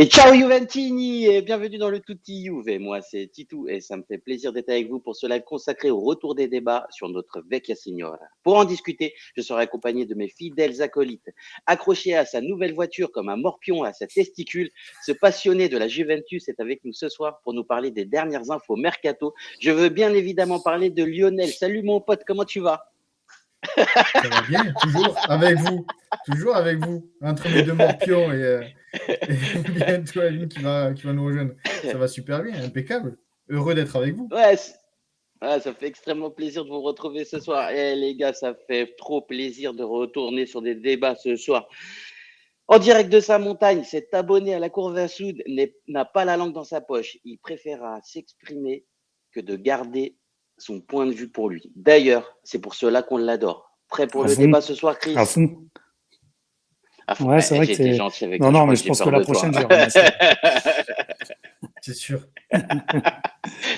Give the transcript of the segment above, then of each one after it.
Et ciao Juventini et bienvenue dans le Tutti Juve. Moi c'est Titou et ça me fait plaisir d'être avec vous pour ce live consacré au retour des débats sur notre Vecchia Signora. Pour en discuter, je serai accompagné de mes fidèles acolytes. Accroché à sa nouvelle voiture comme un morpion à sa testicule, ce passionné de la Juventus est avec nous ce soir pour nous parler des dernières infos mercato. Je veux bien évidemment parler de Lionel. Salut mon pote, comment tu vas? Ça va bien, toujours avec vous, entre mes deux morpions et bientôt Aline qui va nous rejoindre. Ça va super bien, impeccable. Heureux d'être avec vous. Ouais, ça fait extrêmement plaisir de vous retrouver ce soir. Eh les gars, ça fait trop plaisir de retourner sur des débats ce soir. En direct de sa montagne, cet abonné à la Cour Vinsoud n'a pas la langue dans sa poche. Il préférera s'exprimer que de garder son point de vue pour lui. D'ailleurs, c'est pour cela qu'on l'adore. Prêt pour À le fond, débat ce soir, à Chris? fond. Ah, Ouais, c'est vrai j'ai que été t'es. gentil avec Non, toi, je non, crois mais que je j'ai pense que peur la de toi. prochaine, je vais ramasser. C'est sûr.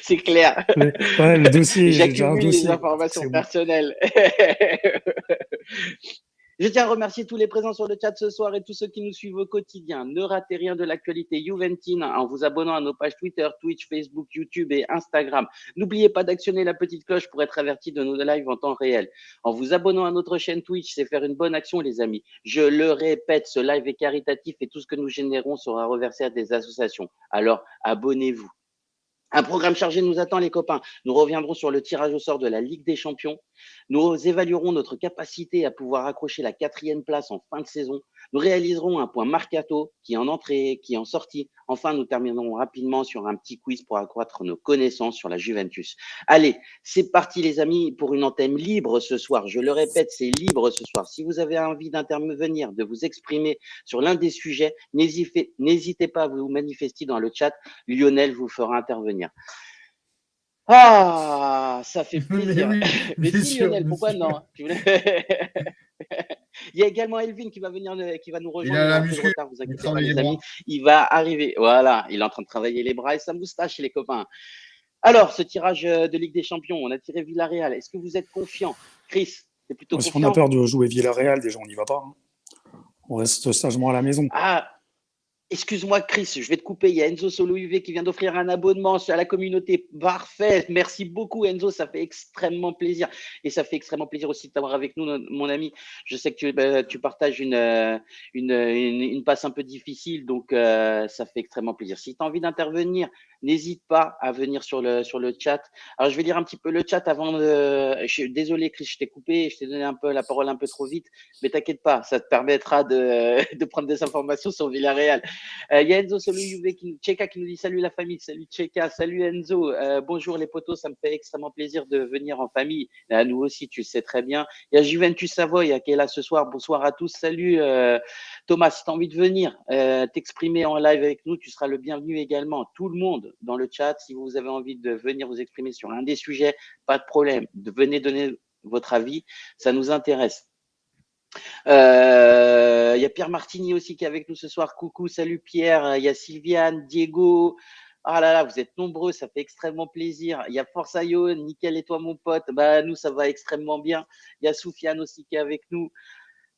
C'est clair. Ouais, le dossier, j'ai déjà un J'accumule les dossier, donc informations c'est bon. personnelles. Je tiens à remercier tous les présents sur le chat ce soir et tous ceux qui nous suivent au quotidien. Ne ratez rien de l'actualité juventine en vous abonnant à nos pages Twitter, Twitch, Facebook, YouTube et Instagram. N'oubliez pas d'actionner la petite cloche pour être averti de nos lives en temps réel. En vous abonnant à notre chaîne Twitch, c'est faire une bonne action, les amis. Je le répète, ce live est caritatif et tout ce que nous générons sera reversé à des associations. Alors, abonnez-vous. Un programme chargé nous attend, les copains. Nous reviendrons sur le tirage au sort de la Ligue des Champions. Nous évaluerons notre capacité à pouvoir accrocher la 4e place en fin de saison. Nous réaliserons un point mercato qui en entrée, qui en sortie. Enfin, nous terminerons rapidement sur un petit quiz pour accroître nos connaissances sur la Juventus. Allez, c'est parti, les amis, pour une antenne libre ce soir. Je le répète, c'est libre ce soir. Si vous avez envie d'intervenir, de vous exprimer sur l'un des sujets, n'hésitez pas à vous manifester dans le chat. Lionel vous fera intervenir. Ah, ça fait Mais plaisir. oui, Mais bien si, sûr, Lionel, bien pourquoi sûr. non? Il y a également Elvin qui va venir, qui va nous Il rejoindre. a Il a la un peu de muscu, retard, vous il inquiétez pas, travaille les les amis. bras. Il va arriver. Voilà, il est en train de travailler les bras et sa moustache, les copains. Alors, ce tirage de Ligue des Champions, on a tiré Villarreal. Est-ce que vous êtes confiant? Chris, t'es plutôt Si on a confiant? peur de jouer Villarreal, déjà, on n'y va pas, hein. On reste sagement à la maison. Ah, excuse-moi, Chris, je vais te couper. Il y a Enzo Solo UV qui vient d'offrir un abonnement à la communauté. Parfait. Merci beaucoup, Enzo. Ça fait extrêmement plaisir. Et ça fait extrêmement plaisir aussi de t'avoir avec nous, mon ami. Je sais que tu partages une passe un peu difficile, donc ça fait extrêmement plaisir. Si tu as envie d'intervenir, n'hésite pas à venir sur le chat. Alors, je vais lire un petit peu le chat avant de. Désolé, Chris, je t'ai coupé. Je t'ai donné un peu la parole un peu trop vite. Mais t'inquiète pas, ça te permettra de prendre des informations sur Villarreal. Il y a Enzo Solo UV Cheka qui nous dit salut la famille, salut Cheka, salut Enzo, bonjour les potos, ça me fait extrêmement plaisir de venir en famille. Nous aussi, tu le sais très bien. Il y a Juventus Savoy qui est là ce soir. Bonsoir à tous. Salut Thomas, si tu as envie de venir t'exprimer en live avec nous, tu seras le bienvenu également. Tout le monde dans le chat, si vous avez envie de venir vous exprimer sur un des sujets, pas de problème. Venez donner votre avis, ça nous intéresse. Il y a Pierre Martini aussi qui est avec nous ce soir. Coucou, salut Pierre. Il y a Sylviane, Diego. Ah là là, vous êtes nombreux, ça fait extrêmement plaisir. Il y a Forza Yo, nickel et toi mon pote. Bah nous ça va extrêmement bien. Il y a Soufiane aussi qui est avec nous.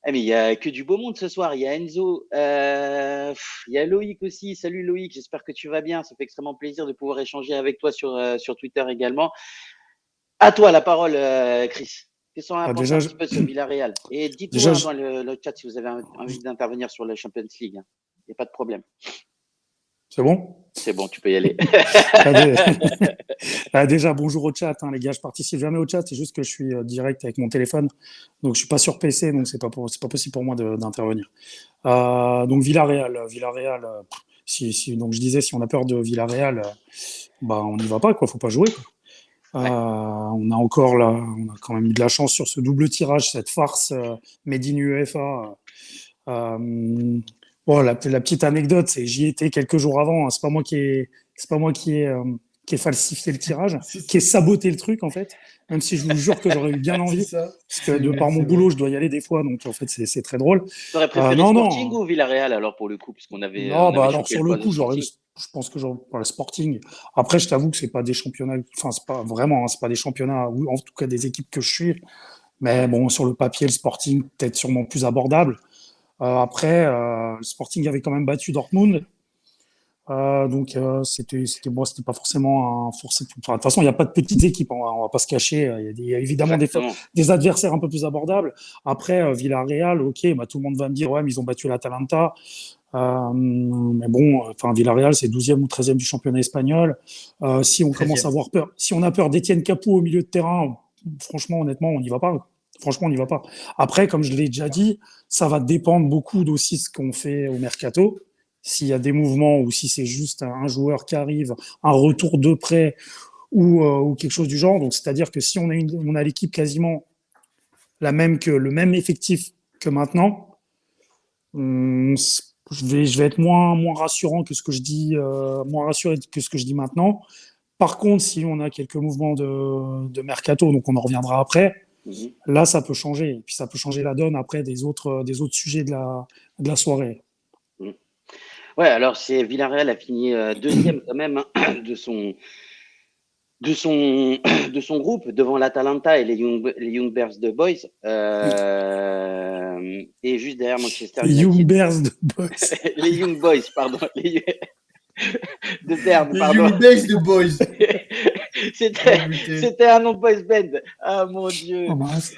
Ah, mais il y a que du beau monde ce soir. Il y a Enzo, il y a Loïc aussi. Salut Loïc, j'espère que tu vas bien. Ça fait extrêmement plaisir de pouvoir échanger avec toi sur Twitter également. À toi la parole, Chris. Qu'est-ce qu'on a Ah, pensé un petit peu sur Villarreal? Et dites-nous déjà, dans le chat si vous avez envie d'intervenir sur la Champions League. Il n'y a pas de problème. c'est bon? C'est bon, tu peux y aller. Ah, déjà, bonjour au chat, hein, les gars. Je participe jamais au chat, c'est juste que je suis direct avec mon téléphone. Donc, je suis pas sur PC, donc c'est pas possible pour moi d'intervenir. Donc, Villarreal, donc je disais, si on a peur de Villarreal, bah, on n'y va pas, quoi. Faut pas jouer, quoi. Ouais. On a quand même eu de la chance sur ce double tirage, cette farce Made in UEFA. Bon, la petite anecdote, c'est j'y étais quelques jours avant, hein. C'est pas moi qui ai falsifié le tirage, qui ai saboté le truc en fait. Même si je vous jure que j'aurais eu bien C'est envie, ça, parce que de par mon c'est vrai. boulot, je dois y aller des fois, donc en fait c'est très drôle. T'aurais préféré Non, Sporting non, ou Villarreal alors pour le coup, puisqu'on non, on bah avait alors chopé sur le le poste de coup, Sporting. je pense que j'aurais pour le Sporting. Après, je t'avoue que c'est pas des championnats, enfin c'est pas vraiment, hein, c'est pas des championnats, ou en tout cas des équipes que je suis. Mais Ouais. bon, sur le papier, le Sporting peut-être sûrement plus abordable. Après, le Sporting avait quand même battu Dortmund. C'était moi, c'était pas forcément enfin, de toute façon, il n'y a pas de petites équipes, on va pas se cacher. Il y a évidemment Exactement. des adversaires un peu plus abordables. Après, Villarreal, ok, bah, tout le monde va me dire, ouais, mais ils ont battu l'Atalanta. Mais bon, enfin, Villarreal, c'est 12e ou 13e du championnat espagnol. Si on commence à 13e. avoir peur, si on a peur d'Étienne Capou au milieu de terrain, franchement, honnêtement, on n'y va pas. Franchement, on n'y va pas. Après, comme je l'ai déjà dit, ça va dépendre beaucoup d'aussi ce qu'on fait au mercato. S'il y a des mouvements ou si c'est juste un joueur qui arrive, un retour de prêt ou quelque chose du genre. Donc, c'est-à-dire que si on a l'équipe quasiment le même effectif que maintenant, je vais être moins rassurant que ce que je dis, moins rassuré que ce que je dis maintenant. Par contre, si on a quelques mouvements de mercato, donc on en reviendra après, Mhm. là, ça peut changer. Et puis ça peut changer la donne après des autres sujets de la soirée. Mhm. Ouais, alors c'est Villarreal a fini deuxième quand même hein, de son, de son groupe devant l'Atalanta et les Young Bears de Boys. Et juste derrière Manchester Les Young United. Bears de Boys. Les Young Boys, pardon. De Berne, Les pardon. Young Days de Boys. C'était, Oh, putain. c'était un nom de boys band. Ah mon Dieu. Oh, mince.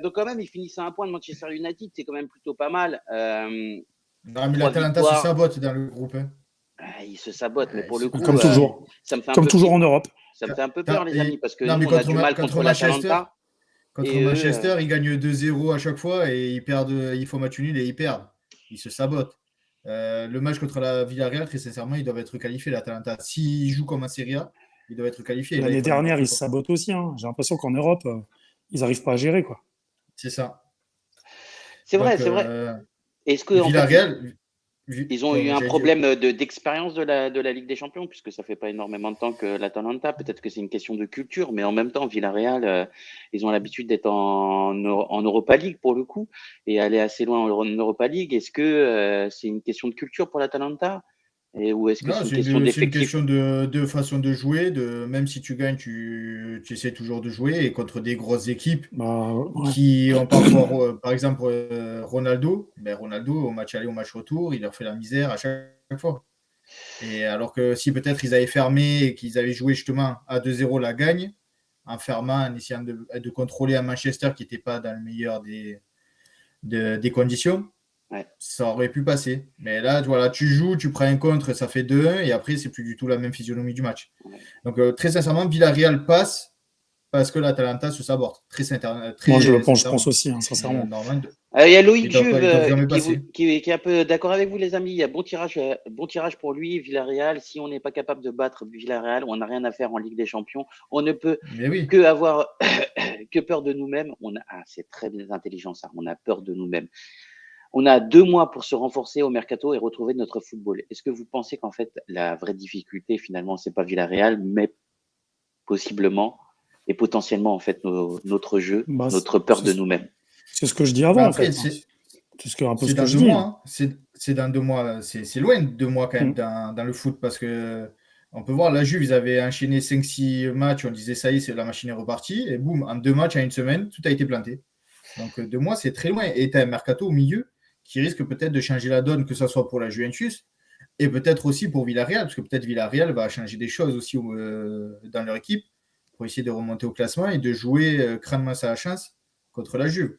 Donc quand même, ils finissent à un point de Manchester United, c'est quand même plutôt pas mal. Non, mais 3 l'Atalanta se victoires. sabote dans le groupe. Hein. Ils se sabotent, mais pour le coup, Comme toujours. ça me fait un Comme peu toujours en Europe. ça me fait un peu peur, les amis, parce que Non, nous, mais on a du mal contre contre Manchester, l'Atalanta. contre Et eux, Manchester, ils gagnent 2-0 à chaque fois et ils perdent, ils font match nul et ils perdent. Ils se sabotent. Le match contre la Villarreal, très sincèrement, ils doivent être qualifiés, l'Atalanta. S'ils jouent comme en Serie A, ils doivent être qualifiés. Et là, ils L'année font dernière, n'importe ils se quoi. sabotent aussi. Hein. J'ai l'impression qu'en Europe, ils n'arrivent pas à gérer, quoi. C'est ça. c'est vrai, Donc, c'est vrai. Est-ce que en fait, Villarreal, ils ont eu pardon, un j'allais dire. problème d'expérience de la Ligue des Champions, puisque ça fait pas énormément de temps que l'Atalanta. Peut-être que c'est une question de culture, mais en même temps, Villarreal, ils ont l'habitude d'être en Europa League pour le coup et aller assez loin en Europa League. Est-ce que c'est une question de culture pour l'Atalanta ou est-ce que Non, c'est une question c'est une d'effectif? question de façon de jouer. Même si tu gagnes, tu essaies toujours de jouer. Et contre des grosses équipes Bah, ouais. qui ont parfois, par exemple, Ronaldo, Ronaldo, au match aller, au match retour, il leur fait la misère à chaque fois. Et alors que si peut-être ils avaient fermé et qu'ils avaient joué justement à 2-0 la gagne, en fermant, en essayant de contrôler un Manchester qui n'était pas dans le meilleur des conditions, Ouais. ça aurait pu passer. Mais là, voilà, tu joues, tu prends un contre, ça fait 2-1 et après, c'est plus du tout la même physionomie du match. Ouais. Donc, très sincèrement, Villarreal passe parce que l'Atalanta se sabote. Très Moi, je sincèrement. pense aussi, hein, sincèrement. Normalement, Il y a ils Loïc doivent, Juve ils doivent jamais passer. qui est un peu d'accord avec vous, les amis. Il y a bon tirage pour lui, Villarreal. Si on n'est pas capable de battre Villarreal, on n'a rien à faire en Ligue des Champions. On ne peut Mais oui. que avoir que peur de nous-mêmes. C'est très bien intelligent ça. On a peur de nous-mêmes. On a 2 mois pour se renforcer au mercato et retrouver notre football. Est-ce que vous pensez qu'en fait la vraie difficulté finalement c'est pas Villarreal, mais possiblement et potentiellement en fait notre jeu, Bah, notre peur de nous-mêmes? c'est ce que je dis Mais avant, en après, fait. Hein. C'est un peu c'est ce que dans je deux dis. mois. Hein. Hein. C'est dans 2 mois. C'est loin de 2 mois quand même Mm. dans le foot parce que on peut voir la Juve, ils avaient enchaîné 5-6 matchs. On disait ça y est, la machine est repartie. Et boum, en 2 matchs, en une semaine, tout a été planté. Donc 2 mois, c'est très loin. Et tu as un mercato au milieu qui risque peut-être de changer la donne, que ce soit pour la Juventus et peut-être aussi pour Villarreal, parce que peut-être Villarreal va changer des choses aussi dans leur équipe pour essayer de remonter au classement et de jouer crânement sa chance contre la Juve.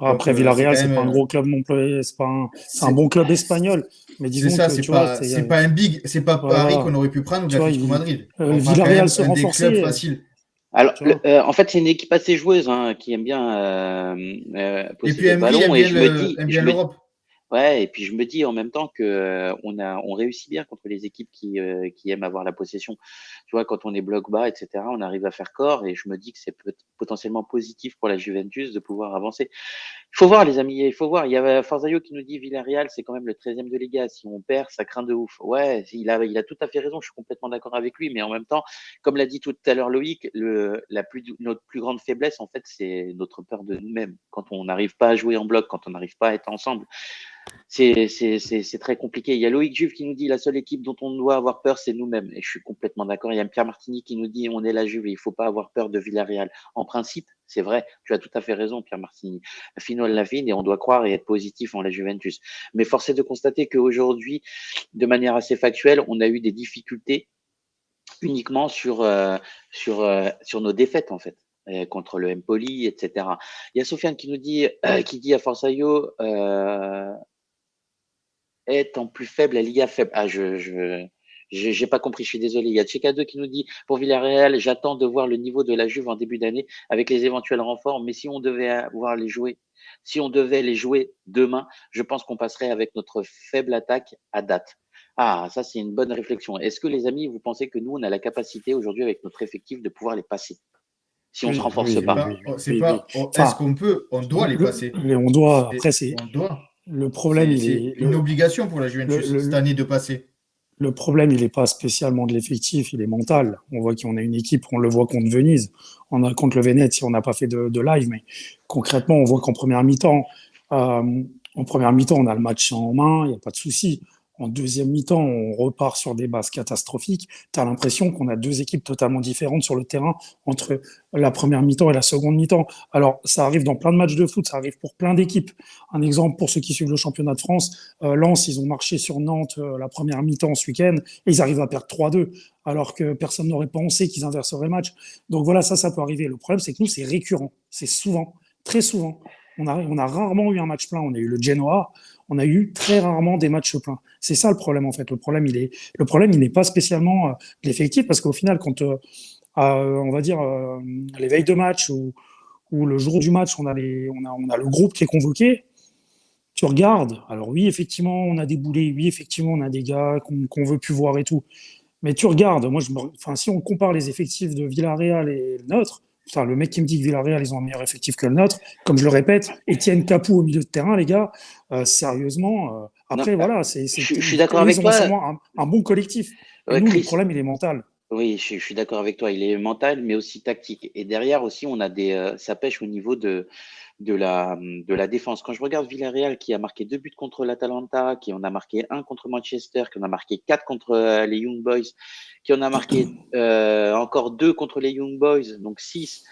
Donc, Après, c'est Villarreal, quand c'est pas un même. gros club non plus. C'est un C'est bon club espagnol. Mais c'est disons ça, que, tu vois, c'est, c'est pas un big, c'est pas ouais, Paris qu'on voilà. aurait pu prendre ou Tu vois, l'Atlético Madrid. le On prend quand Villarreal même se un des clubs renforcer, faciles. Alors, tu vois. en fait, c'est une équipe assez joueuse hein, qui aime bien Et puis posséder le Emery ballon. Et aime bien l'Europe. ouais, et puis je me dis en même temps que on réussit bien contre les équipes qui aiment avoir la possession. Tu vois, quand on est bloc bas, etc., on arrive à faire corps. Et je me dis que c'est potentiellement positif pour la Juventus de pouvoir avancer. Il faut voir, les amis, il faut voir. Il y a Forzaio qui nous dit Villarreal, c'est quand même le 13e de Liga. Si on perd, ça craint de ouf. Ouais, il a tout à fait raison. Je suis complètement d'accord avec lui. Mais en même temps, comme l'a dit tout à l'heure Loïc, notre plus grande faiblesse, en fait, c'est notre peur de nous-mêmes. Quand on n'arrive pas à jouer en bloc, quand on n'arrive pas à être ensemble, c'est très compliqué. Il y a Loïc Juve qui nous dit la seule équipe dont on doit avoir peur, c'est nous-mêmes. Et je suis complètement d'accord. Il y a Pierre Martini qui nous dit on est la Juve et il faut pas avoir peur de Villarreal. En principe, c'est vrai. Tu as tout à fait raison, Pierre Martini. Fino la fine et on doit croire et être positif en la Juventus. Mais force est de constater qu'aujourd'hui, de manière assez factuelle, on a eu des difficultés uniquement sur nos défaites en fait contre le Empoli, etc. Il y a Sofiane qui dit à Forzaio est en plus faible, la Liga faible. Ah, j'ai pas compris, je suis désolé. Il y a Tcheka2 qui nous dit pour Villarreal, j'attends de voir le niveau de la Juve en début d'année avec les éventuels renforts, mais si on devait les jouer demain, je pense qu'on passerait avec notre faible attaque à date. Ah, ça c'est une bonne réflexion. Est-ce que les amis, vous pensez que nous, on a la capacité aujourd'hui avec notre effectif de pouvoir les passer si on se renforce pas? Est-ce qu'on peut, on doit les passer. On doit, après, On doit. Le problème, c'est une obligation pour la Juventus cette année de passer. Le problème, il n'est pas spécialement de l'effectif, il est mental. On voit qu'on a une équipe, on le voit contre Venise, contre le Venezia, on n'a pas fait de live, mais concrètement, on voit qu'en première mi-temps, on a le match en main, il n'y a pas de souci. En deuxième mi-temps, on repart sur des bases catastrophiques. Tu as l'impression qu'on a deux équipes totalement différentes sur le terrain entre la première mi-temps et la seconde mi-temps. Alors, ça arrive dans plein de matchs de foot, ça arrive pour plein d'équipes. Un exemple pour ceux qui suivent le championnat de France, Lens, ils ont marché sur Nantes la première mi-temps ce week-end et ils arrivent à perdre 3-2, alors que personne n'aurait pensé qu'ils inverseraient le match. Donc voilà, ça peut arriver. Le problème, c'est que nous, c'est récurrent. C'est souvent, très souvent. On a rarement eu un match plein. On a eu le Genoa. On a eu très rarement des matchs pleins. C'est ça le problème en fait. Le problème, il n'est pas spécialement de l'effectif parce qu'au final, quand on va dire les veilles de match ou le jour du match, on a le groupe qui est convoqué. Tu regardes. Alors oui, effectivement, on a des boulets. Oui, effectivement, on a des gars qu'on veut plus voir et tout. Mais tu regardes. Moi, si on compare les effectifs de Villarreal et le nôtre. Enfin, le mec qui me dit que Villarreal, ils ont un meilleur effectif que le nôtre, comme je le répète, Etienne Capou au milieu de terrain, les gars, sérieusement. Après, Non, voilà, je suis d'accord avec toi. Ils ont sûrement un bon collectif. Et nous, Chris, le problème, il est mental. oui, je suis d'accord avec toi. Il est mental, mais aussi tactique. Et derrière aussi, on a ça pêche au niveau de la défense. Quand je regarde Villarreal qui a marqué 2 buts contre l'Atalanta, qui en a marqué 1 contre Manchester, qui en a marqué 4 contre les Young Boys, qui en a marqué encore 2 contre les Young Boys, donc 6,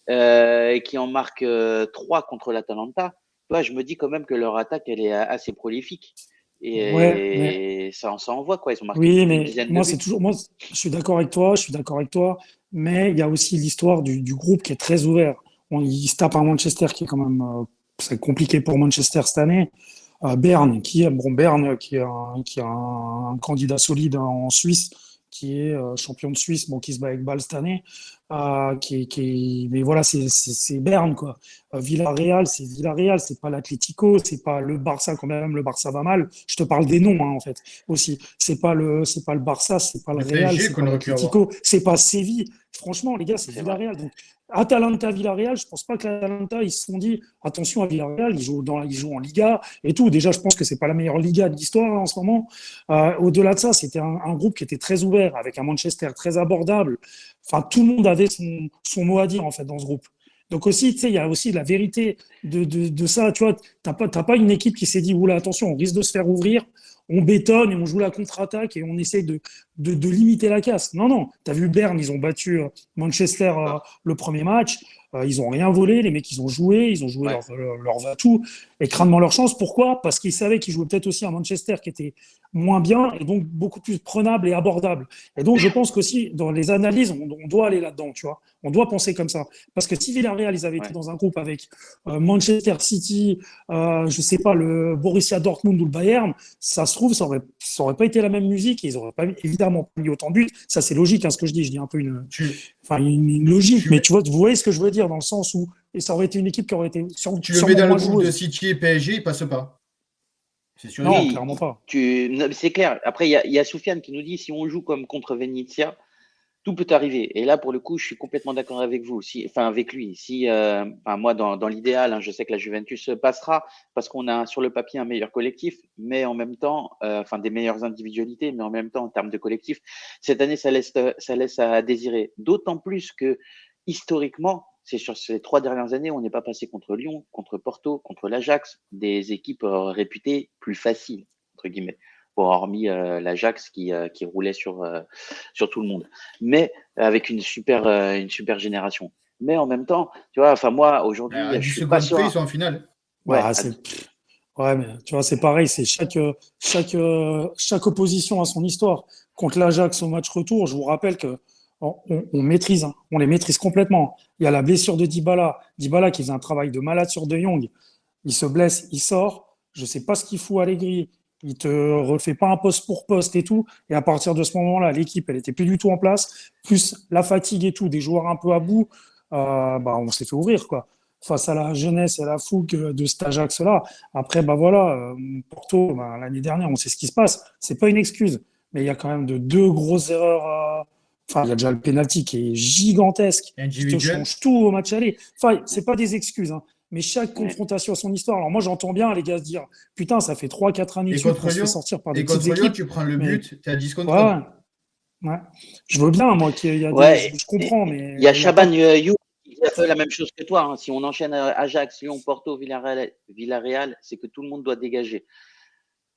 et qui en marque 3 contre l'Atalanta, je me dis quand même que leur attaque, elle est assez prolifique. Ouais, mais Et ça envoie, quoi. Ils ont marqué oui, plus d'une mais dizaine de buts. moi, je suis d'accord avec toi, mais il y a aussi l'histoire du groupe qui est très ouvert. Il se tape un Manchester qui est quand même, c'est compliqué pour Manchester cette année. Berne, qui est un candidat solide en Suisse, qui est champion de Suisse, bon, qui se bat avec Bâle cette année, mais voilà, c'est Berne, quoi. Villarreal, c'est pas l'Atlético, c'est pas le Barça, quand même, le Barça va mal. Je te parle des noms, hein, en fait, aussi. C'est pas le Barça, c'est pas le Le Real, PSG c'est qu'on pas aurait pu avoir. l'Atlético, c'est pas Séville. Franchement, les gars, c'est C'est vrai. Villarreal. Donc, Atalanta-Villarreal, je pense pas que l'Atalanta, ils se sont dit, attention à Villarreal, ils jouent en Liga et tout. Déjà, je pense que c'est pas la meilleure Liga de l'histoire en ce moment. Au-delà de ça, c'était un groupe qui était très ouvert, avec un Manchester très abordable. Enfin, tout le monde avait son mot à dire en fait dans ce groupe. Donc aussi, tu sais, il y a aussi la vérité de ça. Tu vois, t'as pas une équipe qui s'est dit, oula, attention, on risque de se faire ouvrir. On bétonne et on joue la contre-attaque et on essaye de limiter la casse. Non, non. Tu as vu Berne, ils ont battu Manchester le premier match. Ils n'ont rien volé. Les mecs, ils ont joué Ouais. leur atout et crânement leur chance. Pourquoi? Parce qu'ils savaient qu'ils jouaient peut-être aussi à Manchester qui était moins bien et donc beaucoup plus prenable et abordable. Et donc, je pense qu'aussi, dans les analyses, on doit aller là-dedans, tu vois. On doit penser comme ça. Parce que si Villarreal, ils avaient été dans un groupe avec Manchester City, je sais pas, le Borussia Dortmund ou le Bayern, ça se trouve, ça aurait pas été la même musique et ils auraient pas évidemment pas mis autant de buts. Ça, c'est logique, hein, ce que je dis. Je dis un peu une logique, mais tu vois, vous voyez ce que je veux dire dans le sens où et ça aurait été une équipe qui aurait été tu le mets dans le groupe de City et PSG, il passe pas. C'est sûr. Non, clairement pas. C'est clair. Après, il y a Soufiane qui nous dit si on joue comme contre Venezia, tout peut arriver. Et là, pour le coup, je suis complètement d'accord avec vous, avec lui. Moi, dans l'idéal, hein, je sais que la Juventus passera parce qu'on a sur le papier un meilleur collectif, mais en même temps, des meilleures individualités, mais en même temps, en termes de collectif, cette année, ça laisse à désirer. D'autant plus que historiquement, c'est sur ces 3 dernières années, on n'est pas passé contre Lyon, contre Porto, contre l'Ajax, des équipes réputées plus faciles, entre guillemets. Bon, hormis l'Ajax qui roulait sur tout le monde. Mais avec une super génération. Mais en même temps, tu vois, enfin moi, aujourd'hui, À 10 je suis pas secondes près, ils serein. sont en finale. Ouais, Bah, ouais, mais tu vois, c'est pareil, c'est chaque opposition a son histoire. Contre l'Ajax au match retour, je vous rappelle que on maîtrise, hein, on les maîtrise complètement. Il y a la blessure de Dybala. Dybala qui faisait un travail de malade sur De Jong. Il se blesse, il sort. Je sais pas ce qu'il fout à Allegri. Il te refait pas un poste pour poste et tout. Et à partir de ce moment-là, l'équipe, elle était plus du tout en place. Plus la fatigue et tout, des joueurs un peu à bout, bah, on s'est fait ouvrir, quoi. Face à la jeunesse et à la fougue de cet Ajax-là. Après, bah voilà, Porto, bah, l'année dernière, on sait ce qui se passe. C'est pas une excuse, mais il y a quand même de deux grosses erreurs. Enfin, il y a déjà le penalty qui est gigantesque, qui te Individuel. change tout au match aller. Enfin, c'est pas des excuses, hein, mais chaque ouais. confrontation a son histoire. Alors moi, j'entends bien les gars se dire, putain, ça fait 3-4 années de Et suite qu'on contre se fait Lyon, sortir par des et petites contre Lyon, équipes, tu prends le mais but, tu es à 10 contre ouais, 11. ouais. Je veux bien, moi, qu'il y a des, Ouais, je comprends, il y a mais il y a Shaban pas. You qui a fait la même chose que toi, hein. Si on enchaîne Ajax, Lyon, Porto, Villarreal, c'est que tout le monde doit dégager.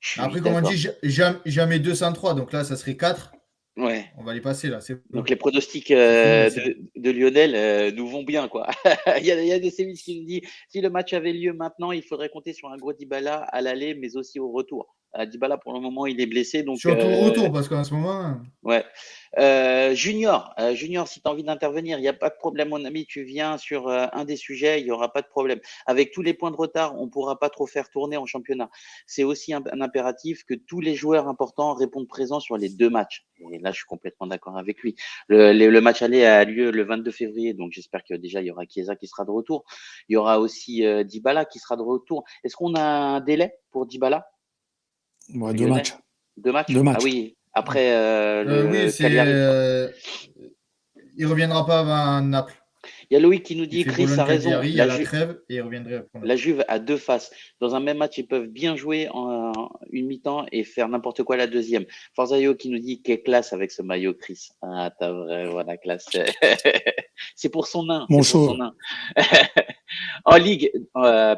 Je suis Après, comme on d'accord. dit, jamais 203. Donc là, ça serait 4. Ouais. On va les passer là. C'est Donc bon. les pronostics C'est fini. de Lionel nous vont bien, quoi. Il y a des sévices qui nous dit si le match avait lieu maintenant, il faudrait compter sur un gros Dybala à l'aller, mais aussi au retour. Dybala pour le moment il est blessé, donc Surtout au retour, parce qu'en ce moment, ouais. Junior, si tu as envie d'intervenir, il n'y a pas de problème, mon ami. Tu viens sur un des sujets, il n'y aura pas de problème. Avec tous les points de retard, on ne pourra pas trop faire tourner en championnat. C'est aussi un impératif que tous les joueurs importants répondent présents sur les 2 matchs. Et là, je suis complètement d'accord avec lui. Le match aller a lieu le 22 février, donc j'espère que déjà, il y aura Chiesa qui sera de retour. Il y aura aussi Dybala qui sera de retour. Est-ce qu'on a un délai pour Dybala, Ouais, deux Lionel? matchs. 2 matchs? Deux Ah matchs. oui, après oui, le c'est. Cagliari. Il reviendra pas avant Naples. Il y a Loïc qui nous Il dit fait Chris a raison. Bologne-Cagliari, il y a la trêve et il reviendrait après La Naples. Juve a 2 faces. Dans un même match, ils peuvent bien jouer en une mi-temps et faire n'importe quoi la deuxième. Forzaio qui nous dit quelle classe avec ce maillot, Chris. Ah, t'as vraiment la classe. C'est pour son nain. Mon C'est pour son chauve. nain. En Ligue,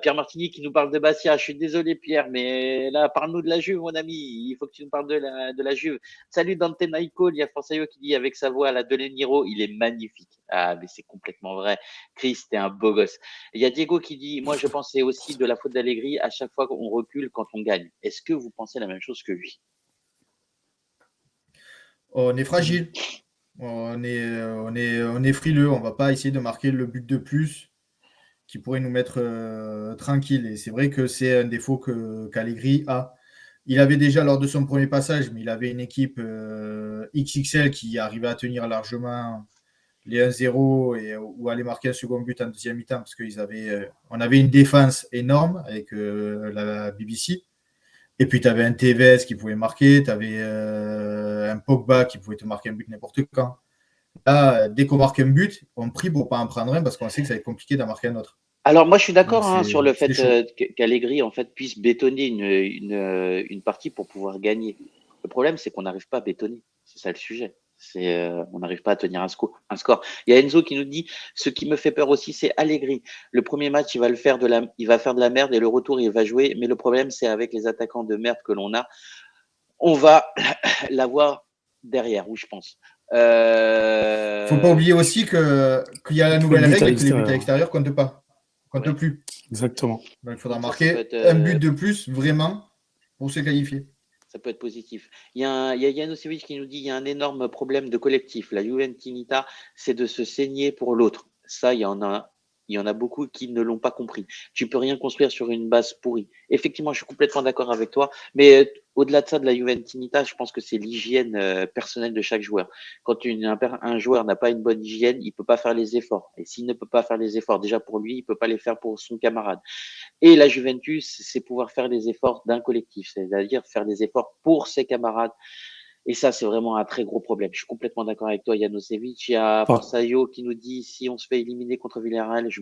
Pierre Martini qui nous parle de Bastia. Je suis désolé, Pierre, mais là, parle-nous de la Juve, mon ami. Il faut que tu nous parles de la Juve. Salut Dante Naiko. Il y a Forzaio qui dit avec sa voix à la De Niro, il est magnifique. Ah, mais c'est complètement vrai. Chris, t'es un beau gosse. Il y a Diego qui dit moi, je pensais aussi de la faute d'Allegri à chaque fois qu'on recule quand on gagne. Est-ce que vous pensez la même chose que lui? On est fragile. On est frileux. On va pas essayer de marquer le but de plus qui pourrait nous mettre tranquille. Et c'est vrai que c'est un défaut qu'Allegri a. Il avait déjà lors de son premier passage, mais il avait une équipe XXL qui arrivait à tenir largement les 1-0 ou aller marquer un second but en deuxième mi-temps parce on avait une défense énorme avec la BBC. Et puis, tu avais un Tevez qui pouvait marquer, tu avais un Pogba qui pouvait te marquer un but n'importe quand. Là, dès qu'on marque un but, on prie pour ne pas en prendre un parce qu'on sait que ça va être compliqué d'en marquer un autre. Alors moi, je suis Donc, d'accord sur le fait chaud. qu'Allegri en fait puisse bétonner une partie pour pouvoir gagner. Le problème, c'est qu'on n'arrive pas à bétonner. C'est ça le sujet. On n'arrive pas à tenir un score. Il y a Enzo qui nous dit ce qui me fait peur aussi, c'est Allegri. Le premier match, il va faire de la merde et le retour, il va jouer. Mais le problème, c'est avec les attaquants de merde que l'on a, on va l'avoir derrière, où je pense. Faut pas oublier aussi qu'il y a la nouvelle but à règle et que les buts à l'extérieur. l'extérieur comptent pas. Comptent Ouais. plus. Exactement. Donc, il faudra Donc ça peut marquer être, un but de plus, vraiment, pour se qualifier. ça peut être positif. Il y a Janosevic qui nous dit il y a un énorme problème de collectif. La Juventinita, c'est de se saigner pour l'autre. Ça, il y en a beaucoup qui ne l'ont pas compris. Tu peux rien construire sur une base pourrie. Effectivement, je suis complètement d'accord avec toi. Mais au-delà de ça, de la Juventinita, je pense que c'est l'hygiène personnelle de chaque joueur. Quand un joueur n'a pas une bonne hygiène, il peut pas faire les efforts. Et s'il ne peut pas faire les efforts, déjà pour lui, il peut pas les faire pour son camarade. Et la Juventus, c'est pouvoir faire les efforts d'un collectif, c'est-à-dire faire des efforts pour ses camarades. Et ça, c'est vraiment un très gros problème. Je suis complètement d'accord avec toi, Janosevic. Il y a Enfin, Forsaio qui nous dit si on se fait éliminer contre Villarreal, je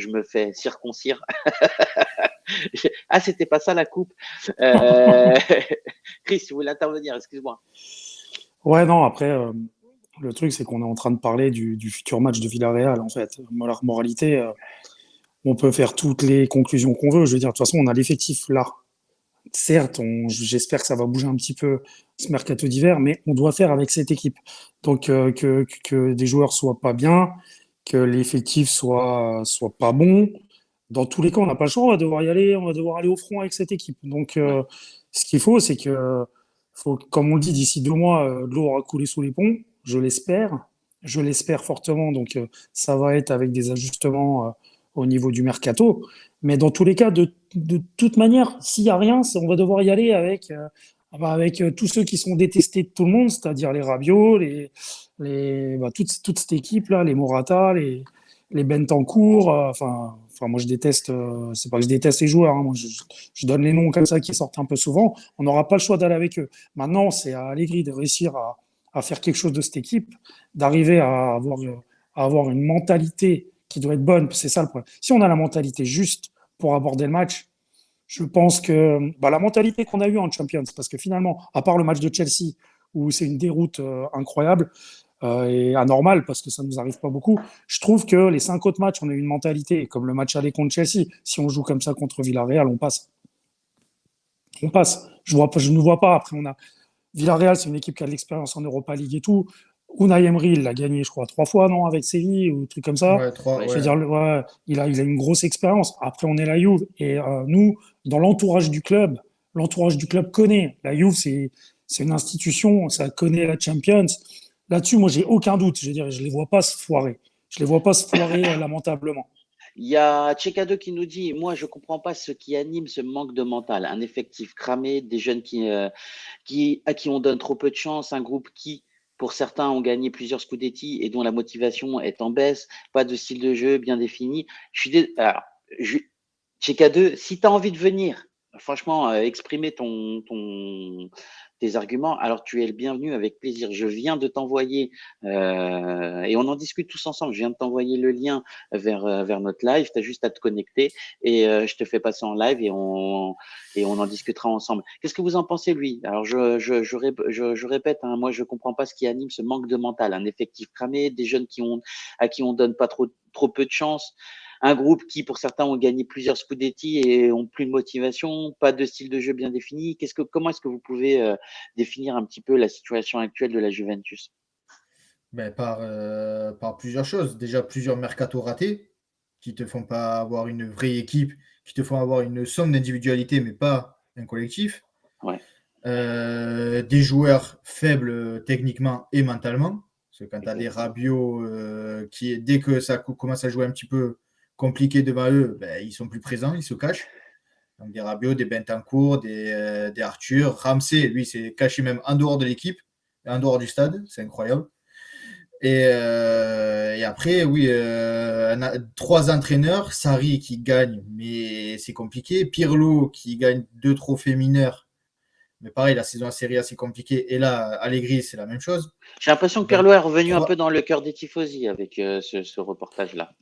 me fais circoncire. Ah, c'était pas ça la coupe. Euh... Chris, vous voulez intervenir, excuse-moi. ouais, non, après, Le truc, c'est qu'on est en train de parler du futur match de Villarreal, en fait. La moralité, on peut faire toutes les conclusions qu'on veut. Je veux dire, de toute façon, on a l'effectif là. Certes, j'espère que ça va bouger un petit peu ce mercato d'hiver, mais on doit faire avec cette équipe. Donc, que des joueurs soient pas bien, que l'effectif soit pas bon. Dans tous les cas, on n'a pas le choix, on va devoir y aller, on va devoir aller au front avec cette équipe. Donc, Ouais. ce qu'il faut, c'est que, comme on le dit, d'ici 2 mois, de l'eau aura coulé sous les ponts. Je l'espère. Je l'espère fortement. Donc, ça va être avec des ajustements au niveau du mercato. Mais dans tous les cas, de toute manière, s'il n'y a rien, on va devoir y aller avec tous ceux qui sont détestés de tout le monde, c'est-à-dire les Rabiot, toute cette équipe-là, les Morata, les Bentancur, moi je déteste, c'est pas que je déteste les joueurs, hein, moi je donne les noms comme ça qui sortent un peu souvent. On n'aura pas le choix d'aller avec eux. Maintenant, c'est à Allegri de réussir à faire quelque chose de cette équipe, d'arriver à avoir une mentalité qui doit être bonne. C'est ça le problème. Si on a la mentalité juste pour aborder le match, je pense que la mentalité qu'on a eue en Champions, parce que finalement, à part le match de Chelsea, où c'est une déroute incroyable, et anormal parce que ça ne nous arrive pas beaucoup. Je trouve que les 5 autres matchs, on a eu une mentalité, comme le match aller contre Chelsea. Si on joue comme ça contre Villarreal, on passe. On passe. Je ne vois pas. Après, on a Villarreal, c'est une équipe qui a de l'expérience en Europa League et tout. Unai Emery, il l'a gagné, je crois, 3 fois, non, avec Séville ou un truc comme ça. Ouais, 3, Ouais, Je veux ouais. dire, ouais, il a une grosse expérience. Après, on est la Juve. Et nous, dans l'entourage du club connaît. La Juve, c'est une institution, ça connaît la Champions. Là-dessus, moi, j'ai aucun doute. Je veux dire, je les vois pas se foirer. Je les vois pas se foirer lamentablement. Il y a Tchekado qui nous dit, moi, je comprends pas ce qui anime ce manque de mental. Un effectif cramé, des jeunes à qui on donne trop peu de chance, un groupe qui, pour certains, ont gagné plusieurs Scudetti et dont la motivation est en baisse, pas de style de jeu bien défini. Alors, Tchekado, si tu as envie de venir, franchement, exprimer tes arguments, alors tu es le bienvenu avec plaisir. Je viens de t'envoyer, et on en discute tous ensemble, je viens de t'envoyer le lien vers notre live, tu as juste à te connecter et je te fais passer en live et on en discutera ensemble. Qu'est-ce que vous en pensez, lui? Alors, je répète, hein, moi, je comprends pas ce qui anime ce manque de mental, un effectif cramé, des jeunes à qui on donne pas trop peu de chance, un groupe qui, pour certains, ont gagné plusieurs Scudetti et ont plus de motivation, pas de style de jeu bien défini. Comment est-ce que vous pouvez définir un petit peu la situation actuelle de la Juventus? Ben, par plusieurs choses. Déjà, plusieurs mercatos ratés qui te font pas avoir une vraie équipe, qui te font avoir une somme d'individualité, mais pas un collectif. Ouais, Des joueurs faibles techniquement et mentalement. Parce que quand tu as des exactement. Rabiot qui, dès que ça commence à jouer un petit peu compliqué devant eux, ben, ils sont plus présents, ils se cachent. Donc des Rabiot, des Bentancur, des Arthur. Ramsey, lui, s'est caché même en dehors de l'équipe, en dehors du stade. C'est incroyable. Et après, oui, 3 entraîneurs, Sarri qui gagne, mais c'est compliqué. Pirlo qui gagne 2 trophées mineurs, mais pareil, la saison en série A, c'est compliqué. Et là, Allegri, c'est la même chose. J'ai l'impression que Donc, Pirlo est revenu un peu 3... dans le cœur des tifosi avec ce reportage-là.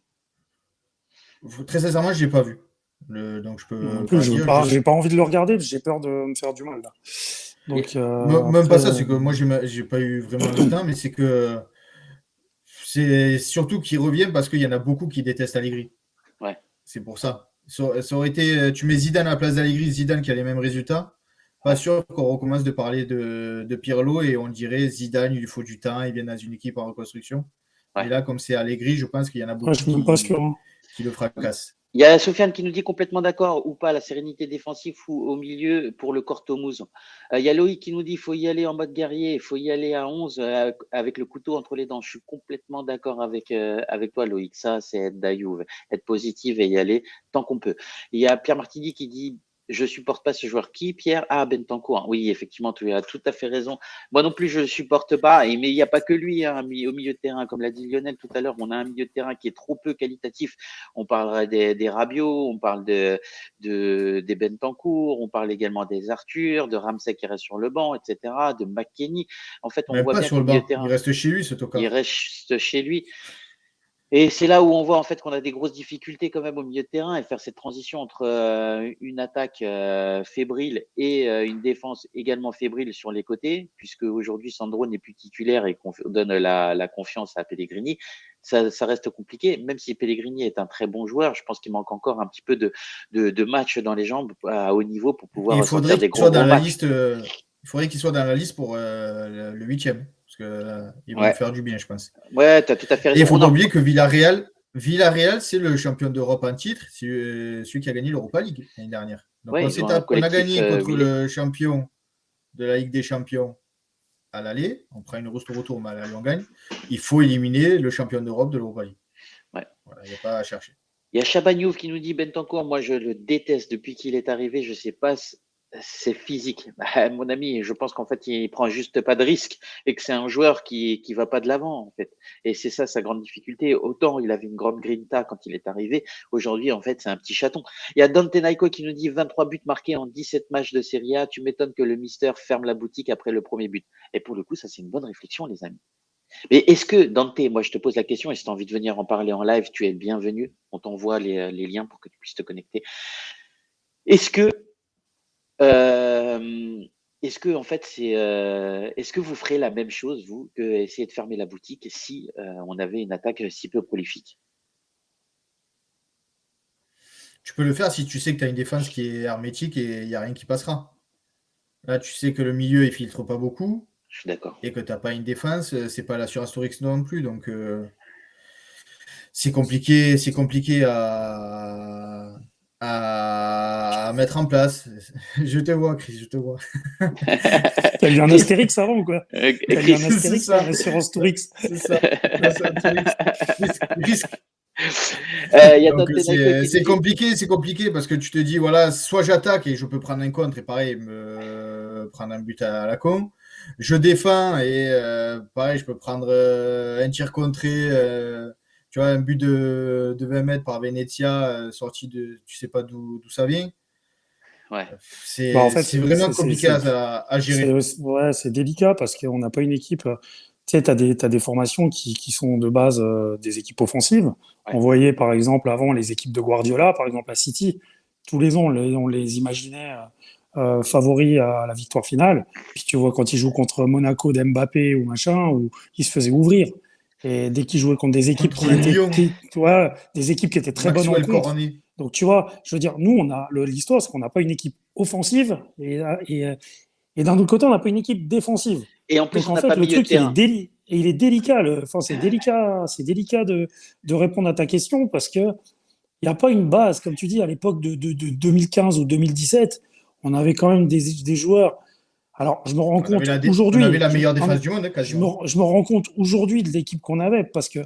très sincèrement, je l'ai pas vu. Donc, je Moi non peux plus, pas dire. Je sais... j'ai pas envie de le regarder parce que j'ai peur de me faire du mal, là. Donc, Même après, pas ça, c'est que moi, j'ai pas eu vraiment le temps, mais c'est que c'est surtout qu'il revient parce qu'il y en a beaucoup qui détestent Allegri. Ouais. C'est pour ça. Ça aurait été, tu mets Zidane à la place d'Allegri, Zidane qui a les mêmes résultats. Pas Ouais, sûr qu'on recommence de parler de Pirlo et on dirait Zidane, il lui faut du temps, il vient dans une équipe en reconstruction. Mais ouais. là, comme c'est Allegri, je pense qu'il y en a ouais, je beaucoup suis même pas sûr, hein. qui le fracassent. Il y a Sofiane qui nous dit complètement d'accord ou pas, la sérénité défensive ou au milieu pour le Cortomouze. Il y a Loïc qui nous dit il faut y aller en mode guerrier, il faut y aller à 11 avec le couteau entre les dents. Je suis complètement d'accord avec toi, Loïc. Ça, c'est être d'Ayoub, être positive et y aller tant qu'on peut. Il y a Pierre Martini qui dit je supporte pas ce joueur. Qui, Pierre? Ah, Bentancur. Oui, effectivement, tu as tout à fait raison. Moi non plus, je ne supporte pas. Mais il n'y a pas que lui hein, au milieu de terrain. Comme l'a dit Lionel tout à l'heure, on a un milieu de terrain qui est trop peu qualitatif. On parlera des Rabiot, on parle des Bentancur, on parle également des Arthur, de Ramsey qui reste sur le banc, etc., de McKennie. En fait, on Même voit pas bien sur qu'au le milieu de banc. Il terrain, reste chez lui, ce il tocard. reste chez lui. Et c'est là où on voit en fait qu'on a des grosses difficultés quand même au milieu de terrain et faire cette transition entre une attaque fébrile et une défense également fébrile sur les côtés, puisque aujourd'hui Sandro n'est plus titulaire et qu'on donne la confiance à Pellegrini. Ça reste compliqué, même si Pellegrini est un très bon joueur. Je pense qu'il manque encore un petit peu de match dans les jambes à haut niveau pour Et il pouvoir faudrait sortir qu'il des soit dans gros la matchs. liste. Il faudrait qu'il soit dans la liste pour le 8e. Parce que il va nous Ouais, faire du bien, je pense. ouais, tu as tout à fait Et il ne raison. faut pas oublier que Villarreal, c'est le champion d'Europe en titre, c'est celui qui a gagné l'Europa League l'année dernière. Donc Ouais, ils ont un on a collectif gagné contre huilé. le champion de la Ligue des Champions à l'aller. On prend une rousse au retour, mais à l'aller, on gagne. Il faut éliminer le champion d'Europe de l'Europa League. Ouais. Voilà, il n'y a pas à chercher. Il y a Chabagnouf qui nous dit Bentancur, moi je le déteste depuis qu'il est arrivé, je sais pas, c'est physique. Bah, mon ami, je pense qu'en fait il prend juste pas de risque et que c'est un joueur qui va pas de l'avant en fait. Et c'est ça sa grande difficulté. Autant il avait une grande grinta quand il est arrivé, aujourd'hui en fait c'est un petit chaton. Il y a Dante Naiko qui nous dit 23 buts marqués en 17 matchs de Serie A. Tu m'étonnes que le Mister ferme la boutique après le premier but. Et pour le coup, ça c'est une bonne réflexion les amis. Mais est-ce que, Dante, moi je te pose la question, et si tu as envie de venir en parler en live, tu es le bienvenu. On t'envoie les liens pour que tu puisses te connecter. Est-ce que, euh, en fait, est-ce que vous ferez la même chose, vous, que essayer de fermer la boutique si on avait une attaque si peu prolifique? Tu peux le faire si tu sais que tu as une défense qui est hermétique et il n'y a rien qui passera. Là, tu sais que le milieu, il filtre pas beaucoup Je suis d'accord. et que tu n'as pas une défense, c'est pas l'assurance Astorix non plus. Donc, c'est compliqué à mettre en place. Je te vois, Chris, je te vois. T'as lu un Astérix avant ou quoi? T'as lu Chris. un C'est Astérix, ça, l'assurance Tourix. c'est ça. Risque. Il y a Donc Dante Naiko qui nous dit c'est compliqué parce que tu te dis, voilà, soit j'attaque et je peux prendre un contre et pareil, me prendre un but à la con. Je défends et pareil, je peux prendre un tir contré, tu vois, un but de 20 mètres par Venezia, sorti de, tu sais pas d'où ça vient. ouais, Bah, en C'est fait, vraiment compliqué à gérer. ouais, c'est délicat parce qu'on n'a pas une équipe. Tu sais, t'as des formations qui sont de base des équipes offensives. On ouais, voyait par exemple avant les équipes de Guardiola, par exemple à City, tous les ans on les imaginait favoris à la victoire finale. Puis tu vois quand ils jouent contre Monaco d'Mbappé ou machin, où ils se faisaient ouvrir. Et dès qu'ils jouaient contre des équipes Contre Lyon, tu vois, des équipes qui étaient très bonnes en Maxwell contre. Cornet. Donc tu vois, je veux dire, nous on a l'histoire, c'est qu'on n'a pas une équipe offensive et d'un autre côté, on n'a pas une équipe défensive. et en plus Donc on en n'a fait, pas le milieu de truc, terrain. il est délicat. Enfin, c'est délicat de répondre à ta question parce que il n'y a pas une base, comme tu dis, à l'époque de 2015 ou 2017, on avait quand même des joueurs. Alors, je me rends compte On avait aujourd'hui, la meilleure défense du monde, quasiment. je me rends compte aujourd'hui de l'équipe qu'on avait parce que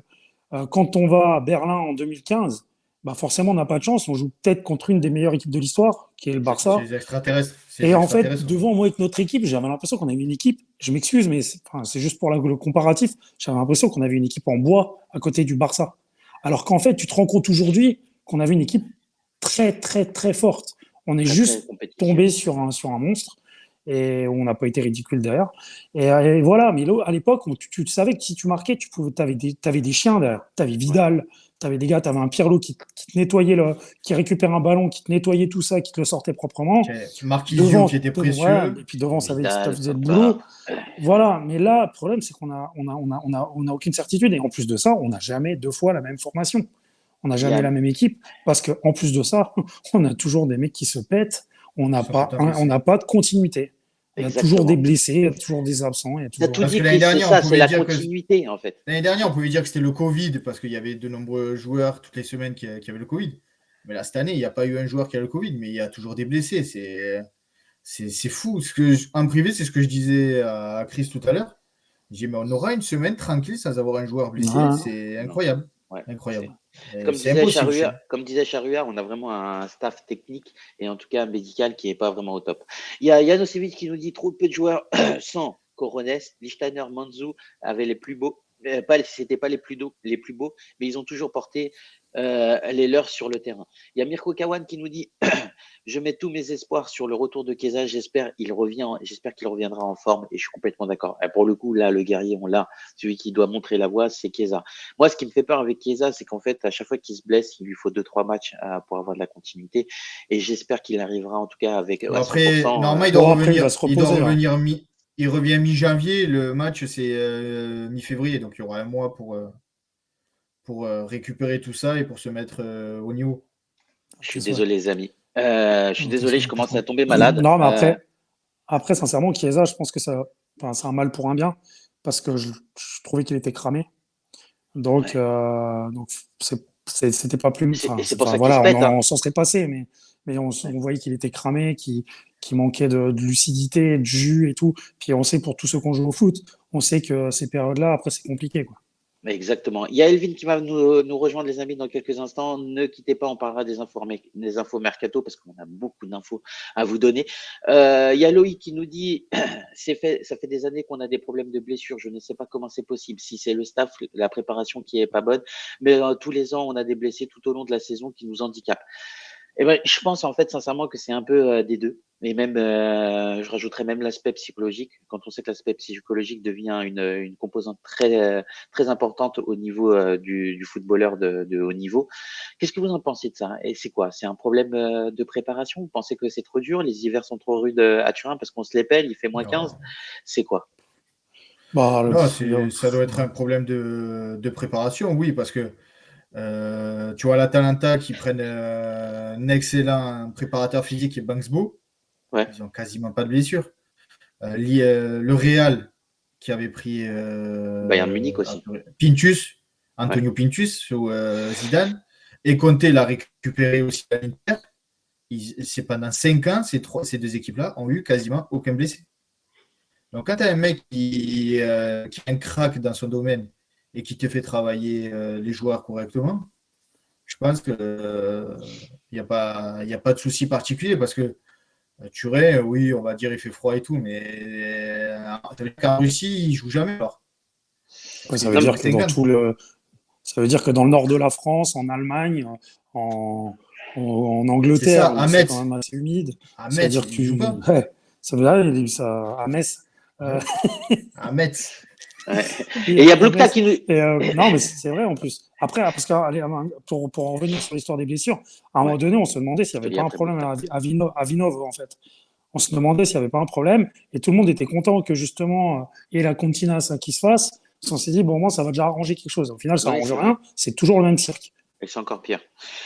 quand on va à Berlin en 2015, bah forcément, on n'a pas de chance. On joue peut-être contre une des meilleures équipes de l'histoire, qui est le C'est Barça. les extraterrestres. C'est Et les en fait, extraterrestres. devant moi, avec notre équipe, j'avais l'impression qu'on avait une équipe. Je m'excuse, mais c'est juste pour le comparatif. J'avais l'impression qu'on avait une équipe en bois à côté du Barça. Alors qu'en fait, tu te rends compte aujourd'hui qu'on avait une équipe très, très, très forte. On est Très très juste compétitif. tombé sur un monstre et on n'a pas été ridicule derrière. Et voilà, mais là, à l'époque, tu savais que si tu marquais, tu avais des chiens derrière. Tu avais Ouais. Vidal, tu avais des gars, tu avais un Pirlo qui te nettoyait, qui récupère un ballon, qui te nettoyait tout ça, qui te le sortait proprement. Marquisio qui Devant, était ouais, précieux. et puis devant, ça Vidal, faisait le boulot. Pogba. Voilà, mais là, le problème, c'est on a aucune certitude. Et en plus de ça, on n'a jamais deux fois la même formation. On n'a jamais la Yann, même équipe. Parce qu'en plus de ça, on a toujours des mecs qui se pètent. Qui sont tout le temps On blessés. n'a pas de continuité. Il y a toujours des exactement. blessés, il y a toujours des absents. Il y a Tu as toujours... tout Parce dit, que l'année Chris, c'est dernière, on ça, c'est pouvait la dire que continuité en fait. c'était le Covid parce qu'il y avait de nombreux joueurs toutes les semaines qui avaient le Covid. Mais là, cette année, il n'y a pas eu un joueur qui a le Covid, mais il y a toujours des blessés. C'est fou. En privé, c'est ce que je disais à Chris tout à l'heure. J'ai dit, mais on aura une semaine tranquille sans avoir un joueur blessé. Ah, C'est Non. incroyable. Ouais, Incroyable. C'est impossible. Comme disait Charrua, on a vraiment un staff technique et en tout cas médical qui n'est pas vraiment au top. Il y a Janosevic qui nous dit trop peu de joueurs sans Corones, Lichtsteiner, Manzou avaient les plus beaux. C'était pas les plus beaux, mais ils ont toujours porté les leurs sur le terrain. Il y a Mirko Kawan qui nous dit je mets tous mes espoirs sur le retour de Chiesa, j'espère qu'il reviendra en forme, et je suis complètement d'accord. Pour le coup, là, le guerrier, on l'a, celui qui doit montrer la voie, c'est Chiesa. Moi, ce qui me fait peur avec Chiesa, c'est qu'en fait, à chaque fois qu'il se blesse, il lui faut 2-3 matchs pour avoir de la continuité, et j'espère qu'il arrivera en tout cas avec à Après, 100%. normalement, Bon, après, il va se il doit reposer, là. revenir il revient mi-janvier. Le match, c'est mi-février. Donc, il y aura un mois pour récupérer tout ça et pour se mettre au niveau. Je suis désolé, les amis. Je suis Ok, désolé, c'est je commence à important. tomber malade. Non, mais après, sincèrement, Chiesa, je pense que c'est un mal pour un bien, parce que je trouvais qu'il était cramé. Donc, Ouais. c'était pas plus. Et c'est pour ça qu'il se Voilà, pète. Hein. on s'en serait passé, mais on voyait qu'il était cramé, qu'il manquait de lucidité, de jus et tout. Puis on sait, pour tous ceux qui ont joué au foot, on sait que ces périodes-là, après, c'est compliqué, quoi. Mais exactement. Il y a Elvin qui va nous rejoindre, les amis, dans quelques instants. Ne quittez pas, on parlera des infos mercato parce qu'on a beaucoup d'infos à vous donner. Il y a Loïc qui nous dit ça fait des années qu'on a des problèmes de blessures. Je ne sais pas comment c'est possible. Si c'est le staff, la préparation qui est pas bonne, mais tous les ans, on a des blessés tout au long de la saison qui nous handicapent. Eh ben, je pense en fait sincèrement que c'est un peu des deux. Et même, je rajouterais même l'aspect psychologique. Quand on sait que l'aspect psychologique devient une composante très importante au niveau du footballeur de haut niveau. Qu'est-ce que vous en pensez de ça? Et c'est quoi? C'est un problème de préparation? Vous pensez que c'est trop dur? Les hivers sont trop rudes à Turin parce qu'on se les pèle, il fait moins 15? Non, C'est quoi? Bah, non, ça doit être un problème de préparation, oui, parce que tu vois l'Atalanta qui prennent un excellent préparateur physique et Banksbo, Ouais, ils ont quasiment pas de blessure. Le Real qui avait pris Bayern Munich aussi. Pintus, Ouais. Antonio Pintus sous Zidane, et Conte l'a récupéré aussi à l'Inter. C'est pendant 5 ans, ces deux équipes-là ont eu quasiment aucun blessé. Donc, quand tu as un mec qui a un crack dans son domaine et qui te fait travailler les joueurs correctement, je pense qu'il n'y a pas de souci particulier parce que Turin, oui, on va dire il fait froid et tout, mais ça veut dire qu'en Russie, il ne joue jamais alors. Ouais, C'est Non, ça veut dire que dans le nord de la France, en Allemagne, en c'est ça, Angleterre, où à c'est quand Metz. même assez humide, À ça veut Metz, dire que il ne joue pas. ouais, ça veut dire ça à Metz. Euh, Ouais. À Metz. ouais. oui, Et il y a à Blukta Metz. qui nous. Non, mais c'est vrai en plus. Après, parce que allez, pour en revenir sur l'histoire des blessures, à un Ouais, moment donné, on se demandait s'il je n'y te avait lis pas un après problème Blukta. à Vinov, en fait. On se demandait s'il n'y avait pas un problème, et tout le monde était content que justement il y ait la continence qui se fasse. On s'est dit, bon, moi, ça va déjà arranger quelque chose. Au final, ça Oui, n'arrange c'est vrai. rien, c'est toujours le même cirque. Et c'est encore pire.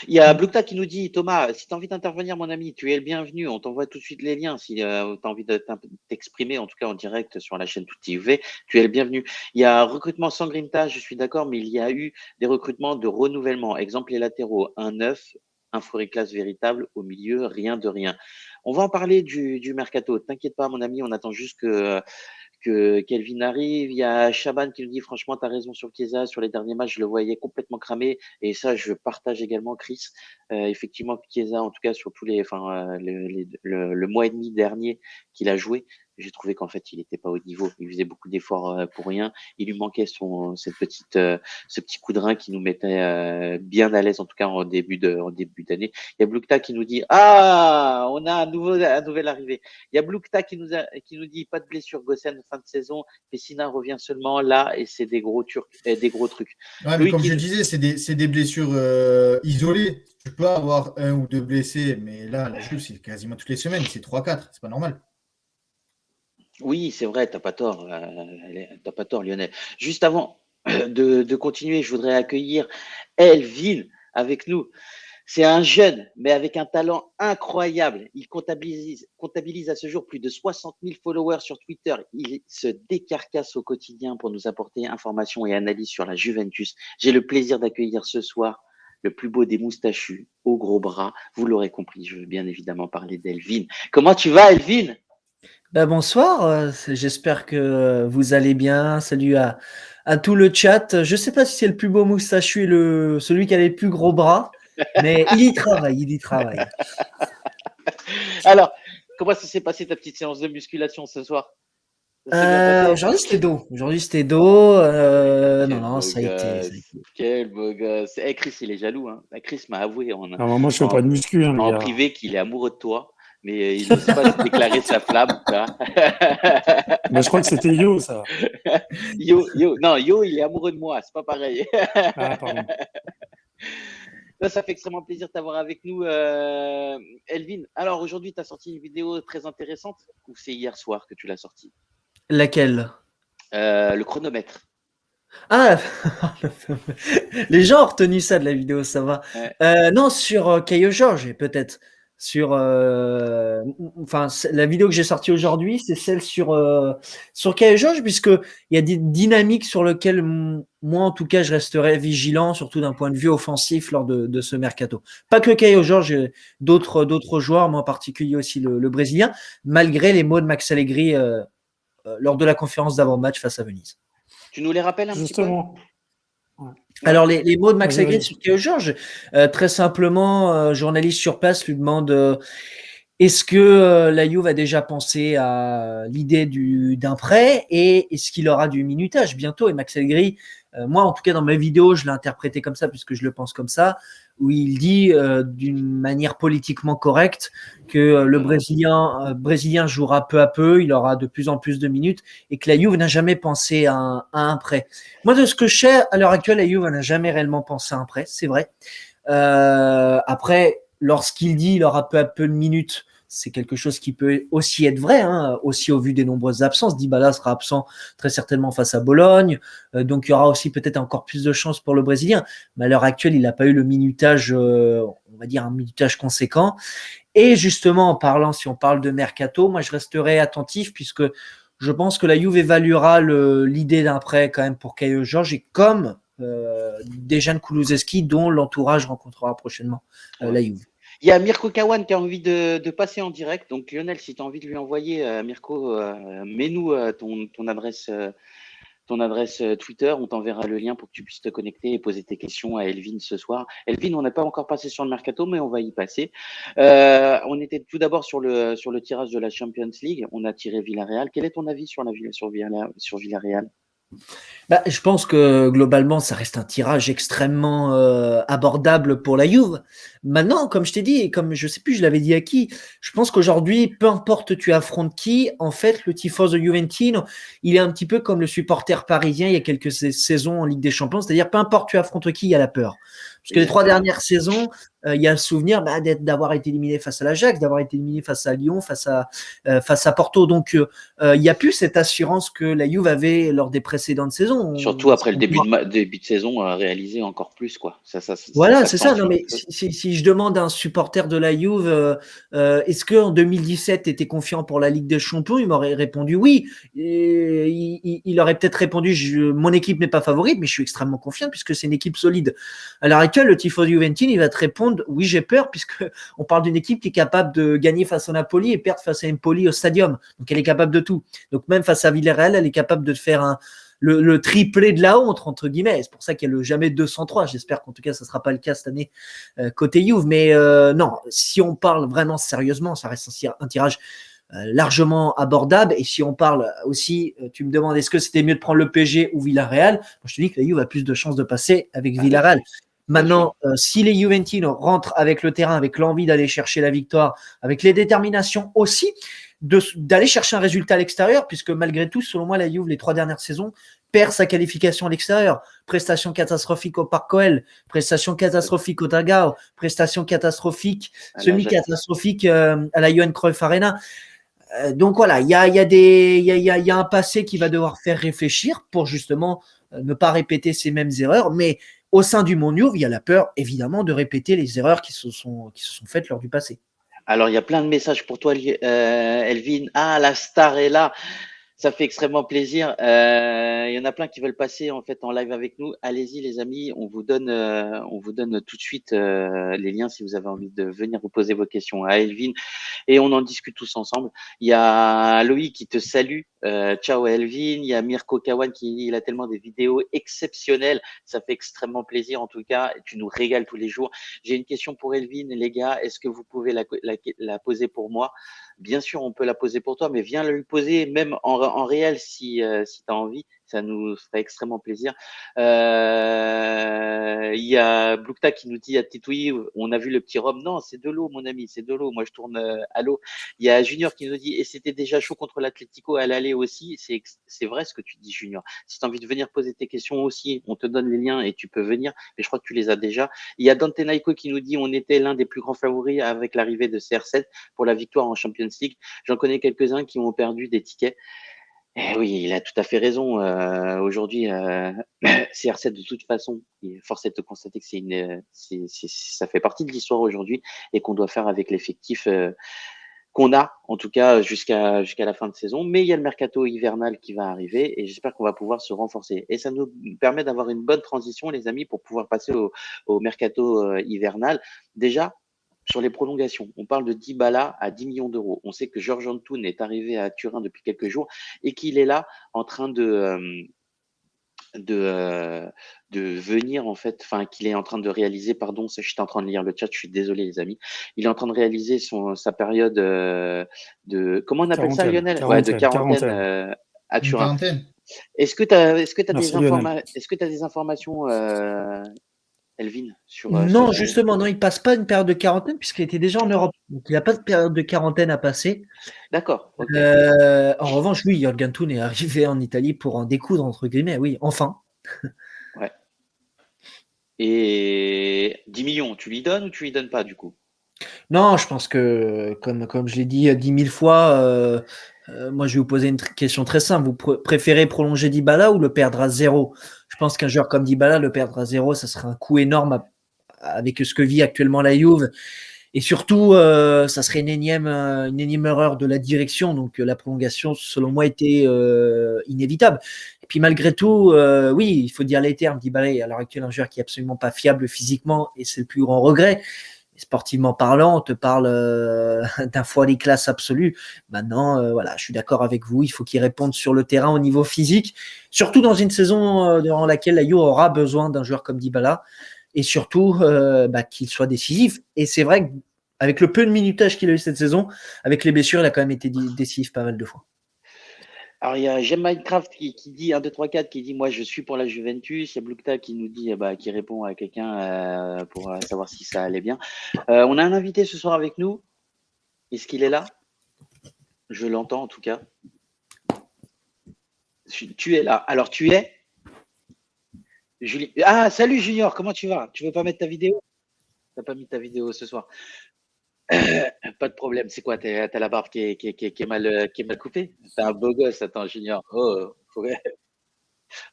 Il y a Mm. Blukta qui nous dit, Thomas, si tu as envie d'intervenir, mon ami, tu es le bienvenu. On t'envoie tout de suite les liens. Si tu as envie de t'exprimer, en tout cas en direct sur la chaîne Tout TV, tu es le bienvenu. Il y a recrutement sans grinta, je suis d'accord, mais il y a eu des recrutements de renouvellement. Exemple, les latéraux, un neuf, un Classe véritable, au milieu, rien de rien. On va en parler du mercato. T'inquiète pas, mon ami, on attend juste que Kelvin arrive. Il y a Chaban qui nous dit franchement, tu as raison sur Chiesa. Sur les derniers matchs, je le voyais complètement cramé. Et ça, je partage également, Chris. Effectivement, Chiesa, en tout cas, sur tous le mois et demi dernier qu'il a joué, j'ai trouvé qu'en fait, il n'était pas au niveau. Il faisait beaucoup d'efforts pour rien. Il lui manquait ce petit coup de rein qui nous mettait bien à l'aise, en tout cas en début d'année. Il y a Blukta qui nous dit ah, on a un nouvel arrivé. Il y a Blukta qui nous dit pas de blessure Gossen fin de saison. Pessina revient seulement là et c'est des gros trucs. Ouais, mais Loïc comme je qui, disais, c'est des blessures isolées. Tu peux avoir un ou deux blessés, mais là, la Juve, c'est quasiment toutes les semaines. C'est 3-4. C'est pas normal. oui, c'est vrai, t'as pas tort, Lionel. Juste avant de continuer, je voudrais accueillir Elvin avec nous. C'est un jeune, mais avec un talent incroyable. Il comptabilise à ce jour plus de 60 000 followers sur Twitter. Il se décarcasse au quotidien pour nous apporter informations et analyses sur la Juventus. J'ai le plaisir d'accueillir ce soir le plus beau des moustachus, au gros bras. Vous l'aurez compris, je veux bien évidemment parler d'Elvin. Comment tu vas, Elvin? Bonsoir, j'espère que vous allez bien. Salut à tout le chat. Je ne sais pas si c'est le plus beau moustachu et celui qui a les plus gros bras, mais il y travaille, il y travaille. Alors, comment ça s'est passé ta petite séance de musculation ce soir? Ça s'est bien passé? Aujourd'hui, c'était dos. Non, Quel beau ça a été. gosse. Quel beau gosse. Eh, Chris, il est jaloux, hein. Chris m'a avoué Alors, moi, je fais en, pas de muscu, hein, les en gars. privé qu'il est amoureux de toi, mais il n'ose pas se déclarer sa flamme, tu vois. Bah, je crois que c'était Yo, ça. Non, Yo, il est amoureux de moi, c'est pas pareil. Ah, pardon. Là, ça fait extrêmement plaisir de t'avoir avec nous, Elvin. Alors, aujourd'hui, tu as sorti une vidéo très intéressante, ou c'est hier soir que tu l'as sortie? Laquelle? Le chronomètre. Ah, les gens ont retenu ça de la vidéo, ça va. Ouais. Non, sur Caio Georges, peut-être. Sur, enfin, la vidéo que j'ai sortie aujourd'hui, c'est celle sur Caio Georges, puisque il y a des dynamiques sur lesquelles moi, en tout cas, je resterai vigilant, surtout d'un point de vue offensif lors de ce mercato. Pas que Caio Georges, d'autres joueurs, moi en particulier aussi le Brésilien, malgré les mots de Max Allegri lors de la conférence d'avant-match face à Venise. Tu nous les rappelles un petit peu? Justement. Ouais. Alors, les mots de Max Vas-y, Allegri vas-y. sur Caio Georges, très simplement, journaliste sur place lui demande est-ce que la Juve a déjà pensé à l'idée d'un prêt et est-ce qu'il aura du minutage bientôt? Et Max Allegri, moi en tout cas dans ma vidéo, je l'ai interprété comme ça puisque je le pense comme ça, où il dit d'une manière politiquement correcte que le Brésilien jouera peu à peu, il aura de plus en plus de minutes et que la Juve n'a jamais pensé à un prêt. Moi, de ce que je sais, à l'heure actuelle, la Juve n'a jamais réellement pensé à un prêt, c'est vrai. Après, lorsqu'il dit il aura peu à peu de minutes, c'est quelque chose qui peut aussi être vrai, hein, aussi au vu des nombreuses absences. Dybala sera absent très certainement face à Bologne, donc il y aura aussi peut-être encore plus de chances pour le Brésilien. Mais à l'heure actuelle, il n'a pas eu le minutage, on va dire un minutage conséquent. Et justement, en parlant, si on parle de mercato, moi je resterai attentif puisque je pense que la Juve évaluera l'idée d'un prêt quand même pour Caio Georges et comme Dejan Kulusevski dont l'entourage rencontrera prochainement la Juve. Il y a Mirko Kawan qui a envie de passer en direct. Donc, Lionel, si tu as envie de lui envoyer, Mirko, mets-nous ton adresse Twitter. On t'enverra le lien pour que tu puisses te connecter et poser tes questions à Elvin ce soir. Elvin, on n'a pas encore passé sur le mercato, mais on va y passer. On était tout d'abord sur le tirage de la Champions League. On a tiré Villarreal. Quel est ton avis sur Villarreal? Je pense que globalement, ça reste un tirage extrêmement abordable pour la Juve. Maintenant, comme je t'ai dit, et comme je sais plus, je l'avais dit à qui, je pense qu'aujourd'hui, peu importe tu affrontes qui, en fait, le tifoso juventino, il est un petit peu comme le supporter parisien il y a quelques saisons en Ligue des Champions, c'est-à-dire peu importe tu affrontes qui, il y a la peur. Parce que les 3 dernières saisons, il y a le souvenir d'avoir été éliminé face à l'Ajax, d'avoir été éliminé face à Lyon, face à Porto. Donc, il n'y a plus cette assurance que la Juve avait lors des précédentes saisons. Surtout après le début de saison réalisé encore plus, quoi. Voilà, c'est ça. Non, mais si je demande à un supporter de la Juve, est-ce qu'en 2017, tu étais confiant pour la Ligue des Champions? Il m'aurait répondu oui. Et il aurait peut-être répondu mon équipe n'est pas favorite, mais je suis extrêmement confiant puisque c'est une équipe solide. À l'heure actuelle, le tifo Juventino, il va te répondre oui, j'ai peur, puisque on parle d'une équipe qui est capable de gagner face à Napoli et perdre face à Empoli au stadium. Donc elle est capable de tout. Donc même face à Villarreal, elle est capable de faire le triplé de la honte, entre guillemets. C'est pour ça qu'il n'y a jamais 203. J'espère qu'en tout cas, ça ne sera pas le cas cette année côté Juve. Mais non, si on parle vraiment sérieusement, ça reste un tirage largement abordable. Et si on parle aussi, tu me demandes est-ce que c'était mieux de prendre le PSG ou Villarreal? Moi, je te dis que la Juve a plus de chances de passer avec Villarreal. Maintenant, si les Juventinos rentrent avec le terrain, avec l'envie d'aller chercher la victoire, avec les déterminations aussi d'aller chercher un résultat à l'extérieur, puisque malgré tout, selon moi, la Juve, les 3 dernières saisons, perd sa qualification à l'extérieur. Prestation catastrophique au Parc OL, prestation catastrophique au Dragao, prestation catastrophique, semi-catastrophique à la Johan Cruyff Arena. Donc voilà, il y a un passé qui va devoir faire réfléchir pour justement ne pas répéter ces mêmes erreurs, mais au sein du monde Juve, il y a la peur évidemment de répéter les erreurs qui se sont faites lors du passé. Alors, il y a plein de messages pour toi, Elvin. Ah, la star est là. Ça fait extrêmement plaisir. Il y en a plein qui veulent passer en fait en live avec nous. Allez-y les amis, on vous donne tout de suite les liens si vous avez envie de venir vous poser vos questions à Elvin et on en discute tous ensemble. Il y a Loïc qui te salue. Ciao Elvin. Il y a Mirko Kawan il a tellement des vidéos exceptionnelles. Ça fait extrêmement plaisir en tout cas. Tu nous régales tous les jours. J'ai une question pour Elvin, les gars. Est-ce que vous pouvez la poser pour moi? Bien sûr, on peut la poser pour toi, mais viens la lui poser même en en réel si tu as envie. Ça nous ferait extrêmement plaisir. Il y a Blukta qui nous dit à Titoui, on a vu le petit rhum. Non, c'est de l'eau, mon ami, c'est de l'eau. Moi, je tourne à l'eau. Il y a Junior qui nous dit, et c'était déjà chaud contre l'Atlético à l'aller aussi. C'est vrai ce que tu dis, Junior. Si tu as envie de venir poser tes questions aussi, on te donne les liens et tu peux venir. Mais je crois que tu les as déjà. Il y a Dante Naiko qui nous dit, on était l'un des plus grands favoris avec l'arrivée de CR7 pour la victoire en Champions League. J'en connais quelques-uns qui ont perdu des tickets. Eh oui, il a tout à fait raison. Aujourd'hui, CR7 de toute façon, force est de constater que ça fait partie de l'histoire aujourd'hui et qu'on doit faire avec l'effectif qu'on a, en tout cas jusqu'à la fin de saison. Mais il y a le mercato hivernal qui va arriver et j'espère qu'on va pouvoir se renforcer. Et ça nous permet d'avoir une bonne transition, les amis, pour pouvoir passer au mercato hivernal. Déjà, sur les prolongations, on parle de Dybala à 10 millions d'euros. On sait que Georges Antoun est arrivé à Turin depuis quelques jours et qu'il est là en train de venir en fait, enfin qu'il est en train de réaliser, pardon, j'étais en train de lire le chat, je suis désolé les amis. Il est en train de réaliser sa période de, comment on appelle ça, Lionel? De quarantaine à Une Turin. quarantaine. Est-ce que tu as des informations, Elvin, Non, justement, non, il passe pas une période de quarantaine puisqu'il était déjà en Europe. Donc, il n'y a pas de période de quarantaine à passer. D'accord. Okay. En revanche, oui, Jürgen Thun est arrivé en Italie pour en découdre, entre guillemets. Oui, enfin. Ouais. Et 10 millions, tu lui donnes ou tu lui donnes pas, du coup? Non, je pense que, comme je l'ai dit 10 000 fois, moi, je vais vous poser une question très simple. Vous préférez prolonger Dybala ou le perdre à zéro? Je pense qu'un joueur comme Dybala, le perdre à zéro, ça serait un coût énorme avec ce que vit actuellement la Juve. Et surtout, ça serait une énième erreur de la direction. Donc, la prolongation, selon moi, était inévitable. Et puis, malgré tout, oui, il faut dire les termes. Dybala est à l'heure actuelle un joueur qui est absolument pas fiable physiquement et c'est le plus grand regret. Sportivement parlant, on te parle d'un foie des classes absolu. Maintenant, voilà, je suis d'accord avec vous. Il faut qu'il réponde sur le terrain au niveau physique, surtout dans une saison durant laquelle la Juve aura besoin d'un joueur comme Dybala et surtout qu'il soit décisif. Et c'est vrai qu'avec le peu de minutage qu'il a eu cette saison, avec les blessures, il a quand même été décisif pas mal de fois. Alors, il y a J'aime Minecraft qui dit 1, 2, 3, 4, qui dit moi je suis pour la Juventus. Il y a Blukta qui nous dit qui répond à quelqu'un pour savoir si ça allait bien. On a un invité ce soir avec nous. Est-ce qu'il est là? Je l'entends en tout cas. Tu es là. Alors tu es Julie. Ah, salut Junior, comment tu vas? Tu veux pas mettre ta vidéo? Tu n'as pas mis ta vidéo ce soir. Pas de problème. C'est quoi? T'as la barbe qui est mal coupée? T'es un beau gosse. Attends, Junior. Oh, ouais.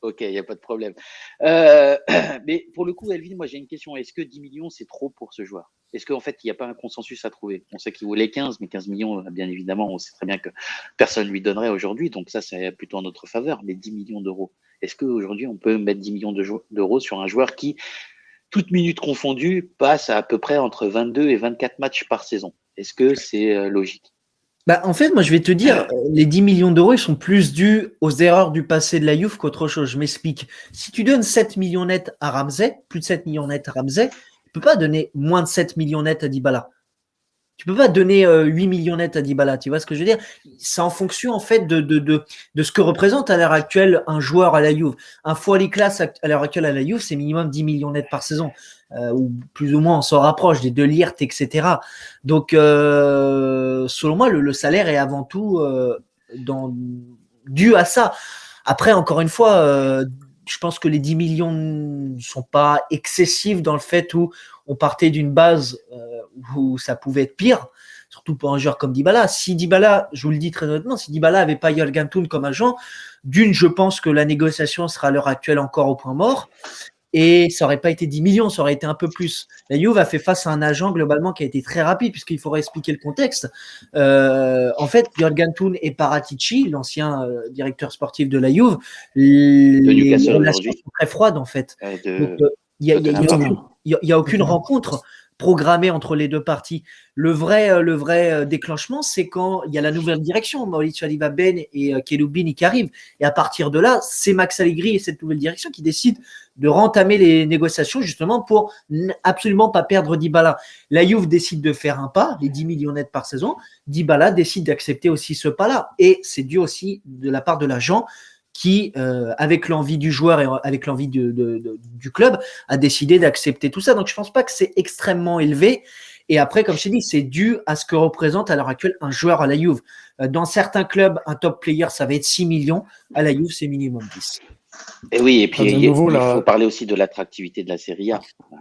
Ok, il n'y a pas de problème. Mais pour le coup, Elvin, moi j'ai une question. Est-ce que 10 millions, c'est trop pour ce joueur? Est-ce qu'en fait, il n'y a pas un consensus à trouver? On sait qu'il voulait 15, mais 15 millions, bien évidemment, on sait très bien que personne ne lui donnerait aujourd'hui. Donc ça, c'est plutôt en notre faveur. Mais 10 millions d'euros, est-ce qu'aujourd'hui, on peut mettre 10 millions d'euros sur un joueur qui, toute minute confondue, passe à peu près entre 22 et 24 matchs par saison? Est-ce que c'est logique? En fait, moi, je vais te dire, les 10 millions d'euros, ils sont plus dus aux erreurs du passé de la Juve qu'autre chose. Je m'explique. Si tu donnes 7 millions nets à Ramsey, plus de 7 millions nets à Ramsey, tu peux pas donner moins de 7 millions nets à Dybala. Tu peux pas donner 8 millions nets à Dybala. Tu vois ce que je veux dire? C'est en fonction, en fait, de ce que représente à l'heure actuelle un joueur à la Juve. Un foie classe à l'heure actuelle à la Juve, c'est minimum 10 millions nets par saison. Ou plus ou moins, on s'en rapproche des De Ligt, etc. Donc, selon moi, le salaire est avant tout dû à ça. Après, encore une fois, je pense que les 10 millions ne sont pas excessifs dans le fait où on partait d'une base où ça pouvait être pire, surtout pour un joueur comme Dybala. Si Dybala, je vous le dis très honnêtement, si Dybala n'avait pas Jürgen Thun comme agent, je pense que la négociation sera à l'heure actuelle encore au point mort. Et ça n'aurait pas été 10 millions, ça aurait été un peu plus. La Juve a fait face à un agent globalement qui a été très rapide, puisqu'il faudrait expliquer le contexte. En fait, Jürgen Thun et Paratici, l'ancien directeur sportif de la Juve, les relations sont très froides en fait. Donc, il n'y a aucune rencontre programmé entre les deux parties. Le vrai déclenchement, c'est quand il y a la nouvelle direction, Mauricio Aliva-Ben et Cherubini qui arrivent. Et à partir de là, c'est Max Allegri et cette nouvelle direction qui décident de rentamer les négociations justement pour absolument pas perdre Dybala. La Juve décide de faire un pas, les 10 millions nets par saison. Dybala décide d'accepter aussi ce pas-là. Et c'est dû aussi de la part de l'agent qui, avec l'envie du joueur et avec l'envie du club, a décidé d'accepter tout ça. Donc, je ne pense pas que c'est extrêmement élevé. Et après, comme je t'ai dit, c'est dû à ce que représente à l'heure actuelle un joueur à la Juve. Dans certains clubs, un top player, ça va être 6 millions. À la Juve, c'est minimum 10. Et oui, et puis de nouveau, il là, faut parler aussi de l'attractivité de la Serie A.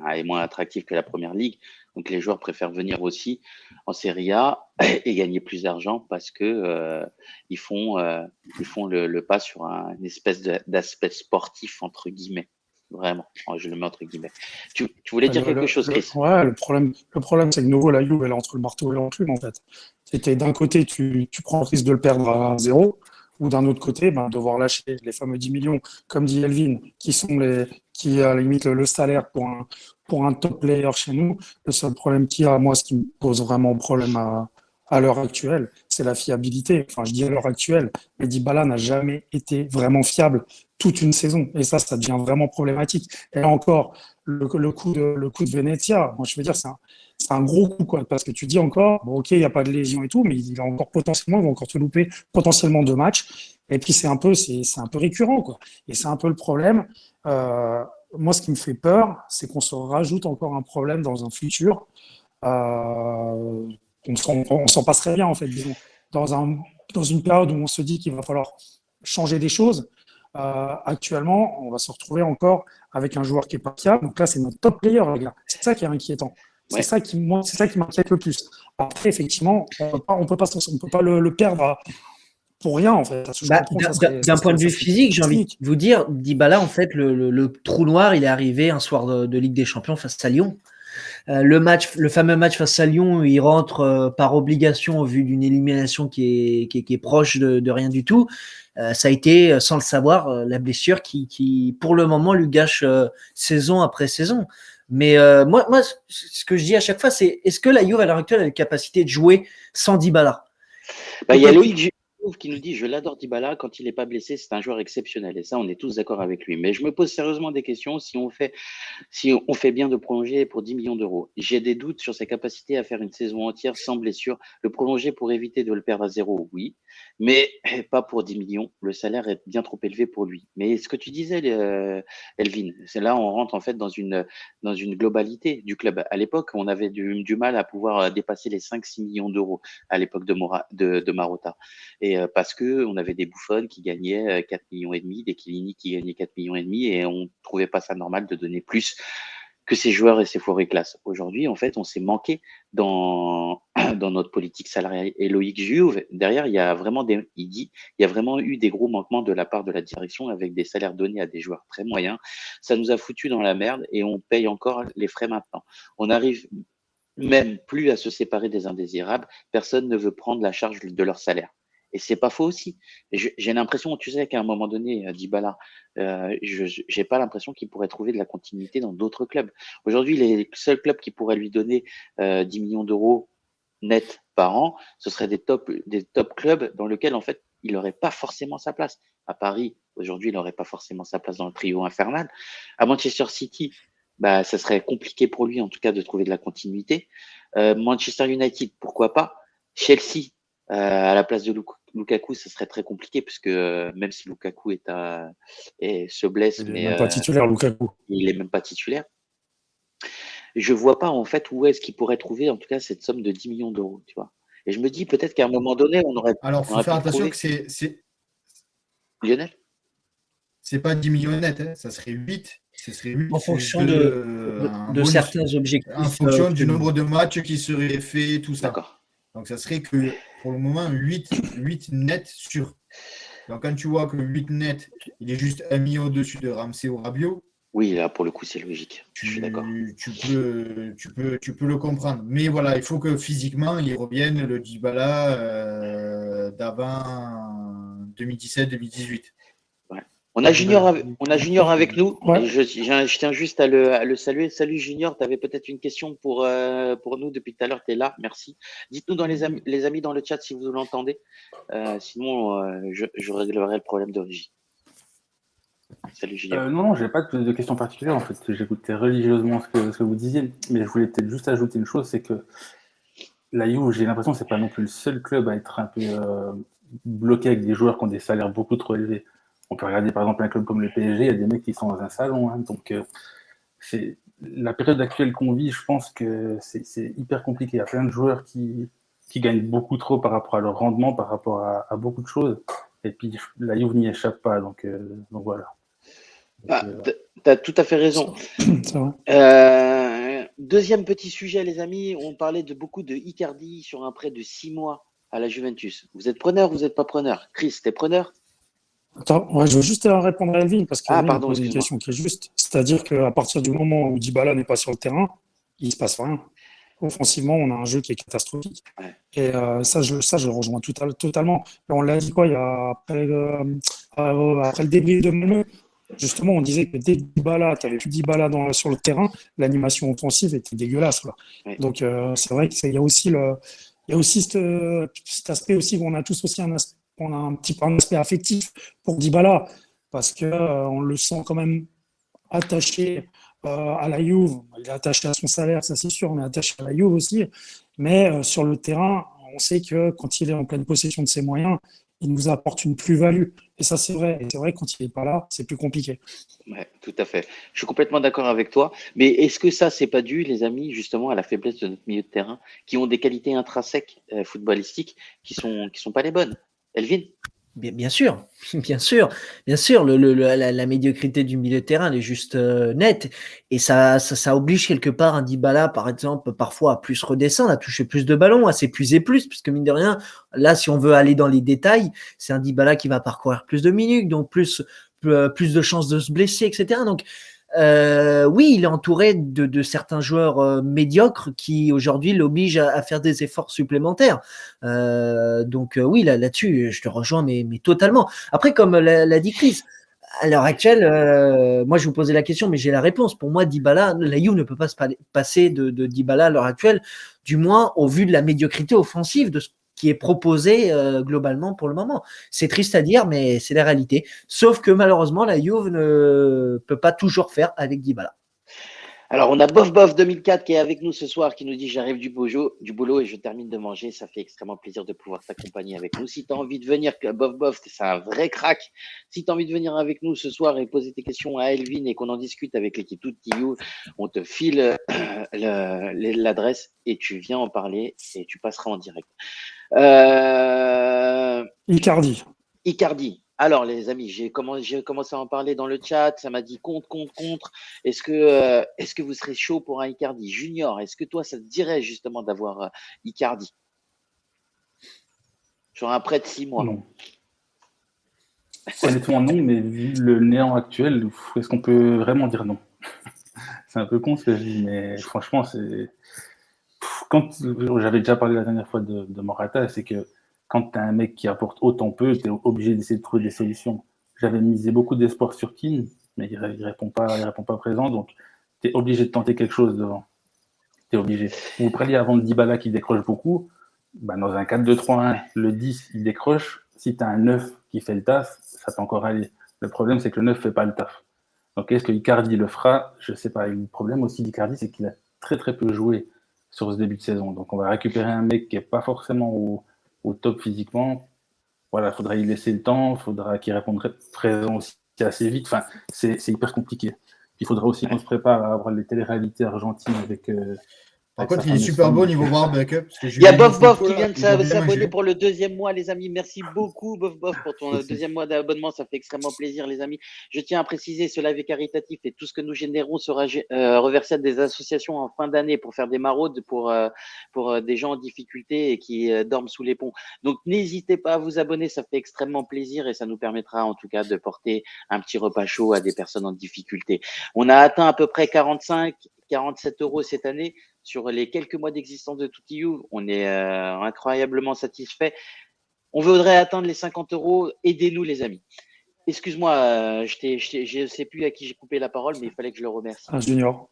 Elle est moins attractive que la Première Ligue. Donc les joueurs préfèrent venir aussi en Serie A et gagner plus d'argent parce que ils font le pas sur une espèce d'aspect sportif entre guillemets. Vraiment, je le mets entre guillemets. Tu voulais dire quelque chose, Chris? Ouais, le problème, c'est que de nouveau, la Juve, elle est entre le marteau et l'enclume, en fait. C'était d'un côté, tu prends le risque de le perdre à 0, ou d'un autre côté, devoir lâcher les fameux 10 millions, comme dit Elvin, qui à la limite le salaire pour un top player chez nous. Le seul problème qu'il y a, moi, ce qui me pose vraiment problème à l'heure actuelle, c'est la fiabilité. Enfin, je dis à l'heure actuelle, mais Dybala n'a jamais été vraiment fiable toute une saison. Et ça devient vraiment problématique. Et là encore, le coup de Venezia, moi, je veux dire, c'est un gros coup, quoi, parce que tu dis encore, bon, ok, il n'y a pas de lésion et tout, mais il va encore potentiellement, il va encore te louper potentiellement 2 matchs. Et puis, c'est un peu récurrent, quoi. Et c'est un peu le problème. Moi, ce qui me fait peur, c'est qu'on se rajoute encore un problème dans un futur. On s'en passerait bien, en fait, disons. Dans une période où on se dit qu'il va falloir changer des choses, actuellement, on va se retrouver encore avec un joueur qui n'est pas fiable. Donc là, c'est notre top player, les gars. C'est ça qui est inquiétant. Ouais. C'est ça qui m'inquiète le plus. Après, effectivement, on peut pas le perdre pour rien, en fait. D'un point de vue physique, j'ai envie de vous dire, Dybala, en fait, le trou noir, il est arrivé un soir de Ligue des Champions face à Lyon. Le fameux match face à Lyon, il rentre par obligation au vu d'une élimination qui est proche de rien du tout. Ça a été, sans le savoir, la blessure qui, pour le moment, lui gâche saison après saison. Mais moi, ce que je dis à chaque fois, c'est est-ce que la Juve à l'heure actuelle a la capacité de jouer sans Dybala? Il y a Loïc qui nous dit je l'adore Dybala, quand il n'est pas blessé, c'est un joueur exceptionnel. Et ça, on est tous d'accord avec lui. Mais je me pose sérieusement des questions si on fait bien de prolonger pour 10 millions d'euros. J'ai des doutes sur sa capacité à faire une saison entière sans blessure. Le prolonger pour éviter de le perdre à 0, oui, mais pas pour 10 millions. Le salaire est bien trop élevé pour lui. Mais ce que tu disais, Elvin, c'est là on rentre en fait dans une globalité du club. À l'époque, on avait du mal à pouvoir dépasser les 5-6 millions d'euros à l'époque de Marotta. Et parce que on avait des Buffon qui gagnaient 4 millions et demi, des Chiellini qui gagnaient 4 millions et demi, et on trouvait pas ça normal de donner plus que ces joueurs et ces forêts classe. Aujourd'hui, en fait, on s'est manqué dans notre politique salariale. Et Loïc Juve, derrière, il y a vraiment eu des gros manquements de la part de la direction avec des salaires donnés à des joueurs très moyens. Ça nous a foutu dans la merde et on paye encore les frais maintenant. On n'arrive même plus à se séparer des indésirables. Personne ne veut prendre la charge de leur salaire. Et c'est pas faux aussi. J'ai l'impression, tu sais, qu'à un moment donné, Dybala, j'ai pas l'impression qu'il pourrait trouver de la continuité dans d'autres clubs. Aujourd'hui, les seuls clubs qui pourraient lui donner 10 millions d'euros net par an, ce seraient des top clubs dans lesquels, en fait, il n'aurait pas forcément sa place. À Paris, aujourd'hui, il n'aurait pas forcément sa place dans le trio infernal. À Manchester City, ça serait compliqué pour lui, en tout cas, de trouver de la continuité. Manchester United, pourquoi pas. Chelsea, à la place de Lukaku, ce serait très compliqué puisque même si Lukaku se blesse, il n'est même pas titulaire, Lukaku. Il est même pas titulaire. Je vois pas en fait où est-ce qu'il pourrait trouver en tout cas cette somme de 10 millions d'euros, tu vois. Et je me dis peut-être qu'à un moment donné, on aurait. Alors, il faut faire attention que c'est. Lionel ? C'est pas 10 millions net, hein, ça serait 8. Ce serait 8 en fonction de certains objectifs. En fonction du nombre de matchs qui seraient faits, tout ça. D'accord. Donc, ça serait que pour le moment, 8 net sûr. Donc, quand tu vois que 8 net, il est juste 1 million au-dessus de Ramsey ou Rabiot. Oui, là, pour le coup, c'est logique. Je suis d'accord. Tu peux le comprendre. Mais voilà, il faut que physiquement, il revienne le Dybala d'avant 2017-2018. Ouais. On a Junior avec nous. Ouais. Et je tiens juste à le saluer. Salut Junior, tu avais peut-être une question pour nous depuis tout à l'heure. Tu es là, merci. Dites-nous les amis dans le chat si vous l'entendez. Sinon, je réglerai le problème d'origine. Salut Junior. Non, j'ai pas de questions particulières en fait. J'écoutais religieusement ce que vous disiez, mais je voulais peut-être juste ajouter une chose, c'est que la Juve, j'ai l'impression que c'est pas non plus le seul club à être un peu bloqué avec des joueurs qui ont des salaires beaucoup trop élevés. On peut regarder par exemple un club comme le PSG, il y a des mecs qui sont dans un salon, hein, donc c'est la période actuelle qu'on vit, je pense que c'est hyper compliqué. Il y a plein de joueurs qui gagnent beaucoup trop par rapport à leur rendement, par rapport à beaucoup de choses, et puis la Juve n'y échappe pas, donc voilà. Tu as tout à fait raison. C'est vrai. Deuxième petit sujet, les amis, on parlait beaucoup de Icardi sur un prêt de 6 mois à la Juventus. Vous êtes preneur ou vous n'êtes pas preneur? Chris, t'es preneur? Attends, ouais, je veux juste répondre à Elvin parce qu'il pardon, pose une excuse-moi. question qui est juste. C'est-à-dire qu'à partir du moment où Dybala n'est pas sur le terrain, il ne se passe rien. Offensivement, on a un jeu qui est catastrophique. Ouais. Et ça, je le rejoins totalement. Et on l'a dit quoi, après le début de Malmö, justement, on disait que dès que Dybala, tu n'avais plus Dybala sur le terrain, l'animation offensive était dégueulasse. Là. Ouais. Donc, c'est vrai qu'il y a aussi cet aspect aussi qu'on a tous aussi on a un petit peu un aspect affectif pour Dybala parce que on le sent quand même attaché à la Juve. Il est attaché à son salaire, ça c'est sûr, on est attaché à la Juve aussi. Mais sur le terrain, on sait que quand il est en pleine possession de ses moyens, il nous apporte une plus-value. Et ça, c'est vrai. Et c'est vrai que quand il n'est pas là, c'est plus compliqué. Ouais, tout à fait. Je suis complètement d'accord avec toi. Mais est-ce que ça, c'est pas dû, les amis, justement, à la faiblesse de notre milieu de terrain, qui ont des qualités intrinsèques footballistiques qui sont pas les bonnes? Elvin? Bien sûr, bien sûr. La médiocrité du milieu de terrain, elle est juste nette. Et ça oblige quelque part un Dybala, par exemple, parfois à plus redescendre, à toucher plus de ballons, à s'épuiser plus, parce que mine de rien, là, si on veut aller dans les détails, c'est un Dybala qui va parcourir plus de minutes, donc plus de chances de se blesser, etc. Donc, oui, il est entouré de certains joueurs médiocres qui aujourd'hui l'obligent à faire des efforts supplémentaires. Donc oui, là-dessus, je te rejoins, mais totalement. Après, comme l'a dit Chris, à l'heure actuelle, moi je vous posais la question, mais j'ai la réponse. Pour moi, Dybala, la Juve ne peut pas se passer de Dybala à l'heure actuelle, du moins au vu de la médiocrité offensive de ce qui est proposé globalement pour le moment. C'est triste à dire, mais c'est la réalité. Sauf que malheureusement, la Juve ne peut pas toujours faire avec Dybala. Alors, on a Bof 2004 qui est avec nous ce soir, qui nous dit: j'arrive du boulot et je termine de manger. Ça fait extrêmement plaisir de pouvoir t'accompagner avec nous. Si tu as envie de venir, Bof, c'est un vrai crack. Si tu as envie de venir avec nous ce soir et poser tes questions à Elvin et qu'on en discute avec l'équipe Tutti You, on te file l'adresse et tu viens en parler et tu passeras en direct. Icardi. Alors, les amis, j'ai commencé à en parler dans le chat. Ça m'a dit contre. Est-ce que vous serez chaud pour un Icardi Junior? Est-ce que toi, ça te dirait justement d'avoir Icardi sur un prêt de 6 mois? Non. Honnêtement, non, mais vu le néant actuel, est-ce qu'on peut vraiment dire non? C'est un peu con ce que je dis, mais franchement, c'est. Quand j'avais déjà parlé la dernière fois de Morata, c'est que quand tu as un mec qui apporte autant peu, tu es obligé d'essayer de trouver des solutions. J'avais misé beaucoup d'espoir sur Keane, mais il répond pas présent, donc tu es obligé de tenter quelque chose devant. Tu es obligé. Vous preniez avant le Dybala qui décroche beaucoup, dans un 4-2-3-1, le 10, il décroche. Si tu as un 9 qui fait le taf, ça peut encore aller. Le problème, c'est que le 9 ne fait pas le taf. Donc, est-ce que Icardi le fera? Je ne sais pas. Le problème aussi d'Icardi, c'est qu'il a très très peu joué sur ce début de saison. Donc, on va récupérer un mec qui n'est pas forcément au top physiquement. Voilà, il faudra y laisser le temps, il faudra qu'il réponde présent aussi assez vite. Enfin, c'est hyper compliqué. Il faudra aussi qu'on se prépare à avoir les téléréalités argentines avec. Par contre, il est super beau niveau bar backup. Il y a Bof qui vient de s'abonner pour le 2e mois, les amis. Merci beaucoup, Bof, pour ton 2e mois d'abonnement. Ça fait extrêmement plaisir, les amis. Je tiens à préciser, ce live est caritatif et tout ce que nous générons sera reversé à des associations en fin d'année pour faire des maraudes pour des gens en difficulté et qui dorment sous les ponts. Donc, n'hésitez pas à vous abonner. Ça fait extrêmement plaisir et ça nous permettra en tout cas de porter un petit repas chaud à des personnes en difficulté. On a atteint à peu près 47 € cette année. Sur les quelques mois d'existence de Tutti You, on est incroyablement satisfait. On voudrait atteindre les 50 €. Aidez-nous, les amis. Excuse-moi, je ne sais plus à qui j'ai coupé la parole, mais il fallait que je le remercie. Un Junior.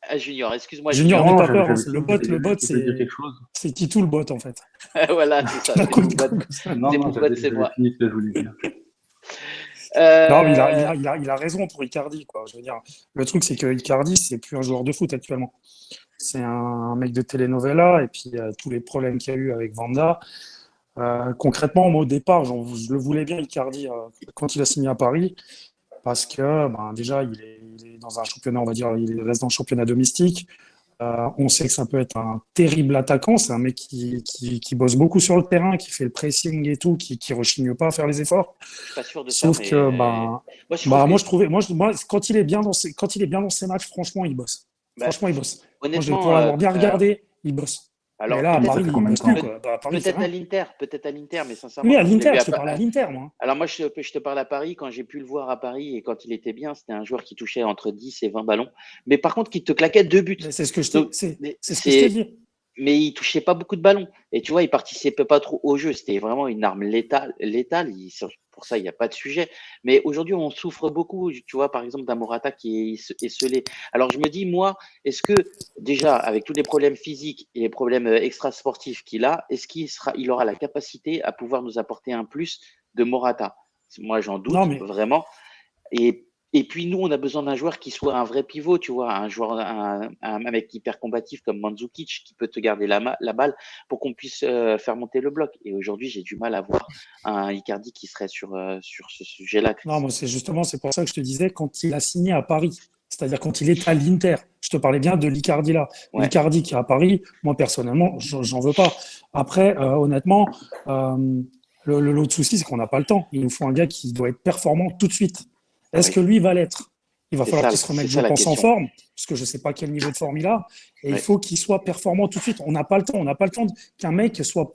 À Junior, excuse-moi. Junior, n'aie Non, pas peur. j'avais Le fini, bot, je voulais dire quelque chose. c'est Titou le bot en fait. Voilà, c'est ça. D'un C'est coup, Poubot. comme ça. Non, C'est non, Poubot, c'est j'avais moi. fini ce que je voulais dire. Non, mais Euh, il a raison pour Icardi, quoi. Je veux dire, le truc, c'est que Icardi, c'est plus un joueur de foot actuellement. C'est un mec de telenovela, et puis tous les problèmes qu'il y a eu avec Vanda. Concrètement, moi, au départ, je le voulais bien, Icardi, quand il a signé à Paris, parce que ben, déjà, il est dans un championnat, on va dire, il reste dans le championnat domestique. On sait que ça peut être un terrible attaquant. C'est un mec qui bosse beaucoup sur le terrain, qui fait le pressing et tout, qui rechigne pas à faire les efforts. je suis pas sûr de ça, Sauf mais que, ben, moi, je trouve que, moi, je trouvais, moi, quand il est bien quand il est bien dans ses matchs, franchement, il bosse. bah, Franchement, il bosse. Moi, pour honnêtement, l'avoir bien regardé, il bosse. Mais alors là, à peut-être Ça Paris, fait il combien de bosse temps? plus, quoi. Bah, à Paris, il fait rien. peut-être à l'Inter, mais sincèrement, Oui, à quand je l'ai l'Inter, vu je te parle à l'Inter, moi. alors moi, je te parle à Paris, quand j'ai pu le voir à Paris et quand il était bien, c'était un joueur qui touchait entre 10 et 20 ballons, mais par contre, qui te claquait 2 buts. Mais c'est ce que je Donc, t'ai, c'est mais c'est ce que je t'ai dit. mais il touchait pas beaucoup de ballons. Et tu vois, il participait pas trop au jeu. C'était vraiment une arme létale. Pour ça, il n'y a pas de sujet. Mais aujourd'hui, on souffre beaucoup. Tu vois, par exemple, d'un Morata qui est esselé. Alors, je me dis, moi, est-ce que déjà, avec tous les problèmes physiques et les problèmes extrasportifs qu'il a, il aura la capacité à pouvoir nous apporter un plus de Morata? Moi, j'en Non, doute mais vraiment. Et puis nous, on a besoin d'un joueur qui soit un vrai pivot, tu vois, un mec hyper combatif comme Mandzukic qui peut te garder la balle pour qu'on puisse faire monter le bloc. Et aujourd'hui, j'ai du mal à voir un Icardi qui serait sur ce sujet-là, non, Chris. moi, c'est pour ça que je te disais quand il a signé à Paris, c'est-à-dire quand il était à l'Inter. Je te parlais bien de l'Icardi là. Ouais, L'Icardi qui est à Paris, moi personnellement, j'en veux pas. Après, honnêtement, euh, l'autre souci, c'est qu'on n'a pas le temps. Il nous faut un gars qui doit être performant tout de suite. Est-ce que oui, lui va l'être? Il va falloir qu'il se c'est remette, je ça la pense, en question. forme, parce que je ne sais pas quel niveau de forme il a, et il Ouais, faut qu'il soit performant tout de suite. On n'a pas le temps. On n'a pas le temps qu'un mec soit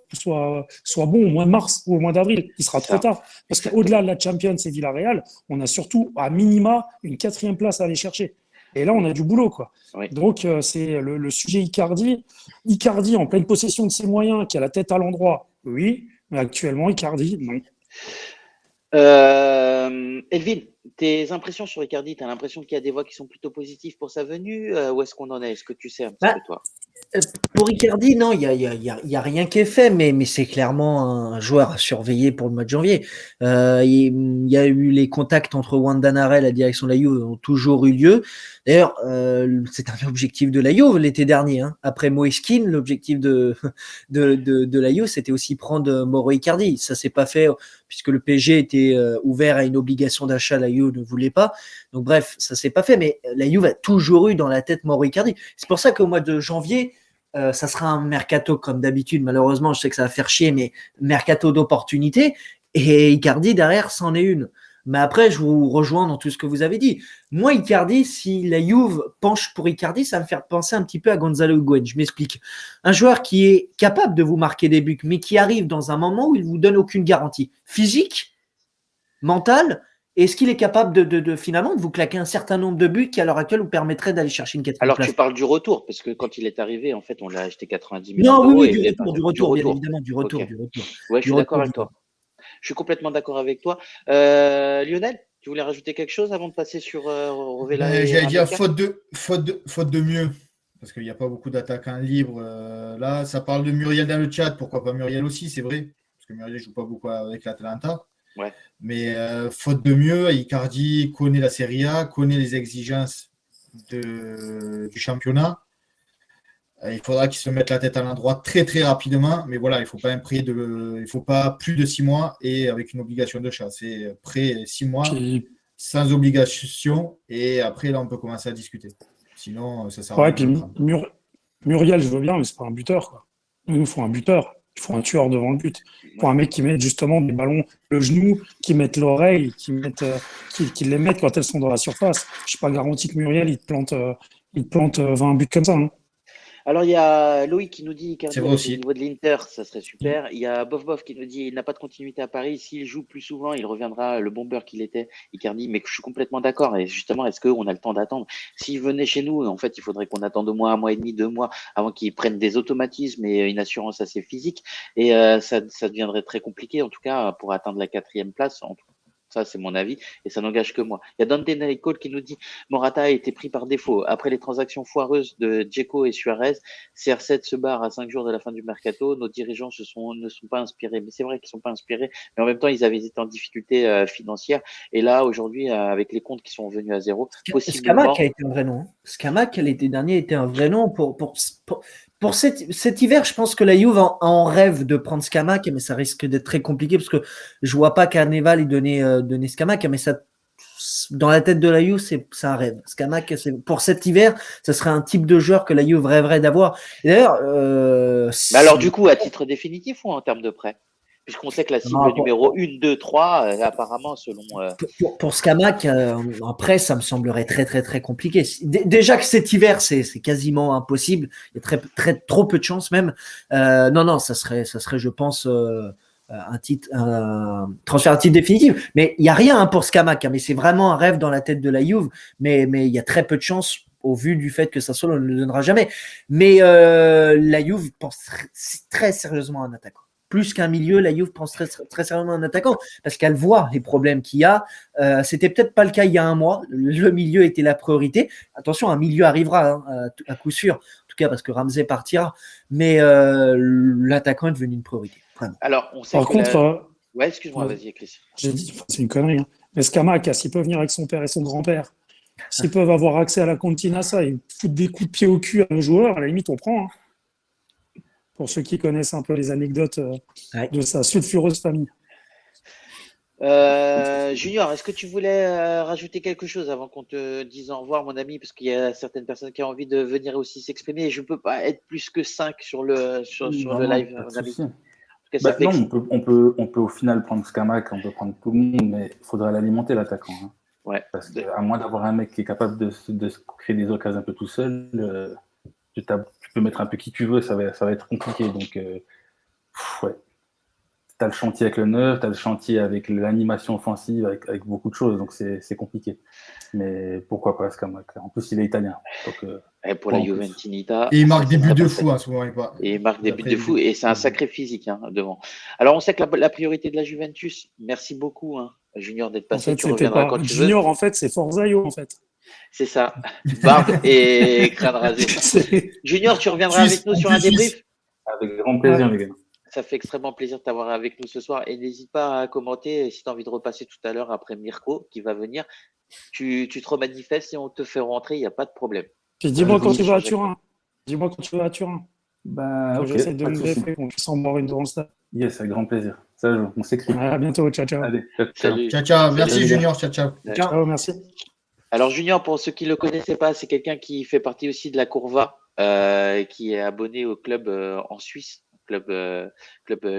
bon au mois de mars ou au mois d'avril. Il sera c'est trop ça, tard. Parce qu'au-delà exactement. de la Champions et Villarreal, on a surtout, à minima, une 4e place à aller chercher. Et là, on Oui, a du boulot, quoi. oui. Donc, c'est le sujet Icardi. Icardi, en pleine possession de ses moyens, qui a la tête à l'endroit, oui. Mais actuellement, Icardi, non. Elvin, tes impressions sur Icardi, tu as l'impression qu'il y a des voix qui sont plutôt positives pour sa venue? Où est-ce qu'on en est? Est-ce que tu sais un petit Bah, peu, toi? Pour Icardi, non, il y a rien qui est fait, mais c'est clairement un joueur à surveiller pour le mois de janvier. Il y a eu les contacts entre Wanda Nara et la direction de la Juve ont toujours eu lieu. D'ailleurs, c'est un objectif de la Juve l'été dernier. Hein. Après Moeskin, l'objectif de la Juve, c'était aussi prendre Mauro Icardi. Ça s'est pas fait puisque le PSG était ouvert à une obligation d'achat, la Juve ne voulait pas. Donc bref, ça s'est pas fait, mais la Juve a toujours eu dans la tête Mauro Icardi. C'est pour ça qu'au mois de janvier, ça sera un mercato comme d'habitude. Malheureusement, je sais que ça va faire chier, mais mercato d'opportunité. Et Icardi, derrière, c'en est une. Mais après, je vous rejoins dans tout ce que vous avez dit. Moi, Icardi, si la Juve penche pour Icardi, ça va me faire penser un petit peu à Gonzalo Higuaín. Je m'explique. Un joueur qui est capable de vous marquer des buts, mais qui arrive dans un moment où il ne vous donne aucune garantie physique, mentale. Est-ce qu'il est capable finalement de vous claquer un certain nombre de buts qui, à l'heure actuelle, vous permettrait d'aller chercher une 4e Alors, place? tu parles du retour, parce que quand il est arrivé, en fait, on l'a acheté 90 millions Non, oui, d'euros oui, et il est pas du du retour, bien retour. évidemment, du Ok. retour, du retour. Ouais, je Du suis d'accord retour, avec du retour. toi. Je suis complètement d'accord avec toi. Lionel, tu voulais rajouter quelque chose avant de passer sur Rovella et J'allais dire Rebecca? faute de mieux. Parce qu'il n'y a pas beaucoup d'attaquants libres. Là, ça parle de Muriel dans le chat. Pourquoi pas Muriel aussi, c'est vrai. Parce que Muriel ne joue pas beaucoup avec l'Atalanta. Ouais. Mais faute de mieux, Icardi connaît la Serie A, connaît les exigences du championnat. Il faudra qu'il se mette la tête à l'endroit très très rapidement. Mais voilà, il ne faut pas il faut pas plus de 6 mois et avec une obligation de chat. C'est près 6 mois Puis, sans obligation. Et après, là, on peut commencer à discuter. Sinon, ça ne sert à ouais, rien de puis le prendre. Muriel, je veux bien, mais c'est pas un buteur, quoi. Il nous faut un buteur. Il faut un tueur devant le but. Il faut Ouais. un mec qui mette justement des ballons le genou, qui mette l'oreille, qui les mette quand elles sont dans la surface. Je suis pas garanti que Muriel, il te plante 20 buts comme ça. Hein. Alors, il y a Loïc qui nous dit C'est Icardi vrai avec le aussi. niveau de l'Inter, ça serait super. Il y a Bof qui nous dit il n'a pas de continuité à Paris. S'il joue plus souvent, il reviendra le bomber qu'il était, Icardi. Mais je suis complètement d'accord. Et justement, est-ce qu'on a le temps d'attendre? S'il venait chez nous, en fait, il faudrait qu'on attende au moins 1 mois et demi, 2 mois avant qu'il prenne des automatismes et une assurance assez physique. Et ça deviendrait très compliqué, en tout cas, pour atteindre la 4e place. Ça, c'est mon avis et ça n'engage que moi. Il y a Dante Cole qui nous dit Morata a été pris par défaut. Après les transactions foireuses de Dzeko et Suarez, CR7 se barre à 5 jours de la fin du mercato. Nos dirigeants ne sont pas inspirés. Mais c'est vrai qu'ils ne sont pas inspirés. Mais en même temps, ils avaient été en difficulté financière. Et là, aujourd'hui, avec les comptes qui sont venus à zéro, possiblement. Scamac a été un vrai nom. Scamac, l'été dernier, était un vrai nom. Pour cet hiver, je pense que la Juve en rêve de prendre Scamac, mais ça risque d'être très compliqué parce que je vois pas Carneval y donner Scamac, mais ça, dans la tête de la Juve, c'est un rêve. Scamac, pour cet hiver, ce serait un type de joueur que la Juve rêverait d'avoir. D'ailleurs, mais alors, du coup, à titre définitif ou en termes de prêt? Puisqu'on sait que la cible numéro 1, 2, 3, apparemment, selon. Pour Scamac, après, ça me semblerait très, très, très compliqué. Déjà que cet hiver, c'est quasiment impossible. Il y a trop peu de chances même. Non, ça serait, je pense, un transfert à titre définitif. Mais il n'y a rien pour Scamac. Mais c'est vraiment un rêve dans la tête de la Juve. Mais il y a très peu de chances au vu du fait que Sassuolo ne le donnera jamais. Mais la Juve pense très sérieusement à un attaquant. Plus qu'un milieu, la Juve pense très, très sérieusement à un attaquant parce qu'elle voit les problèmes qu'il y a. C'était peut-être pas le cas il y a un mois. Le milieu était la priorité. Attention, un milieu arrivera à coup sûr, en tout cas parce que Ramsey partira. Mais l'attaquant est devenu une priorité. Vraiment. Alors, on sait Par contre, ouais, excuse-moi, vas-y, Chris. J'ai dit, c'est une connerie. Hein. Mais Scamac, s'il peut venir avec son père et son grand-père, s'ils peuvent avoir accès à la Continassa et foutre des coups de pied au cul à nos joueurs, à la limite, on prend. Hein. Pour ceux qui connaissent un peu les anecdotes de sa sulfureuse famille. Junior, est-ce que tu voulais rajouter quelque chose avant qu'on te dise au revoir, mon ami, parce qu'il y a certaines personnes qui ont envie de venir aussi s'exprimer et je ne peux pas être plus que 5 sur le live, mon ami. On peut au final prendre Scamac, on peut prendre tout le monde, mais il faudra l'alimenter, l'attaquant. Hein. Ouais. Parce qu'à moins d'avoir un mec qui est capable de se créer des occasions un peu tout seul, tu peux mettre un peu qui tu veux, ça va être compliqué. Donc, ouais. Tu as le chantier avec le neuf, tu as le chantier avec l'animation offensive, avec beaucoup de choses. Donc, c'est compliqué. Mais pourquoi pas Scamac? En plus, il est italien. Donc, et pour la Juventinita. Et il marque des buts de fou à ce moment. Et il marque des buts de fou. Et c'est un sacré physique devant. Alors, on sait que la priorité de la Juventus, merci beaucoup, Junior, d'être passé. En fait, tu reviendras quand tu veux. Junior, en fait, c'est Forzaio, en fait. C'est ça. Barbe et crâne rasé. Junior, tu reviendras avec nous sur un débrief? Avec grand plaisir, les gars. Ça fait extrêmement plaisir de t'avoir avec nous ce soir. Et n'hésite pas à commenter si tu as envie de repasser tout à l'heure après Mirko qui va venir. Tu te remanifestes et on te fait rentrer, il n'y a pas de problème. Puis dis-moi quand tu vas à Turin. Dis-moi quand tu vas à Turin. Bah, okay, j'essaie de me défrer, qu'on puisse en boire une dans le stade. Yes, avec grand plaisir. Ça, on s'écrit. À bientôt, ciao, ciao. Allez, ciao. Merci, Junior, ciao. Ciao, merci. Alors, Junior, pour ceux qui ne le connaissaient pas, c'est quelqu'un qui fait partie aussi de la Curva, qui est abonné au club en Suisse, club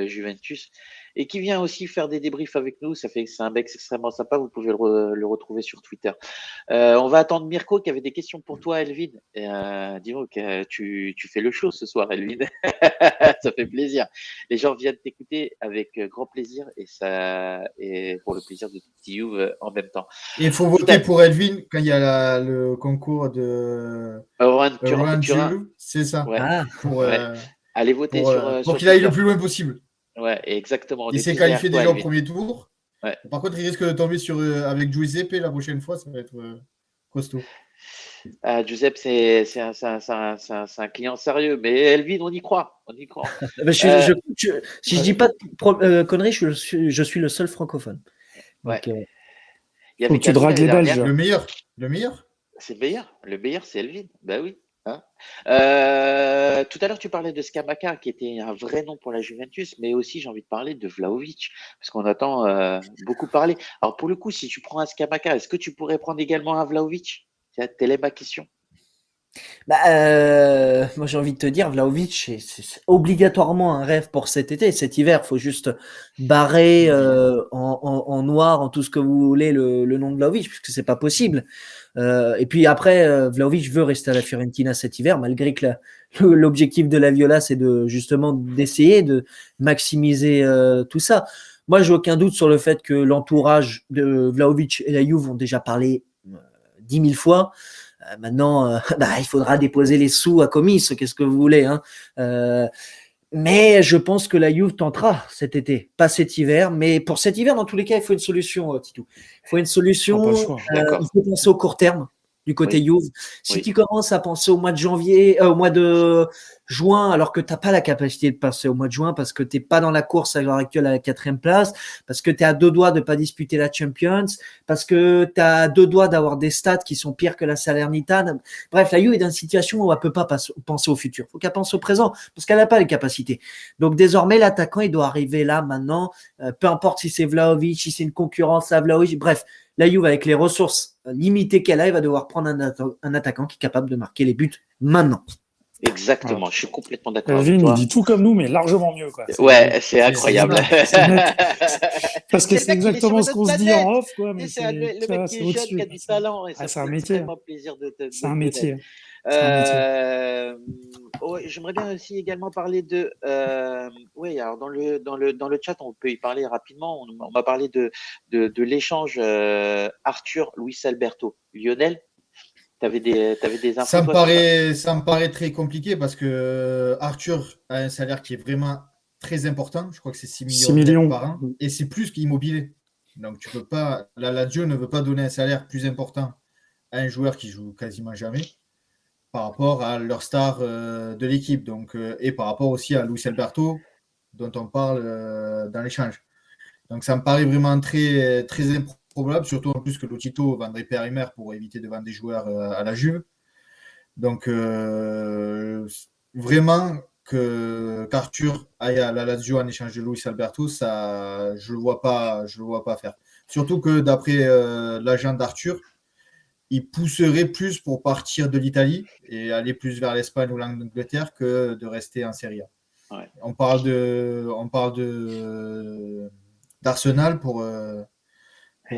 Juventus, et qui vient aussi faire des débriefs avec nous. C'est un mec extrêmement sympa. Vous pouvez le retrouver sur Twitter. On va attendre Mirko qui avait des questions pour toi, Elvin. Dis-moi que tu fais le show ce soir, Elvin. Ça fait plaisir. Les gens viennent t'écouter avec grand plaisir et pour le plaisir de Juve en même temps. Et il faut voter pour Elvin quand il y a le concours de Turin. C'est ça. Ouais. Ouais. Allez voter pour qu'il aille le plus loin possible. Ouais, exactement. Il s'est qualifié déjà au premier tour. Ouais. Par contre, il risque de tomber avec Giuseppe la prochaine fois, ça va être costaud. Giuseppe, c'est un client sérieux, mais Elvin, on y croit. Si je dis pas de conneries, je suis le seul francophone. Donc, il faut que tu dragues les Belges. Le meilleur. C'est le meilleur, c'est Elvin. Ben oui. Tout à l'heure, tu parlais de Scamaca, qui était un vrai nom pour la Juventus, mais aussi j'ai envie de parler de Vlahovic, parce qu'on entend beaucoup parler. Alors pour le coup, si tu prends un Scamaca, est-ce que tu pourrais prendre également un Vlahovic? Telle est ma question. Moi j'ai envie de te dire, Vlahovic, c'est obligatoirement un rêve pour cet été, cet hiver. Il faut juste barrer en noir, en tout ce que vous voulez, le nom de Vlahovic, puisque c'est pas possible. Et puis après, Vlahovic veut rester à la Fiorentina cet hiver, malgré que l'objectif de la Viola, c'est d'essayer de maximiser tout ça. Moi, j'ai aucun doute sur le fait que l'entourage de Vlahovic et la Juve ont déjà parlé 10 000 fois. Maintenant, il faudra déposer les sous à Comis, qu'est-ce que vous voulez. Mais je pense que la Juve tentera cet été, pas cet hiver. Mais pour cet hiver, dans tous les cas, il faut une solution, Titou. Il faut une Pas solution. le choix. D'accord. Il faut penser au court terme du côté Oui. Juve. Si Oui. tu commences à penser au mois de janvier, au mois de juin, alors que tu n'as pas la capacité de passer au mois de juin parce que tu n'es pas dans la course à l'heure actuelle à la 4e place, parce que tu es à 2 doigts de ne pas disputer la Champions, parce que tu as 2 doigts d'avoir des stats qui sont pires que la Salernitana. Bref, la Juve est dans une situation où elle ne peut pas penser au futur. Il faut qu'elle pense au présent parce qu'elle n'a pas les capacités. Donc désormais, l'attaquant, il doit arriver là maintenant, peu importe si c'est Vlahovic, si c'est une concurrence à Vlahovic, bref. La Juve, avec les ressources limitées qu'elle a, elle va devoir prendre un attaquant qui est capable de marquer les buts maintenant. Exactement, Voilà. je suis complètement d'accord avec Elvin, il toi. dit tout comme nous, mais largement mieux. Quoi. Ouais, c'est incroyable. C'est net. Parce que C'est c'est le mec, il est sur exactement une ce autre qu'on se dit planète. en off, quoi, mais C'est le mec qui c'est est jeune, au-dessus. qui a du talent, et ça C'est me un fait métier. extrêmement plaisir de te C'est un connaître. métier. C'est un métier. J'aimerais bien aussi également parler de. Oui, alors dans le chat, on peut y parler rapidement. On m'a parlé de l'échange Arthur-Luis Alberto. Lionel, t'avais des infos, Ça me toi, sur ça? ça me paraît très compliqué parce que Arthur a un salaire qui est vraiment très important. Je crois que c'est 6 6 millions net millions. par an et c'est plus qu'immobilier. Donc tu peux pas, la Lazio ne veut pas donner un salaire plus important à un joueur qui joue quasiment jamais par rapport à leur star de l'équipe. Donc, et par rapport aussi à Luis Alberto dont on parle dans l'échange. Donc ça me paraît vraiment très, très improbable, surtout en plus que Lotito vendrait père et mère pour éviter de vendre des joueurs à la Juve. Donc, vraiment qu'Arthur aille à la Lazio en échange de Luis Alberto, ça, je le vois pas faire. Surtout que d'après l'agent d'Arthur, il pousserait plus pour partir de l'Italie et aller plus vers l'Espagne ou l'Angleterre que de rester en Serie A. Ouais. On parle d'Arsenal pour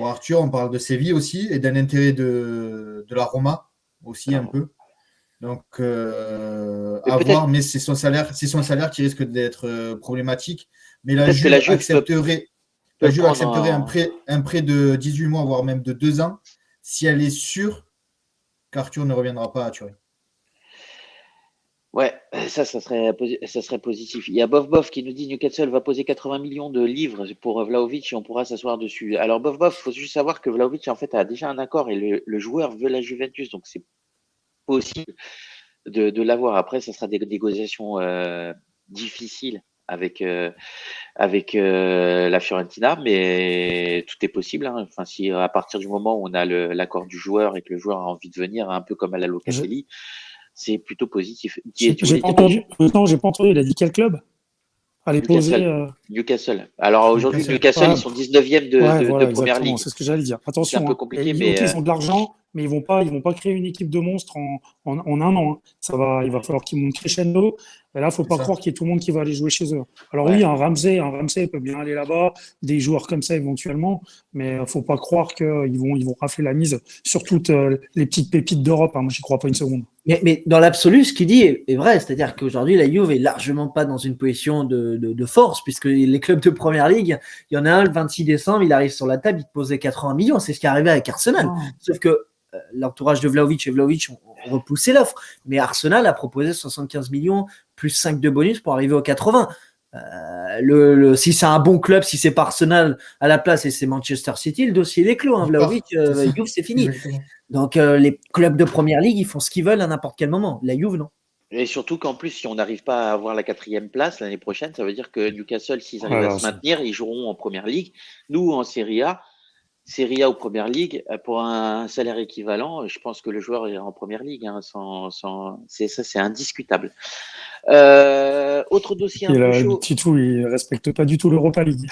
Arthur, on parle de Séville aussi et d'un intérêt de la Roma aussi un Alors, peu. Donc, mais à voir, mais c'est son salaire qui risque d'être problématique. Mais peut-être que la Juve peut la le Juve prendre accepterait un prêt de 18 mois, voire même de 2 ans, si elle est sûre qu'Arthur ne reviendra pas à Turin. Ouais, ça serait positif. Il y a Bof qui nous dit Newcastle va poser 80 millions de livres pour Vlahovic et on pourra s'asseoir dessus. Alors Bof, faut juste savoir que Vlahovic en fait a déjà un accord et le joueur veut la Juventus, donc c'est possible de l'avoir. Après, ça sera des négociations difficiles avec la Fiorentina, mais tout est possible. Hein. Enfin, si à partir du moment où on a l'accord du joueur et que le joueur a envie de venir, un peu comme à la J'ai Locatelli, c'est plutôt positif. Tu j'ai voulais pas dire quelque chose? entendu. Non, j'ai pas entendu. Il a dit quel club? Allez poser. Newcastle. Alors aujourd'hui, Newcastle. Newcastle, ils Ouais, sont 19e ouais, de voilà, première exactement. ligue. C'est ce que j'allais dire. Donc c'est un Attention, peu hein. compliqué, Ok, mais ils ont de l'argent, mais ils vont pas créer une équipe de monstres en un an. Hein. Il va falloir qu'ils montent crescendo. Et là, faut C'est pas ça. croire qu'il y ait tout le monde qui va aller jouer chez eux. Alors ouais. oui, un Ramsey peut bien aller là-bas, des joueurs comme ça éventuellement, mais faut pas croire ils vont rafler la mise sur toutes les petites pépites d'Europe. Hein. Moi, j'y crois pas une seconde. Mais dans l'absolu, ce qu'il dit est vrai, c'est-à-dire qu'aujourd'hui, la Juve est largement pas dans une position de force, puisque les clubs de Première Ligue, il y en a un le 26 décembre, il arrive sur la table, il te posait 80 millions, c'est ce qui est arrivé avec Arsenal. Ah. Sauf que l'entourage de Vlahovic et Vlahovic ont repoussé l'offre, mais Arsenal a proposé 75 millions plus 5 de bonus pour arriver aux 80. Si c'est un bon club, si c'est pas Arsenal à la place et c'est Manchester City, le dossier est clos. Hein. Vlahovic, Juve, c'est fini. Exactement. Donc les clubs de première ligue, ils font ce qu'ils veulent à n'importe quel moment. La Juve, non. Et surtout qu'en plus, si on n'arrive pas à avoir la 4e place l'année prochaine, ça veut dire que Newcastle, s'ils arrivent à Voilà, se maintenir, ils joueront en Première Ligue. Nous, en Serie A ou Première Ligue, pour un salaire équivalent, je pense que le joueur ira en Première Ligue. Hein, c'est indiscutable. Autre dossier un peu chaud. Titou, il respecte pas du tout l'Europa League.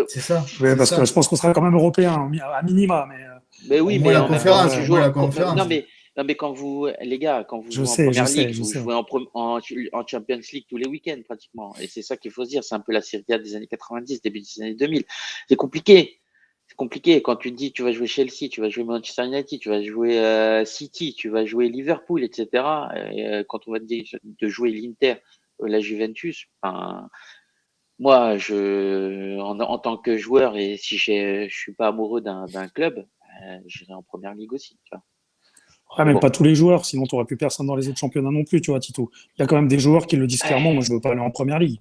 C'est ça. Ouais, c'est parce ça. que je pense qu'on sera quand même européen à minima. Mais Mais oui, Au moins mais la en même temps, conférence, tu au joues moins la conférence. non, mais quand vous, les gars, quand vous je jouez en sais, Première Ligue, je vous sais. jouez en Champions League tous les week-ends pratiquement. Et c'est ça qu'il faut se dire. C'est un peu la Serie A des années 90, début des années 2000. C'est compliqué. C'est compliqué. Quand tu te dis tu vas jouer Chelsea, tu vas jouer Manchester United, tu vas jouer City, tu vas jouer Liverpool, etc. Et, quand on va te dire de jouer l'Inter, la Juventus, enfin, moi, en tant que joueur, et si je suis pas amoureux d'un club, j'irai en Première Ligue aussi. Tu vois. Ouais, mais Bon. pas tous les joueurs, sinon tu n'aurais plus personne dans les autres championnats non plus, tu vois, Tito. Il y a quand même des joueurs qui le disent clairement, moi je veux pas aller en première ligue.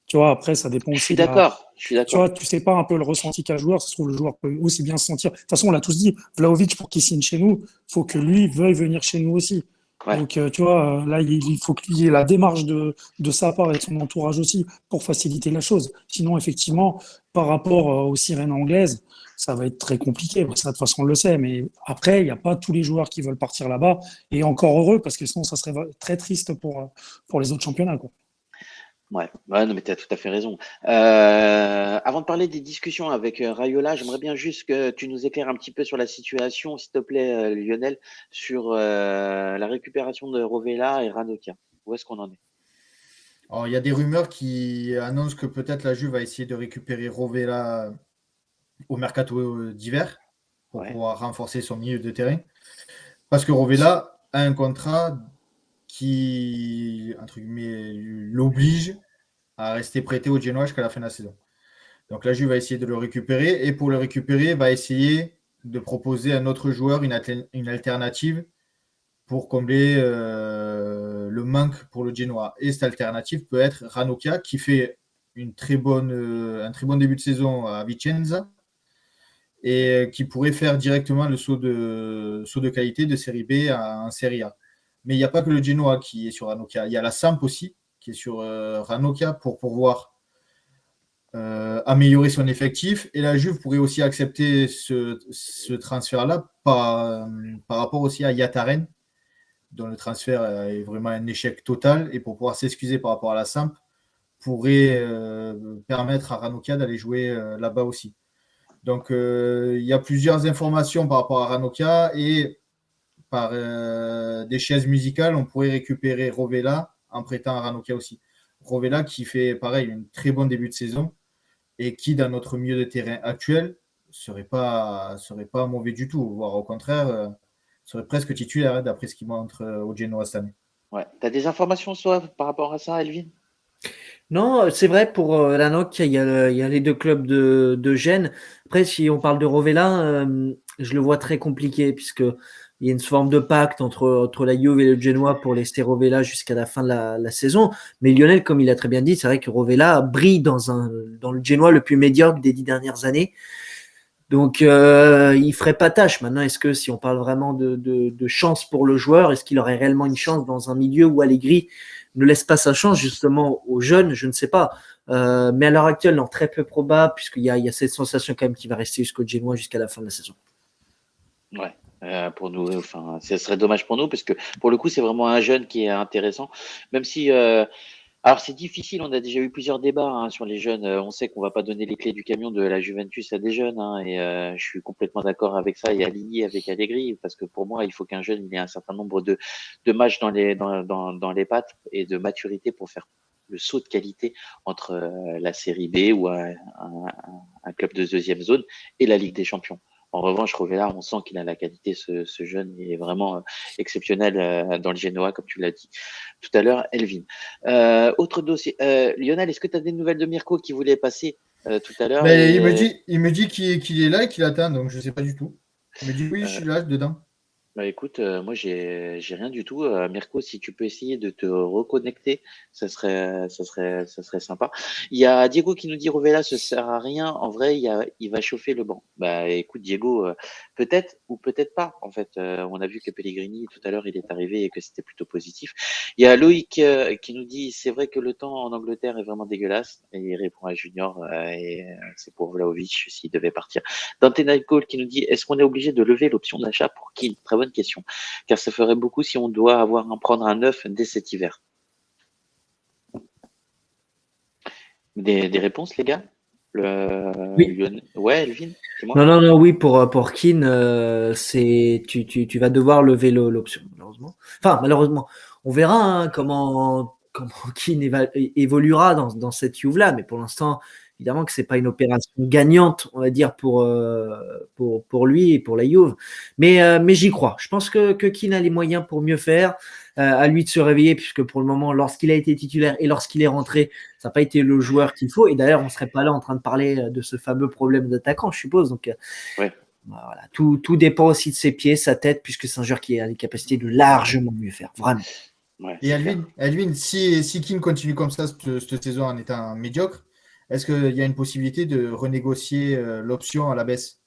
Tu vois, après, ça dépend Je aussi suis de la. d'accord. Je suis Tu d'accord. vois, tu sais pas un peu le ressenti qu'a le joueur, ça se trouve, le joueur peut aussi bien se sentir. De toute façon, on l'a tous dit, Vlahovic, pour qu'il signe chez nous, faut que lui veuille venir chez nous aussi. Ouais. Donc, tu vois, là, il faut qu'il y ait la démarche de sa part et de son entourage aussi pour faciliter la chose. Sinon, effectivement, par rapport aux sirènes anglaises, ça va être très compliqué. Bon, ça, de toute façon, on le sait. Mais après, il n'y a pas tous les joueurs qui veulent partir là-bas. Et encore heureux, parce que sinon, ça serait très triste pour les autres championnats, quoi. Ouais, non, mais tu as tout à fait raison. Avant de parler des discussions avec Raiola, j'aimerais bien juste que tu nous éclaires un petit peu sur la situation, s'il te plaît, Lionel, sur la récupération de Rovella et Ranocchia. Où est-ce qu'on en est? Alors, il y a des rumeurs qui annoncent que peut-être la Juve va essayer de récupérer Rovella au mercato d'hiver pour Ouais. pouvoir renforcer son milieu de terrain. Parce que Rovella a un contrat qui, entre guillemets, l'oblige à rester prêté au Genoa jusqu'à la fin de la saison. Donc la Juve va essayer de le récupérer et pour le récupérer, va essayer de proposer à un autre joueur une alternative pour combler le manque pour le Genoa. Et cette alternative peut être Ranocchia qui fait un très bon début de saison à Vicenza et qui pourrait faire directement le saut de qualité de Série B en Série A. Mais il n'y a pas que le Genoa qui est sur Ranocchia. Il y a la Samp aussi qui est sur Ranocchia pour pouvoir améliorer son effectif. Et la Juve pourrait aussi accepter ce transfert-là par rapport aussi à Yataren, dont le transfert est vraiment un échec total. Et pour pouvoir s'excuser par rapport à la Samp, pourrait permettre à Ranocchia d'aller jouer là-bas aussi. Donc, il y a plusieurs informations par rapport à Ranocchia et par des chaises musicales, on pourrait récupérer Rovella en prêtant à Ranocchia aussi. Rovella qui fait, pareil, un très bon début de saison et qui, dans notre milieu de terrain actuel, serait pas mauvais du tout, voire au contraire, serait presque titulaire, hein, d'après ce qu'il montre au Genoa cette année. Ouais. Tu as des informations, soit par rapport à ça, Elvin? Non, c'est vrai pour Ranocchia, il y a les deux clubs de Gênes. Après, si on parle de Rovella, je le vois très compliqué puisque il y a une forme de pacte entre la Juve et le Genoa pour laisser Rovella jusqu'à la fin de la saison. Mais Lionel, comme il a très bien dit, c'est vrai que Rovella brille dans le Genoa le plus médiocre des 10 dernières années. Donc, il ferait pas tâche. Maintenant, est-ce que si on parle vraiment de chance pour le joueur, est-ce qu'il aurait réellement une chance dans un milieu où Allegri ne laisse pas sa chance justement aux jeunes? Je ne sais pas. Mais à l'heure actuelle, non, très peu probable, puisqu'il y a cette sensation quand même qu'il va rester jusqu'au Genoa jusqu'à la fin de la saison. Ouais. Pour nous, enfin, ce serait dommage pour nous parce que pour le coup, c'est vraiment un jeune qui est intéressant, même si. Alors c'est difficile, on a déjà eu plusieurs débats sur les jeunes. On sait qu'on va pas donner les clés du camion de la Juventus à des jeunes, et je suis complètement d'accord avec ça et aligné avec Allegri parce que pour moi, il faut qu'un jeune il ait un certain nombre de matchs dans les pattes et de maturité pour faire le saut de qualité entre la Série B ou un club de deuxième zone et la Ligue des Champions. En revanche, Rovella, on sent qu'il a la qualité, ce jeune, il est vraiment exceptionnel dans le Genoa, comme tu l'as dit tout à l'heure, Elvin. Autre dossier. Lionel, est-ce que tu as des nouvelles de Mirko qui voulait passer tout à l'heure? Mais il me dit qu'il est là et qu'il attend, donc je ne sais pas du tout. Il me dit oui, je suis là, dedans. Bah écoute, moi j'ai rien du tout. Mirko, si tu peux essayer de te reconnecter, ça serait sympa. Il y a Diego qui nous dit Rovella se sert à rien. En vrai, il va chauffer le banc. Bah écoute Diego, peut-être ou peut-être pas. En fait, on a vu que Pellegrini tout à l'heure il est arrivé et que c'était plutôt positif. Il y a Loïc qui nous dit c'est vrai que le temps en Angleterre est vraiment dégueulasse et il répond à Junior et c'est pour Vlahovic s'il devait partir. Dante Nightcall qui nous dit est-ce qu'on est obligé de lever l'option d'achat pour Keane? Très bonne question, car ça ferait beaucoup si on doit prendre un neuf dès cet hiver. Des réponses, les gars? Oui. Ouais, Elvin, dis-moi. Non, oui, pour Keane, tu vas devoir lever l'option, malheureusement. Enfin, malheureusement, on verra comment Keane évoluera dans cette Juve-là, mais pour l'instant, évidemment que c'est pas une opération gagnante, on va dire, pour lui et pour la Juve. Mais j'y crois. Je pense que Keane a les moyens pour mieux faire. À lui de se réveiller, puisque pour le moment, lorsqu'il a été titulaire et lorsqu'il est rentré, ça n'a pas été le joueur qu'il faut. Et d'ailleurs, on ne serait pas là en train de parler de ce fameux problème d'attaquant, je suppose. Donc, ouais. Voilà. Tout dépend aussi de ses pieds, sa tête, puisque c'est un joueur qui a les capacités de largement mieux faire, vraiment. Ouais, Et c'est clair. Edwin, si Kim continue comme ça cette saison en étant médiocre, est-ce qu'il y a une possibilité de renégocier l'option à la baisse?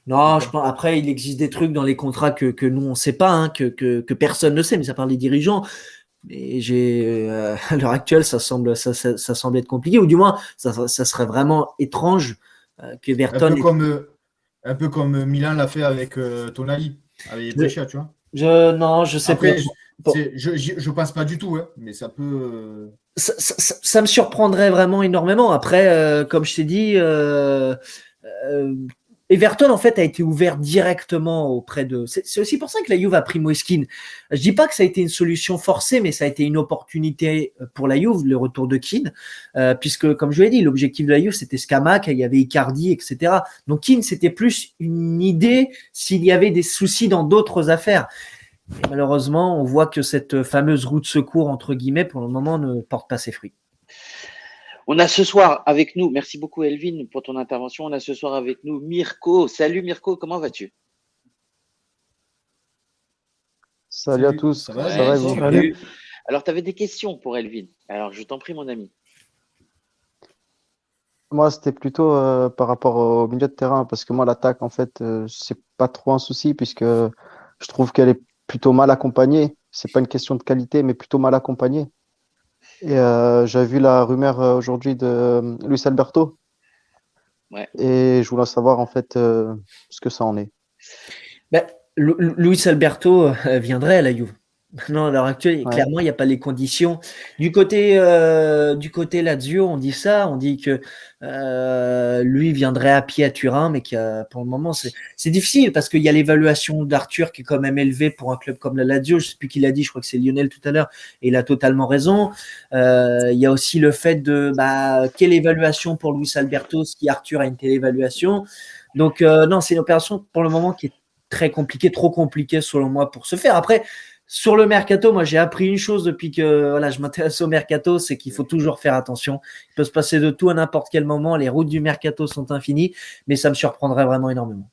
Non, Ou je pas pense, après, il existe des trucs dans les contrats que nous, on ne sait pas, hein, que personne ne sait, mais ça parle des dirigeants. Mais à l'heure actuelle, ça semble être compliqué, ou du moins, ça serait vraiment étrange qu'Everton. Un peu comme Milan l'a fait avec Tonali, avec Brescia, tu vois. Non, je sais Après, pas. je pense pas du tout, hein, mais ça peut. Ça me surprendrait vraiment énormément. Après, comme je t'ai dit, Everton en fait a été ouvert directement auprès de. C'est aussi pour ça que la Juve a pris Moiskin. Je dis pas que ça a été une solution forcée, mais ça a été une opportunité pour la Juve, le retour de Keane, puisque comme je l'ai dit, l'objectif de la Juve c'était Scamac, il y avait Icardi, etc. Donc Keane c'était plus une idée s'il y avait des soucis dans d'autres affaires. Et malheureusement, on voit que cette fameuse roue de secours, entre guillemets, pour le moment, ne porte pas ses fruits. On a ce soir avec nous, merci beaucoup Elvin pour ton intervention, on a ce soir avec nous Mirko. Salut Mirko, comment vas-tu? Salut à tous, ça va, ça va et vous? Salut. Alors, tu avais des questions pour Elvin. Alors, je t'en prie, mon ami. Moi, c'était plutôt par rapport au milieu de terrain, parce que moi, l'attaque, en fait, c'est pas trop un souci, puisque je trouve qu'elle est plutôt mal accompagnée. C'est pas une question de qualité, mais plutôt mal accompagnée. Et j'avais vu la rumeur aujourd'hui de Luis Alberto, Ouais. et je voulais savoir, en fait, ce que ça en est. Ben, Luis Alberto viendrait à la Juve. Non, à l'heure actuelle, Ouais. clairement, il n'y a pas les conditions. Du côté Lazio, on dit ça, on dit que lui viendrait à pied à Turin, mais que pour le moment, c'est difficile parce qu'il y a l'évaluation d'Arthur qui est quand même élevée pour un club comme la Lazio. Je ne sais plus qui l'a dit, je crois que c'est Lionel tout à l'heure, et il a totalement raison. Il y a aussi le fait de quelle évaluation pour Luis Alberto, si Arthur a une telle évaluation. Donc, non, c'est une opération pour le moment qui est très compliquée, trop compliquée selon moi pour se faire. Après, sur le mercato, moi j'ai appris une chose depuis que je m'intéresse au mercato, c'est qu'il faut toujours faire attention. Il peut se passer de tout à n'importe quel moment. Les routes du mercato sont infinies, mais ça me surprendrait vraiment énormément.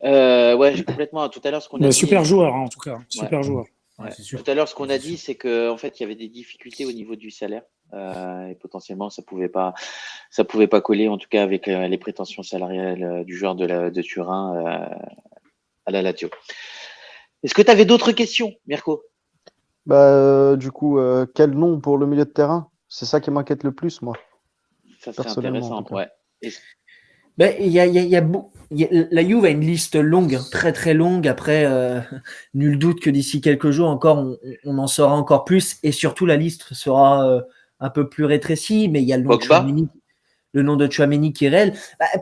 Ouais, complètement. Tout à l'heure, ce qu'on a dit. Super joueur, hein, en tout cas. Super joueur. Ouais. C'est sûr. Tout à l'heure, ce qu'on a dit, c'est qu'en fait, il y avait des difficultés au niveau du salaire. Et potentiellement, ça pouvait pas coller, en tout cas, avec les prétentions salariales du joueur de Turin à la Lazio. Est-ce que tu avais d'autres questions, Mirko? Du coup, quel nom pour le milieu de terrain? C'est ça qui m'inquiète le plus, moi. Ça serait Personnellement, intéressant, en tout cas. ouais. La Juve a une liste longue, très très longue. Après, nul doute que d'ici quelques jours encore, on en saura encore plus. Et surtout, la liste sera un peu plus rétrécie. Mais il y a le nom de Tchouaméni. Le nom de Tchouaméni qui est réel.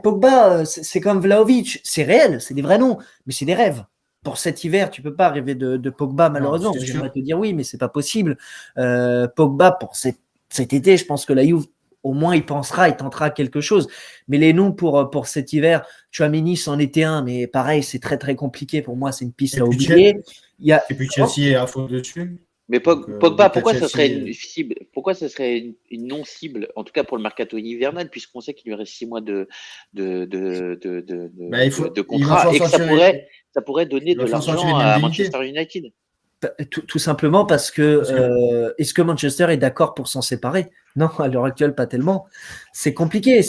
Pogba, c'est comme Vlahovic, c'est réel, c'est des vrais noms, mais c'est des rêves. Pour cet hiver, tu peux pas rêver de Pogba, malheureusement. J'aimerais te dire oui, mais c'est pas possible. Pogba, pour cet été, je pense que la Juve, au moins, il pensera, il tentera quelque chose. Mais les noms pour cet hiver, Tchouaméni, c'en était un, mais pareil, c'est très très compliqué. Pour moi, c'est une piste à oublier. Et puis Chelsea est à fond dessus. Mais Pogba, pourquoi ça serait une cible? Pourquoi ça serait une non-cible, en tout cas pour le mercato hivernal, puisqu'on sait qu'il lui reste 6 mois de contrat et que ça pourrait donner de l'argent à Manchester United? Tout simplement parce que est-ce que Manchester est d'accord pour s'en séparer? Non, à l'heure actuelle, pas tellement. C'est compliqué.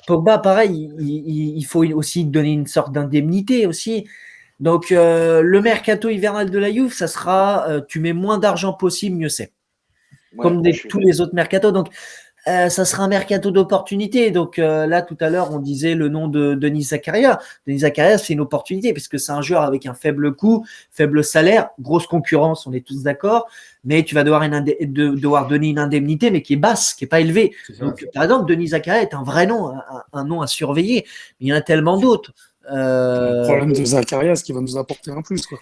Pogba, pareil, il faut aussi donner une sorte d'indemnité aussi. Donc, le mercato hivernal de la Juve, ça sera tu mets moins d'argent possible, mieux c'est. Ouais, comme tous les autres mercatos. Donc, ça sera un mercato d'opportunité. Donc, là, tout à l'heure, on disait le nom de Denis Zakaria. Denis Zakaria, c'est une opportunité parce que c'est un joueur avec un faible coût, faible salaire, grosse concurrence, on est tous d'accord. Mais tu vas devoir donner une indemnité, mais qui est basse, qui n'est pas élevée. Donc, par exemple, Denis Zakaria est un vrai nom, un nom à surveiller. Mais il y en a tellement d'autres. Le problème de Zakaria, c'est qu'il va nous apporter un plus, quoi.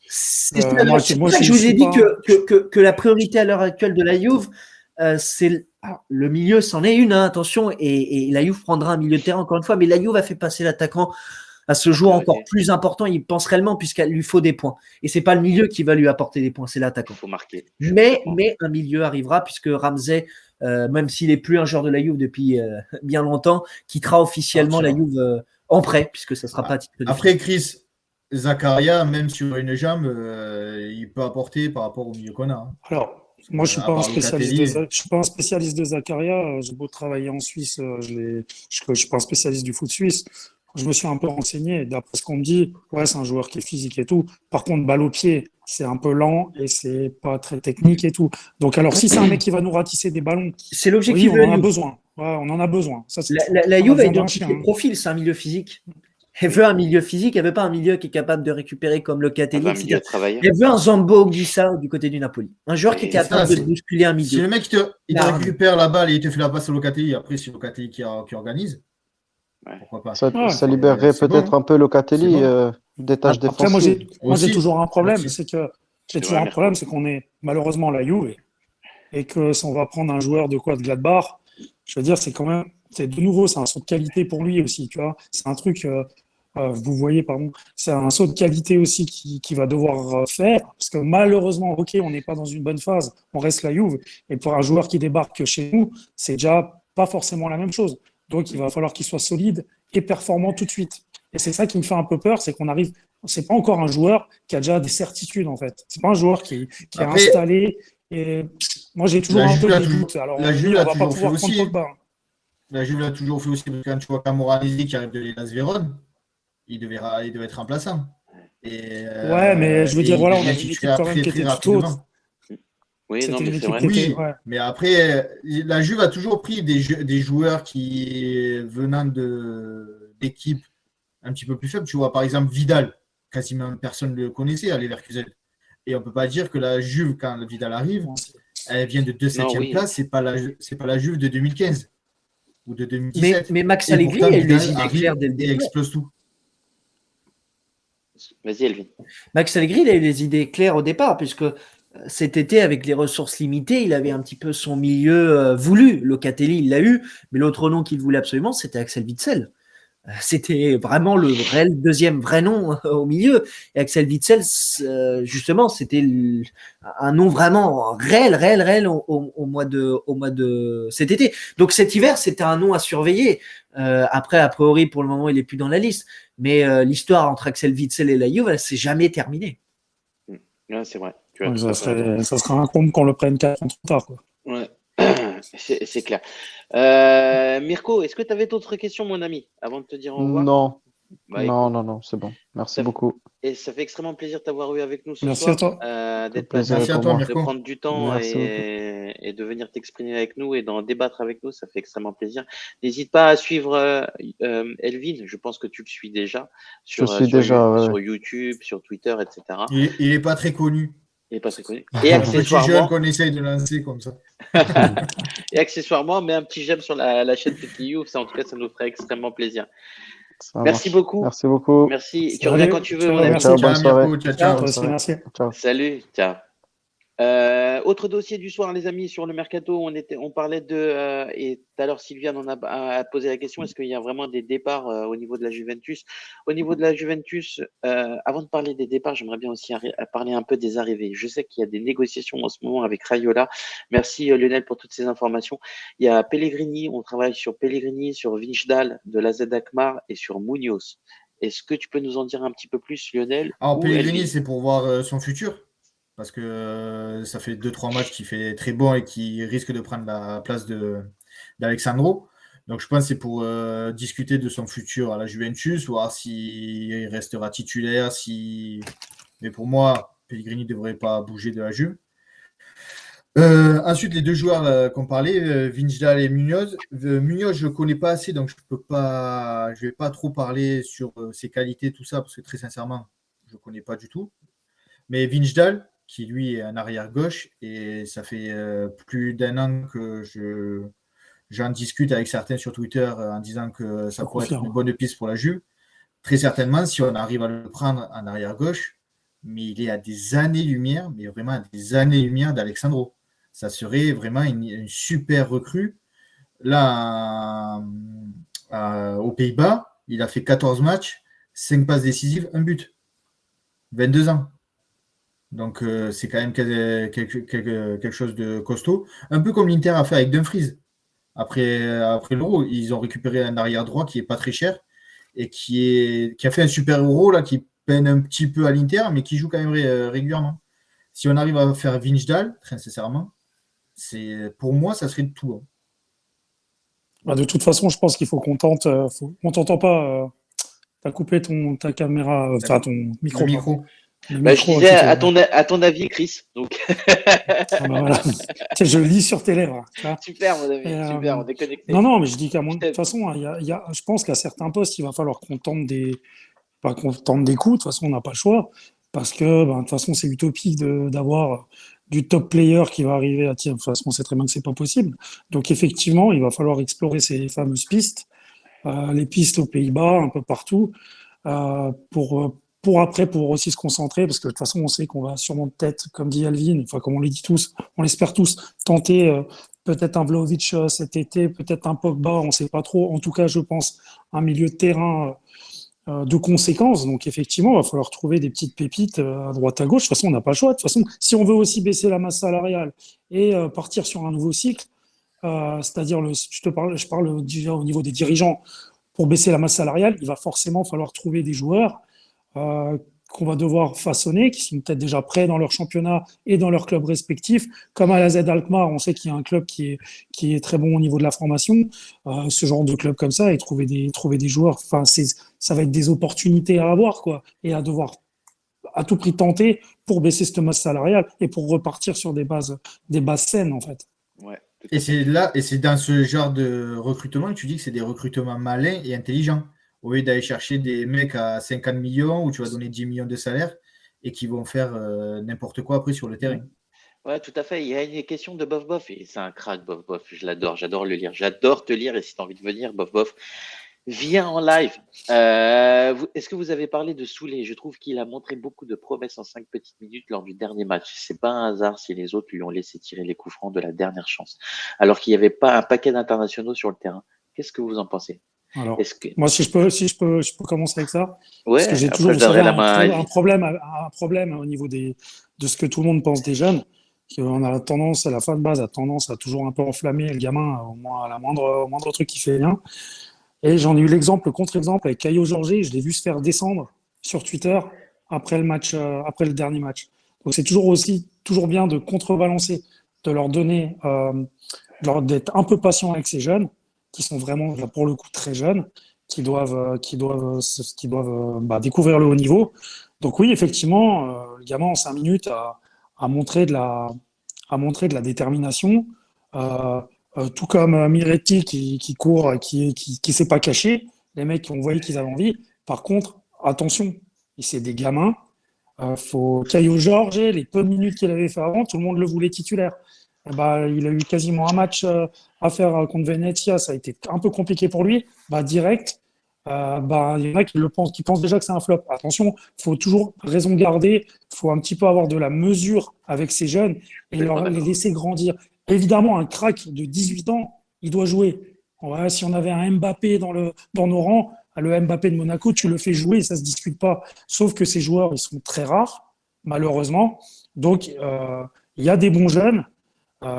C'est pour ça que je vous ai dit que la priorité à l'heure actuelle de la Juve, c'est le milieu, c'en est une, hein, attention, et la Juve prendra un milieu de terrain encore une fois, mais la Juve a fait passer l'attaquant à ce joueur encore plus important, il pense réellement, puisqu'il lui faut des points. Et c'est pas le milieu qui va lui apporter des points, c'est l'attaquant. Il faut marquer. Mais un milieu arrivera, puisque Ramsey, même s'il n'est plus un joueur de la Juve depuis bien longtemps, quittera officiellement la Juve en prêt, puisque ça ne sera pas à titre de Après, Chris, Zakaria, même sur une jambe, il peut apporter par rapport au milieu qu'on a. Hein. Alors, moi, je À part Locatelli. je suis pas un spécialiste de Zakaria. J'ai beau travailler en Suisse, je suis pas un spécialiste du foot suisse. Je me suis un peu renseigné. D'après ce qu'on me dit, ouais, c'est un joueur qui est physique et tout. Par contre, balle au pied, c'est un peu lent et c'est pas très technique et tout. Donc, alors, si c'est un mec qui va nous ratisser des ballons, C'est oui, l'objectif on de en la a Juve. besoin. Ouais, on en a besoin. Ça, c'est La on a Juve a besoin d'un identifié chien, le hein. profil, c'est un milieu physique. Elle veut un milieu physique, elle veut pas un milieu qui est capable de récupérer comme Elle Locatelli, veut un etc. milieu de travailleur. Elle veut un Zambo Guissa du côté du Napoli. Un joueur qui est Et capable ça, de bousculer un Si le milieu. mec il te L'arme. récupère la balle et il te fait la passe au Locatelli, après c'est Locatelli qui organise, Ouais. pourquoi pas. Ça, Ouais. ça libérerait c'est peut-être bon. un peu Locatelli C'est bon. des tâches Après, moi, défensives. j'ai Aussi. toujours un problème. Aussi. C'est que j'ai C'est toujours vrai, un Mirko. problème, c'est qu'on est malheureusement la Juve et que si on va prendre un joueur de Gladbach, je veux dire, c'est quand même, c'est de nouveau, c'est un saut de qualité pour lui aussi, tu vois. C'est un truc, vous voyez, pardon, c'est un saut de qualité aussi qui va devoir faire, parce que malheureusement, ok, on n'est pas dans une bonne phase, on reste la Juve, et pour un joueur qui débarque chez nous, c'est déjà pas forcément la même chose. Donc, il va falloir qu'il soit solide et performant tout de suite. Et c'est ça qui me fait un peu peur, c'est qu'on arrive, c'est pas encore un joueur qui a déjà des certitudes, en fait. C'est pas un joueur qui est Après, installé, et moi, j'ai toujours la un Juve peu l'a des toujours- doutes. Alors, la on se Juve dit, l'a on va pas toujours fait pouvoir prendre aussi. Pogba. La Juve l'a toujours fait aussi, parce que quand tu vois Camoranesi qui arrive de l'Hellas Vérone, il devait être remplaçant. Ouais, mais je veux Et dire, il voilà, on devient avait une équipe titulaire quand même très qui très était tout autre. rapidement. Oui, non, C'était mais une c'est équipe vrai. qui était, Oui, ouais. mais après, la Juve a toujours pris des joueurs qui venant d'équipes un petit peu plus faibles. Tu vois, par exemple, Vidal, quasiment personne ne le connaissait à Leverkusen. Et on ne peut pas dire que la Juve, quand Vidal arrive, elle vient de 2/7e oui. place, c'est pas la Juve de 2015 ou de Mais, 2017. mais Max Et Allegri pourtant, a eu les Vidal idées arrive claires dès le et début. explose tout. Vas-y, Elvin. Max Allegri, il a eu les idées claires au départ, puisque cet été, avec les ressources limitées, il avait un petit peu son milieu voulu. Locatelli, il l'a eu, mais l'autre nom qu'il voulait absolument, c'était Axel Witsel. C'était vraiment le deuxième vrai nom au milieu. Et Axel Witsel, justement, c'était un nom vraiment réel au mois de cet été. Donc cet hiver, c'était un nom à surveiller. Après, a priori, pour le moment, il est plus dans la liste. Mais l'histoire entre Axel Witsel et la Juve, elle s'est jamais terminée. Ouais, c'est vrai. Tu as Ouais, tout à fait raison. ça serait un comble qu'on le prenne 4 ans trop tard, quoi. Ouais. C'est clair. Mirko, est-ce que tu avais d'autres questions, mon ami, avant de te dire au revoir? Non, Bah, non, écoute, non, non, c'est bon. Merci ça, beaucoup. et ça fait extrêmement plaisir de t'avoir eu avec nous ce Merci soir, à toi. d'être plaisir passé, Merci à pour toi, moi. de Mirko. prendre du temps Merci beaucoup. et de venir t'exprimer avec nous et d'en débattre avec nous. Ça fait extrêmement plaisir. N'hésite pas à suivre Elvin. Je pense que tu le suis déjà Je suis déjà, ouais. sur YouTube, sur Twitter, etc. Il n'est pas très connu. Il n'est pas très connu. Et Un petit jeune accessoirement, qu'on essaye de lancer comme ça. et accessoirement, mets un petit j'aime sur la chaîne Petit Youth. Ça, en tout cas, ça nous ferait extrêmement plaisir. Ça Merci marche. beaucoup. Merci beaucoup. Merci. Tu Salut. reviens quand tu veux, Ciao, mon ami. merci. Ciao, bonne Ciao, soirée. Mirko. Ciao, Ciao, ciao. toi aussi, soirée. merci. Ciao. Salut. Ciao. Autre dossier du soir, les amis, sur le mercato, on parlait de, et tout à l'heure Sylviane a posé la question, est-ce qu'il y a vraiment des départs au niveau de la Juventus? Au niveau de la Juventus, avant de parler des départs, j'aimerais bien aussi parler un peu des arrivées. Je sais qu'il y a des négociations en ce moment avec Raiola. Merci Lionel pour toutes ces informations. Il y a Pellegrini, on travaille sur Pellegrini, sur Wijndal de la Z Alkmaar et sur Munoz. Est-ce que tu peux nous en dire un petit peu plus, Lionel? Alors, ou Pellegrini, Elvin? c'est pour voir son futur. Parce que ça fait 2-3 matchs qu'il fait très bon et qui risque de prendre la place d'Alexandro. Donc je pense que c'est pour discuter de son futur à la Juventus, voir s'il restera titulaire. Mais pour moi, Pellegrini ne devrait pas bouger de la Juve. Ensuite, les deux joueurs qu'on parlait, Wijndal et Munoz. Munoz, je ne le connais pas assez, donc je ne vais pas trop parler sur ses qualités, tout ça, parce que très sincèrement, je ne connais pas du tout. Mais Wijndal, qui lui est un arrière gauche, et ça fait plus d'1 an que j'en discute avec certains sur Twitter en disant que ça pourrait être une bonne piste pour la Juve. Très certainement, si on arrive à le prendre en arrière gauche, mais il est à des années-lumière, mais vraiment à des années-lumière d'Alexandro. Ça serait vraiment une super recrue. Là, aux Pays-Bas, il a fait 14 matchs, 5 passes décisives, 1 but. 22 ans. Donc, c'est quand même quelque chose de costaud. Un peu comme l'Inter a fait avec Dumfries. Après l'Euro, ils ont récupéré un arrière droit qui n'est pas très cher et qui a fait un super Euro, là, qui peine un petit peu à l'Inter, mais qui joue quand même régulièrement. Si on arrive à faire Vinjdal, très sincèrement, pour moi, ça serait de tout. Hein. Bah, de toute façon, je pense qu'il faut qu'on tente. On t'entend pas. T'as coupé ta caméra, enfin ton micro. Le micro. Le Bah, je micro, disais, ok, à ton avis, Chris. Donc, ah, bah, voilà. Tiens, je lis sur tes lèvres. Tu vois. super, mon ami, Et, super, on est connectés. non, mais je dis de toute façon, je pense qu'à certains postes, il va falloir qu'on tente pas qu'on tente des coups. De toute façon, on n'a pas le choix. Parce que, de toute façon, c'est utopique d'avoir du top player qui va arriver à tirer. De toute façon, on sait très bien que c'est pas possible. Donc, effectivement, il va falloir explorer ces fameuses pistes, les pistes aux Pays-Bas, un peu partout, pour après, pour aussi se concentrer, parce que de toute façon, on sait qu'on va sûrement peut-être, comme dit Alvin, enfin, comme on le dit tous, on l'espère tous, tenter peut-être un Vlahovic cet été, peut-être un Pogba, on sait pas trop. En tout cas, je pense un milieu de terrain de conséquences. Donc, effectivement, il va falloir trouver des petites pépites à droite à gauche. De toute façon, on n'a pas le choix. De toute façon, si on veut aussi baisser la masse salariale et partir sur un nouveau cycle, c'est-à-dire, je parle déjà au niveau des dirigeants, pour baisser la masse salariale, il va forcément falloir trouver des joueurs qu'on va devoir façonner, qui sont peut-être déjà prêts dans leur championnat et dans leur club respectif. Comme à la Z Alkmaar, on sait qu'il y a un club qui est très bon au niveau de la formation. Ce genre de club comme ça, et trouver des joueurs, enfin, ça va être des opportunités à avoir, quoi, et à devoir à tout prix tenter pour baisser cette masse salariale et pour repartir sur des bases saines, en fait. Ouais, et c'est dans ce genre de recrutement que tu dis que c'est des recrutements malins et intelligents. Au lieu d'aller chercher des mecs à 50 millions où tu vas donner 10 millions de salaire et qui vont faire n'importe quoi après sur le terrain. Ouais, tout à fait. Il y a une question de Bof Bof et c'est un crack, Bof Bof. Je l'adore, j'adore le lire. J'adore te lire et si tu as envie de venir, Bof Bof, viens en live. Est-ce que vous avez parlé de Soulé? Je trouve qu'il a montré beaucoup de promesses en 5 petites minutes lors du dernier match. C'est pas un hasard si les autres lui ont laissé tirer les coups francs de la dernière chance, alors qu'il n'y avait pas un paquet d'internationaux sur le terrain. Qu'est-ce que vous en pensez? Alors, que... moi, si je peux commencer avec ça. Ouais, parce que j'ai toujours, je donnerai la main un problème au niveau de ce que tout le monde pense des jeunes. On a tendance, à la fin de base, a tendance à toujours un peu enflammer le gamin, au moins au moindre truc qui fait rien. Et j'en ai eu le contre-exemple avec Caio Jorge. Je l'ai vu se faire descendre sur Twitter après le match, après le dernier match. Donc c'est toujours bien de contrebalancer, de leur donner, d'être un peu patient avec ces jeunes qui sont vraiment, là, pour le coup, très jeunes, qui doivent découvrir le haut niveau. Donc oui, effectivement, le gamin en 5 minutes a montré de la détermination. Tout comme Miretti qui court, qui s'est pas caché. Les mecs, on voyait qu'ils avaient envie. Par contre, attention, c'est des gamins. Caio Jorge, les peu de minutes qu'il avait fait avant, tout le monde le voulait titulaire. Il a eu quasiment un match à faire contre Venezia, ça a été un peu compliqué pour lui. Direct, il y en a qui pensent déjà que c'est un flop. Attention, faut toujours raison garder, faut un petit peu avoir de la mesure avec ces jeunes et les laisser grandir. Évidemment, un crack de 18 ans, il doit jouer. Ouais, si on avait un Mbappé dans nos rangs, le Mbappé de Monaco, tu le fais jouer, ça se discute pas. Sauf que ces joueurs, ils sont très rares, malheureusement. Donc, il y a des bons jeunes.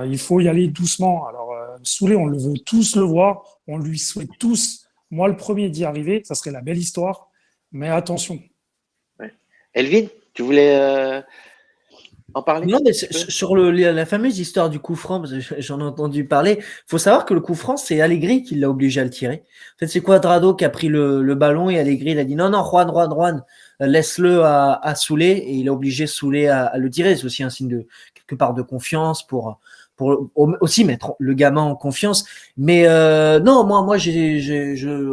Il faut y aller doucement. Alors, Soulé, on le veut tous le voir. On lui souhaite tous, moi le premier, d'y arriver. Ça serait la belle histoire. Mais attention. Ouais. Elvin, tu voulais en parler? Non, mais sur la fameuse histoire du coup franc, parce que j'en ai entendu parler, il faut savoir que le coup franc, c'est Allegri qui l'a obligé à le tirer. En fait, c'est Cuadrado qui a pris le ballon et Allegri il a dit non, Juan, laisse-le à Soulé et il a obligé Soulé à le tirer. C'est aussi un signe de quelque part de confiance pour aussi mettre le gamin en confiance. Mais non, moi,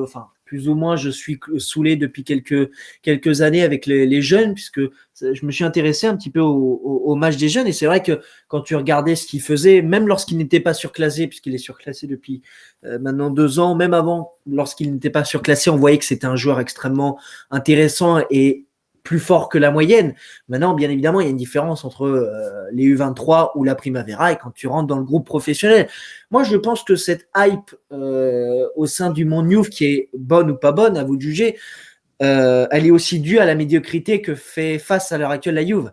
enfin, plus ou moins, je suis Soulé depuis quelques années avec les jeunes, puisque je me suis intéressé un petit peu au match des jeunes. Et c'est vrai que quand tu regardais ce qu'il faisait, même lorsqu'il n'était pas surclassé, puisqu'il est surclassé depuis maintenant 2 ans, même avant, lorsqu'il n'était pas surclassé, on voyait que c'était un joueur extrêmement intéressant et plus fort que la moyenne. Maintenant, bien évidemment, il y a une différence entre les U23 ou la Primavera et quand tu rentres dans le groupe professionnel. Moi, je pense que cette hype au sein du monde Youth, qui est bonne ou pas bonne, à vous de juger, elle est aussi due à la médiocrité que fait face à l'heure actuelle la Juve.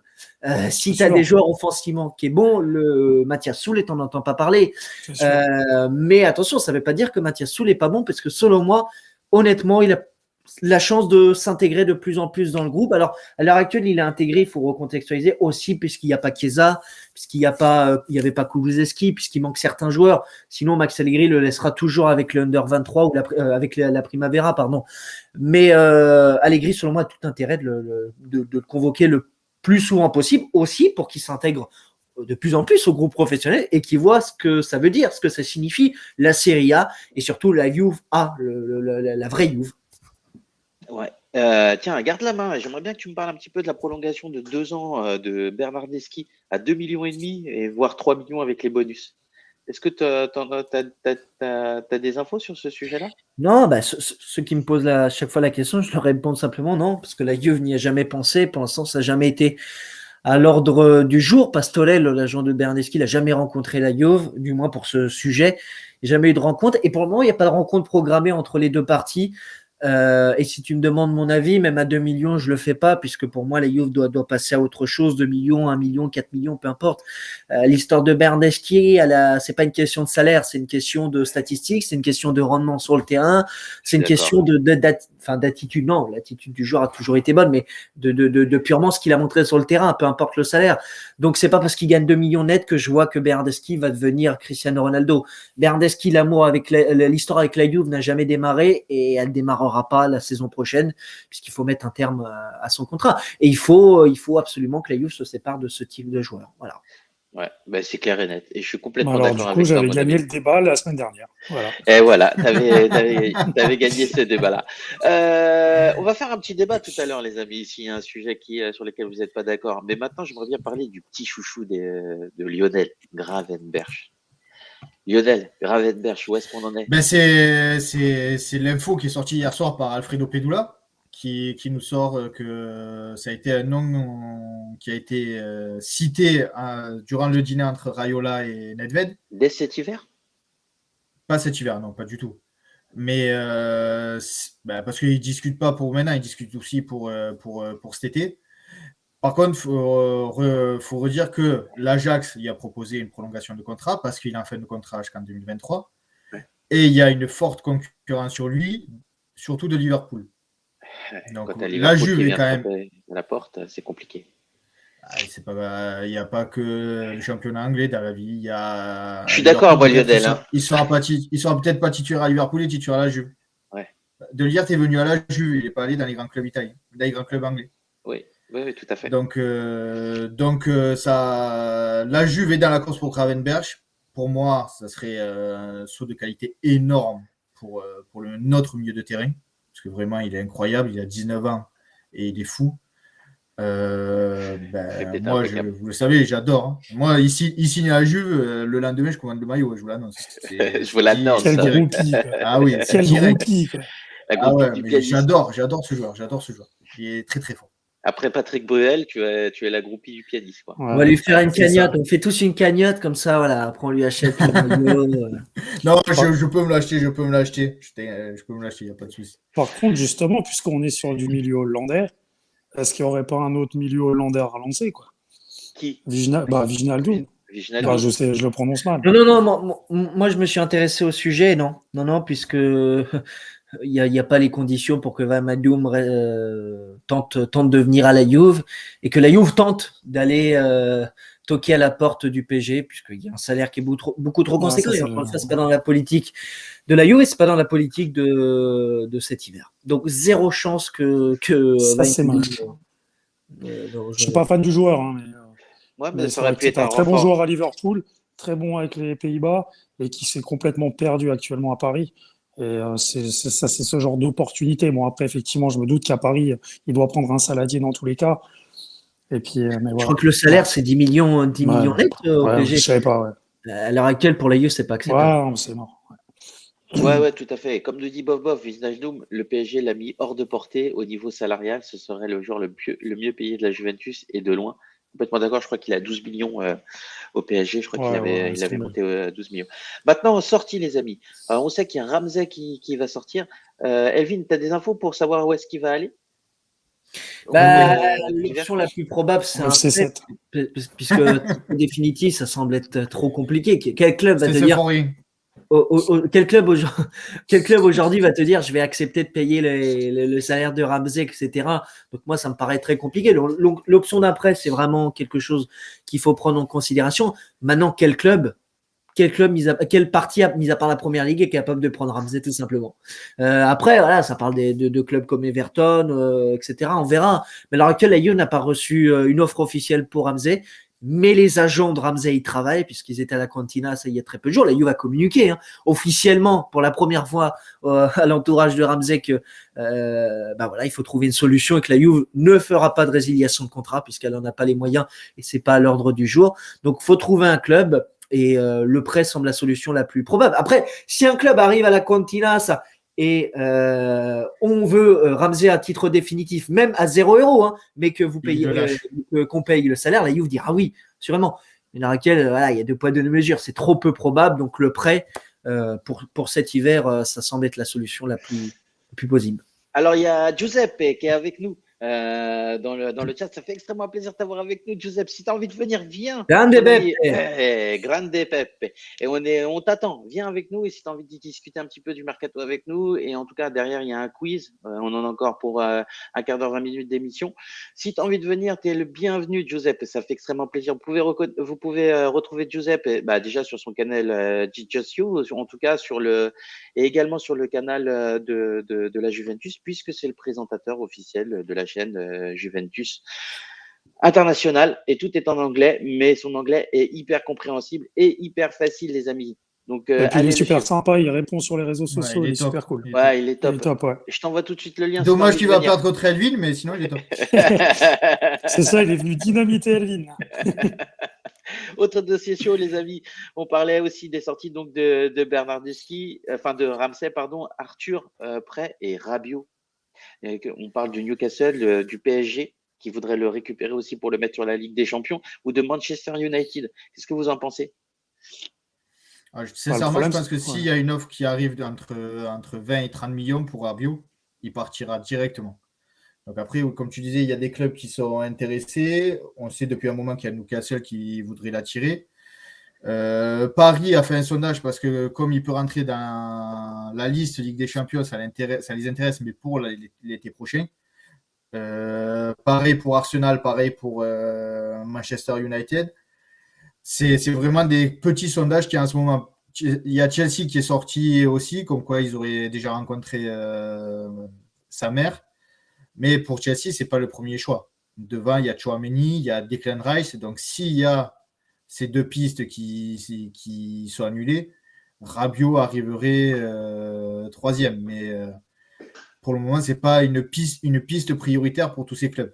Si tu as des joueurs offensivement qui est bon, le Mathias Soul, t'en entends pas parler. Mais attention, ça ne veut pas dire que Mathias Soul est pas bon, parce que selon moi, honnêtement, la chance de s'intégrer de plus en plus dans le groupe. Alors, à l'heure actuelle, il est intégré, il faut recontextualiser aussi, puisqu'il n'y a pas Chiesa, puisqu'il n'y avait pas Kulusevski, puisqu'il manque certains joueurs. Sinon, Max Allegri le laissera toujours avec le Under 23 ou avec la Primavera, pardon. Mais Allegri, selon moi, a tout intérêt de le convoquer le plus souvent possible, aussi pour qu'il s'intègre de plus en plus au groupe professionnel et qu'il voit ce que ça veut dire, ce que ça signifie, la Serie A et surtout la Juve A, la vraie Juve. Ouais. Tiens, garde la main. J'aimerais bien que tu me parles un petit peu de la prolongation de 2 ans de Bernardeschi à 2,5 millions et voire 3 millions avec les bonus. Est-ce que tu as des infos sur ce sujet-là? Non, ceux qui me posent à chaque fois la question, je leur réponds simplement non, parce que la Juve n'y a jamais pensé. Pour l'instant, ça n'a jamais été à l'ordre du jour. Pastolel, l'agent de Bernardeschi, n'a jamais rencontré la Juve, du moins pour ce sujet. Il n'y a jamais eu de rencontre. Et pour le moment, il n'y a pas de rencontre programmée entre les deux parties. Et si tu me demandes mon avis, même à 2 millions, je le fais pas, puisque pour moi, la Juve doit passer à autre chose, 2 millions, 1 million, 4 millions, peu importe. L'histoire de Bernardeschi, c'est pas une question de salaire, c'est une question de statistiques, c'est une question de rendement sur le terrain, c'est une question d'attitude. Non, l'attitude du joueur a toujours été bonne, mais de purement ce qu'il a montré sur le terrain, peu importe le salaire. Donc c'est pas parce qu'il gagne 2 millions net que je vois que Bernardeschi va devenir Cristiano Ronaldo. Bernardeschi, l'amour avec l'histoire avec la Juve n'a jamais démarré et elle démarrera pas la saison prochaine puisqu'il faut mettre un terme à son contrat et il faut absolument que la Juve se sépare de ce type de joueur. Voilà. Ouais, bah c'est clair et net. Et je suis complètement Alors, d'accord du coup, avec toi. j'avais gagné le débat la semaine dernière. Voilà. Et voilà, t'avais gagné ce débat-là. On va faire un petit débat tout à l'heure, les amis, s'il y a un sujet sur lequel vous n'êtes pas d'accord. Mais maintenant, j'aimerais bien parler du petit chouchou de Lionel Gravenberch. Lionel Gravenberch, où est-ce qu'on en est? Ben c'est l'info qui est sortie hier soir par Alfredo Pedula qui nous sort que ça a été un nom qui a été cité durant le dîner entre Raiola et Nedved. Dès cet hiver? Pas cet hiver, non, pas du tout. Mais parce qu'ils ne discutent pas pour maintenant, ils discutent aussi pour cet été. Par contre, il faut redire que l'Ajax y a proposé une prolongation de contrat parce qu'il est en fin de contrat jusqu'en 2023. Ouais. Et il y a une forte concurrence sur lui, surtout de Liverpool. Donc, quand la Juve est quand même. À la porte, c'est compliqué. Il n'y a pas que le championnat anglais dans la vie. Il y a. Je suis d'accord, moi, Lionel. Il sera peut-être pas titulaire à Liverpool et titulaire à la Juve. Ouais. De le dire, tu es venu à la Juve, il n'est pas allé dans les grands clubs italiens, dans les grands clubs anglais. Oui, tout à fait. Donc la Juve est dans la course pour Gravenberch. Pour moi, ça serait un saut de qualité énorme pour notre milieu de terrain. Parce que vraiment, il est incroyable. Il a 19 ans et il est fou. Moi, vous le savez, j'adore. Hein. Moi, il signe à la Juve. Le lendemain, je commande le maillot. Je vous l'annonce. Je vous l'annonce. Quel groupie. Ah oui, quel groupie. j'adore ce joueur. Il est très, très fort. Après Patrick Bruel, tu es la groupie du pianiste. Quoi. Ouais, on va lui faire une cagnotte. On fait tous une cagnotte comme ça. Voilà. Après, on lui achète le maillot. Non, je peux me l'acheter. Je peux me l'acheter. Il n'y a pas de souci. Par contre, justement, puisqu'on est sur du milieu hollandais, est-ce qu'il n'y aurait pas un autre milieu hollandais à relancer, quoi? Qui? Viginaldoum. Je le prononce mal. Non. Moi, je me suis intéressé au sujet. Non, puisque il n'y a pas les conditions pour que Wijnaldum tente de venir à la Juve et que la Juve tente d'aller toquer à la porte du PSG, puisqu'il y a un salaire qui est beaucoup trop conséquent. Ça, c'est pas dans la politique de la Juve et c'est pas dans la politique de cet hiver. Donc, zéro chance que ça, c'est moche. Je suis pas fan du joueur, hein, mais ça aurait pu être un très bon joueur à Liverpool, très bon avec les Pays-Bas et qui s'est complètement perdu actuellement à Paris. Et c'est ce genre d'opportunité. Bon, après, effectivement, je me doute qu'à Paris, il doit prendre un saladier dans tous les cas. Et puis, mais voilà. Je crois que le salaire, c'est 10 millions net au PSG. Je savais pas, À l'heure actuelle, pour la Juve, c'est pas acceptable. Ouais, c'est mort. Ouais, tout à fait. Comme nous dit Bob, Wijnaldum, le PSG l'a mis hors de portée au niveau salarial. Ce serait le joueur le mieux payé de la Juventus et de loin. Complètement d'accord, je crois qu'il a 12 millions au PSG, je crois qu'il avait monté 12 millions. Maintenant, sortie les amis. On sait qu'il y a Ramsey qui va sortir. Elvin, tu as des infos pour savoir où est-ce qu'il va aller? L'option la plus probable, c'est un C7. Puisque définitif, ça semble être trop compliqué. Quel club va te dire Quel club aujourd'hui va te dire je vais accepter de payer le salaire de Ramsey, etc. Donc moi, ça me paraît très compliqué. L'option d'après, c'est vraiment quelque chose qu'il faut prendre en considération. Maintenant, quel partie, mis à part la première ligue, est capable de prendre Ramsey tout simplement. Après, voilà, ça parle de clubs comme Everton, etc. On verra. Mais à l'heure actuelle, la Juve n'a pas reçu une offre officielle pour Ramsey. Mais les agents de Ramsey y travaillent puisqu'ils étaient à la Cantina, ça il y a très peu de jours. La Juve a communiqué officiellement pour la première fois à l'entourage de Ramsey que voilà, il faut trouver une solution et que la Juve ne fera pas de résiliation de contrat puisqu'elle n'en a pas les moyens et c'est pas à l'ordre du jour. Donc faut trouver un club et le prêt semble la solution la plus probable. Après, si un club arrive à la Cantina et on veut Ramsey à titre définitif, même à 0 €, mais que vous payez, qu'on paye le salaire, la Juve dira oui, sûrement. Mais dans laquelle voilà, il y a 2 poids 2 mesures, c'est trop peu probable. Donc le prêt pour cet hiver, ça semble être la solution la plus possible. Alors il y a Giuseppe qui est avec nous dans le chat. Ça fait extrêmement plaisir de t'avoir avec nous, Giuseppe. Si tu as envie de venir, viens. Grande Pepe. Grande Pepe. Et on t'attend. Viens avec nous. Et si tu as envie de discuter un petit peu du mercato avec nous, et en tout cas, derrière, il y a un quiz. On en a encore pour un quart d'heure, 20 minutes d'émission. Si tu as envie de venir, tu es le bienvenu, Giuseppe. Ça fait extrêmement plaisir. Vous pouvez retrouver Giuseppe déjà sur son canal Just You, en tout cas et également sur le canal de la Juventus, puisque c'est le présentateur officiel de la chaîne Juventus International, et tout est en anglais, mais son anglais est hyper compréhensible et hyper facile, les amis. Donc, et puis il est super sympa, il répond sur les réseaux sociaux, il est super cool. Ouais, il est top. Il est top, ouais. Je t'envoie tout de suite le lien. Dommage qu'il va perdre contre Elvin, mais sinon il est top. C'est ça, il est venu dynamiter Elvin. Autre dossier chaud, les amis. On parlait aussi des sorties donc de Bernardeschi, enfin de Ramsey, pardon, Arthur prêt et Rabiot. On parle du Newcastle, du PSG, qui voudrait le récupérer aussi pour le mettre sur la Ligue des Champions, ou de Manchester United. Qu'est-ce que vous en pensez? Sincèrement, je pense que s'il y a une offre qui arrive entre 20 et 30 millions pour Rabiot, il partira directement. Donc après, comme tu disais, il y a des clubs qui sont intéressés. On sait depuis un moment qu'il y a Newcastle qui voudrait l'attirer. Paris a fait un sondage parce que comme il peut rentrer dans la liste Ligue des Champions, ça les intéresse, mais pour l'été prochain. Pareil pour Arsenal, pareil pour Manchester United. C'est vraiment des petits sondages qu'il y a en ce moment. Il y a Chelsea qui est sorti aussi, comme quoi ils auraient déjà rencontré sa mère. Mais pour Chelsea, ce n'est pas le premier choix. Devant, il y a Tchouaméni, il y a Declan Rice. Donc, s'il y a ces 2 pistes qui sont annulées, Rabiot arriverait 3e. Mais pour le moment, ce n'est pas une piste prioritaire pour tous ces clubs.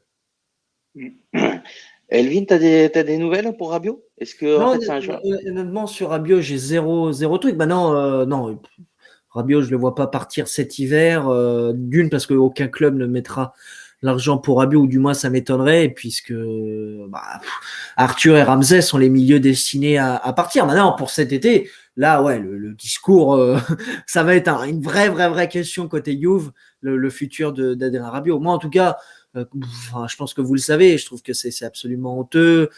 Elvin, tu as des nouvelles pour Rabiot? Est-ce que non, en fait, c'est un joueur... honnêtement, sur Rabiot, j'ai zéro truc. Maintenant, non, Rabiot, je ne le vois pas partir cet hiver. D'une, parce qu'aucun club ne mettra l'argent pour Rabiot, ou du moins ça m'étonnerait, puisque Arthur et Ramsey sont les milieux destinés à partir. Maintenant, pour cet été, là, ouais, le discours, ça va être une vraie question côté Juve, le futur d'Adrien Rabiot. Moi, en tout cas, je pense que vous le savez, je trouve que c'est absolument honteux.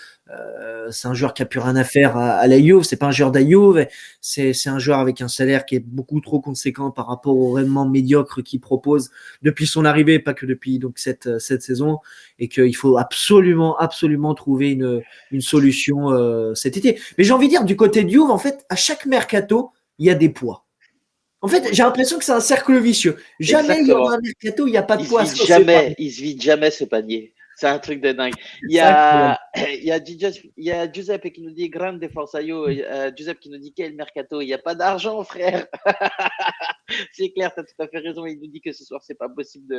C'est un joueur qui a plus rien à faire à la Juve, c'est pas un joueur de la Juve, c'est un joueur avec un salaire qui est beaucoup trop conséquent par rapport au rendement médiocre qu'il propose depuis son arrivée, pas que depuis donc cette saison, et qu'il faut absolument trouver une solution cet été. Mais j'ai envie de dire, du côté de Juve, en fait, à chaque mercato, il y a des poids. En fait, j'ai l'impression que c'est un cercle vicieux. Jamais il y aura un mercato, il n'y a pas de poids. Il se vide jamais ce panier. C'est un truc de dingue. Il y a Giuseppe qui nous dit grande forzaio. Giuseppe qui nous dit quel mercato. Il n'y a pas d'argent, frère. C'est clair, tu as tout à fait raison. Il nous dit que ce soir, c'est pas possible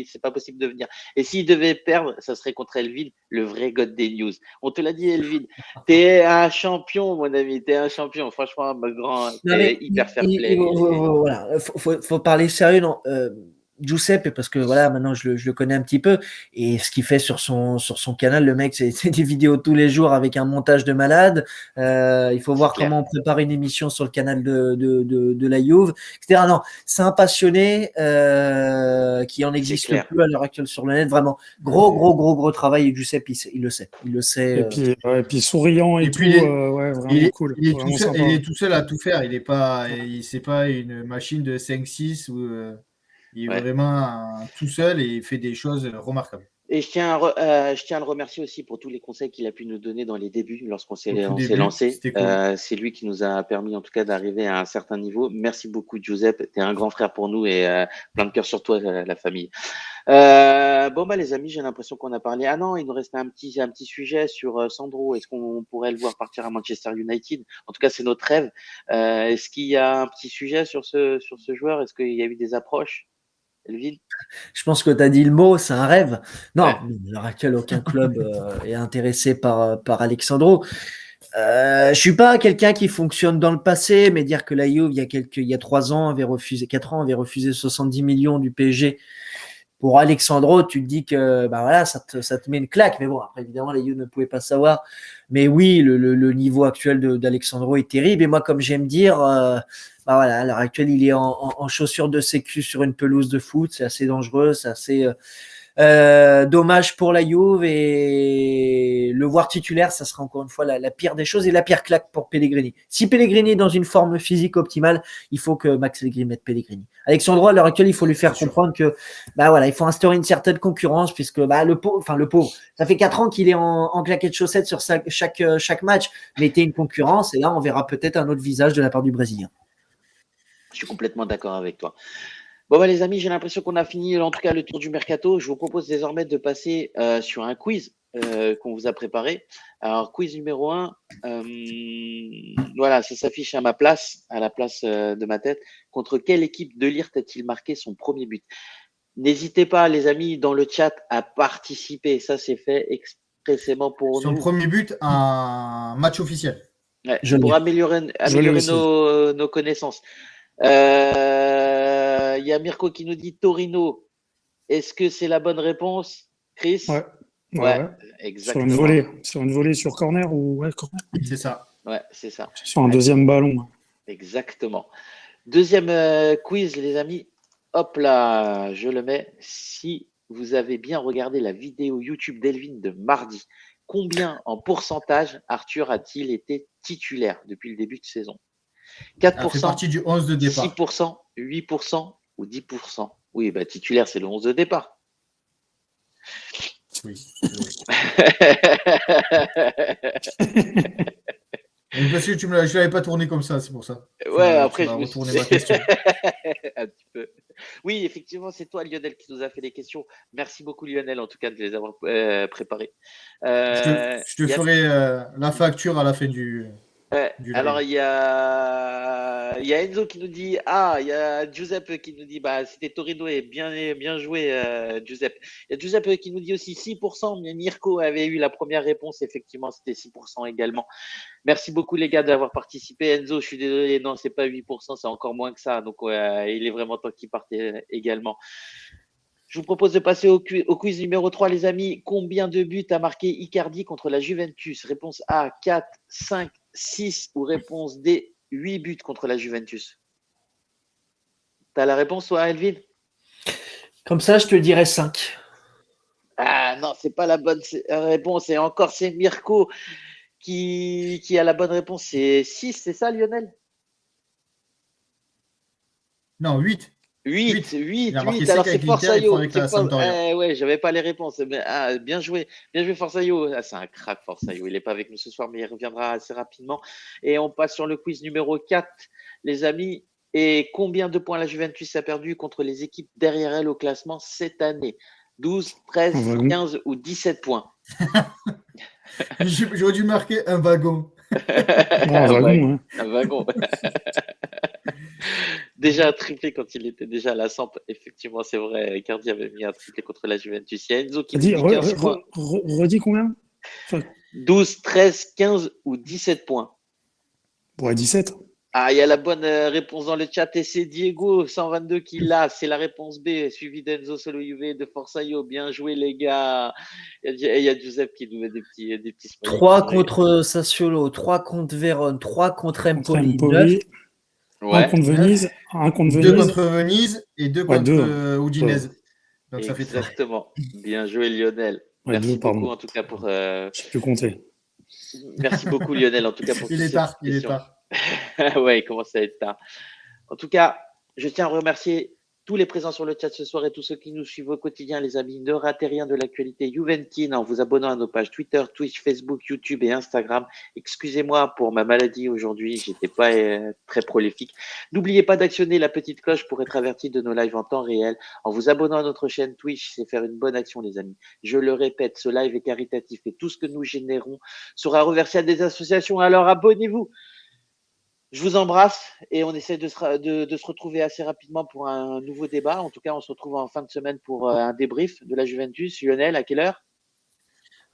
c'est pas possible de venir. Et s'il devait perdre, ça serait contre Elvin, le vrai god des news. On te l'a dit, Elvin. T'es un champion, mon ami. T'es un champion. Franchement, t'es hyper fair play. Voilà. Faut parler sérieux. Non. Giuseppe, parce que voilà, maintenant je le connais un petit peu, et ce qu'il fait sur son canal, le mec, c'est des vidéos tous les jours avec un montage de malade. Il faut voir clair. comment on prépare une émission sur le canal de la Juve, etc. Non, c'est un passionné qui en existe clair. plus à l'heure actuelle sur le net. Vraiment, gros travail. Et Giuseppe, il le sait. Il le sait. Et puis souriant et, Et tout, puis, ouais, vraiment cool. il est Vraiment tout seul, sympa. il est tout seul à tout faire. C'est pas une machine de 5-6 où il est Ouais. vraiment tout seul et il fait des choses remarquables. Et je tiens à le remercier aussi pour tous les conseils qu'il a pu nous donner dans les débuts lorsqu'on s'est Au tout on s'est début, lancé. c'était cool. C'est lui qui nous a permis en tout cas d'arriver à un certain niveau. Merci beaucoup Giuseppe, tu es un grand frère pour nous et plein de cœur sur toi la famille. Bon bah les amis, j'ai l'impression qu'on a parlé. Ah non, il nous reste un petit sujet sur Sandro. Est-ce qu'on pourrait le voir partir à Manchester United? En tout cas, c'est notre rêve. Est-ce qu'il y a un petit sujet sur ce joueur? Est-ce qu'il y a eu des approches, Elvin? Je pense que tu as dit le mot, c'est un rêve. Non, Ouais. à l'heure actuelle, aucun club est intéressé par Alexandro. Je suis pas quelqu'un qui fonctionne dans le passé, mais dire que la Juve, il y a 3 ans, 4 ans, avait refusé 70 millions du PSG pour Alexandro, tu te dis que bah voilà, ça te met une claque. Mais bon, après, évidemment, la Juve ne pouvait pas savoir. Mais oui, le niveau actuel d'Alexandro est terrible. Et moi, comme j'aime dire, bah voilà, à l'heure actuelle, il est en chaussures de sécu sur une pelouse de foot. C'est assez dangereux, c'est assez dommage pour la Juve, et le voir titulaire, ça sera encore une fois la pire des choses et la pire claque pour Pellegrini. Si Pellegrini est dans une forme physique optimale, il faut que Max Allegri mette Pellegrini. Alexandro, à l'heure actuelle, il faut lui faire comprendre que bah voilà, il faut instaurer une certaine concurrence, puisque bah le pauvre, ça fait 4 ans qu'il est en claquette de chaussettes sur chaque match. Mettez une concurrence et là on verra peut-être un autre visage de la part du Brésilien. Je suis complètement d'accord avec toi. Bon, bah, les amis, j'ai l'impression qu'on a fini en tout cas le tour du mercato. Je vous propose désormais de passer sur un quiz qu'on vous a préparé. Alors, quiz numéro 1, voilà, ça s'affiche à la place de ma tête. Contre quelle équipe De Ligt a-t-il marqué son premier but? N'hésitez pas, les amis, dans le chat à participer. Ça, c'est fait expressément pour Son nous. premier but en match officiel. Ouais, pour améliorer nos connaissances. Il y a Mirko qui nous dit Torino. Est-ce que c'est la bonne réponse, Chris? Ouais. Exactement. Sur une volée sur corner ou corner. C'est ça. Ouais, c'est ça. Sur un deuxième ballon. Exactement. Deuxième quiz, les amis. Hop là, je le mets. Si vous avez bien regardé la vidéo YouTube d'Elvin de mardi, combien en pourcentage Arthur a-t-il été titulaire depuis le début de saison? 4%, Elle fait partie du 11 de départ. 6%, 8% ou 10%? Oui, bah, titulaire, c'est le 11 de départ. Oui. Parce que je ne l'avais pas tourné comme ça, c'est pour ça. Ouais, après, je vais retourner ma question. Un petit peu. Oui, effectivement, c'est toi, Lionel, qui nous a fait les questions. Merci beaucoup, Lionel, en tout cas, de les avoir préparées. Je te ferai la facture à la fin du alors, live. il y a Enzo qui nous dit, il y a Giuseppe qui nous dit, bah, c'était Torino et bien joué, Giuseppe. Il y a Giuseppe qui nous dit aussi 6%, mais Mirko avait eu la première réponse, effectivement, c'était 6% également. Merci beaucoup, les gars, d'avoir participé. Enzo, je suis désolé, non, c'est pas 8%, c'est encore moins que ça, donc il est vraiment temps qu'il parte également. Je vous propose de passer au quiz numéro 3, les amis. Combien de buts a marqué Icardi contre la Juventus? Réponse A, 4, 5, 6 ou réponse D, 8 buts contre la Juventus? T'as la réponse, toi, Elvin? Comme ça, je te dirais 5. Ah non, c'est pas la bonne réponse. Et encore, c'est Mirko qui a la bonne réponse. C'est 6, c'est ça, Lionel? Non, 8. 8. Alors c'est Forzaio. Ouais, j'avais pas les réponses. Mais, bien joué Forzaio. C'est un crack, Forzaio. Il n'est pas avec nous ce soir, mais il reviendra assez rapidement. Et on passe sur le quiz numéro 4, les amis. Et combien de points la Juventus a perdu contre les équipes derrière elle au classement cette année? 12, 13, 15 ou 17 points? J'aurais dû marquer un wagon. Un wagon. Déjà un triplé quand il était déjà à la Samp. Effectivement, c'est vrai. Icardi avait mis un triplé contre la Juventus. Il y a Enzo qui dit 15 points. Redis combien? 12, 13, 15 ou 17 points? Ouais, 17. Ah, il y a la bonne réponse dans le chat et c'est Diego 122 qui l'a. C'est la réponse B, suivi d'Enzo Solo Juve de Forzaio. Bien joué, les gars. Il y a Giuseppe qui nous met des petits smileys. 3 contre Sassuolo, 3 contre Vérone, 3 contre Contre Empoli, 9. Empoli, un Ouais, contre Venise, un contre 2 Venise. contre Venise et 2 Ouais, contre deux. Udinese. Donc ça fait 13. exactement. Bien joué, Lionel. Ouais, Merci deux, pardon. beaucoup, en tout cas, pour. Je sais plus compter. Merci beaucoup, Lionel, en tout cas, pour Il toutes est ces tard, il est questions. tard. Ouais, il commence à être tard. En tout cas, je tiens à remercier tous les présents sur le chat ce soir et tous ceux qui nous suivent au quotidien, les amis. Ne ratez rien de l'actualité juventine en vous abonnant à nos pages Twitter, Twitch, Facebook, YouTube et Instagram. Excusez-moi pour ma maladie aujourd'hui, j'étais pas très prolifique. N'oubliez pas d'actionner la petite cloche pour être averti de nos lives en temps réel. En vous abonnant à notre chaîne Twitch, c'est faire une bonne action, les amis. Je le répète, ce live est caritatif et tout ce que nous générons sera reversé à des associations. Alors abonnez-vous. Je vous embrasse et on essaie de se retrouver assez rapidement pour un nouveau débat. En tout cas, on se retrouve en fin de semaine pour un débrief de la Juventus. Lionel, à quelle heure?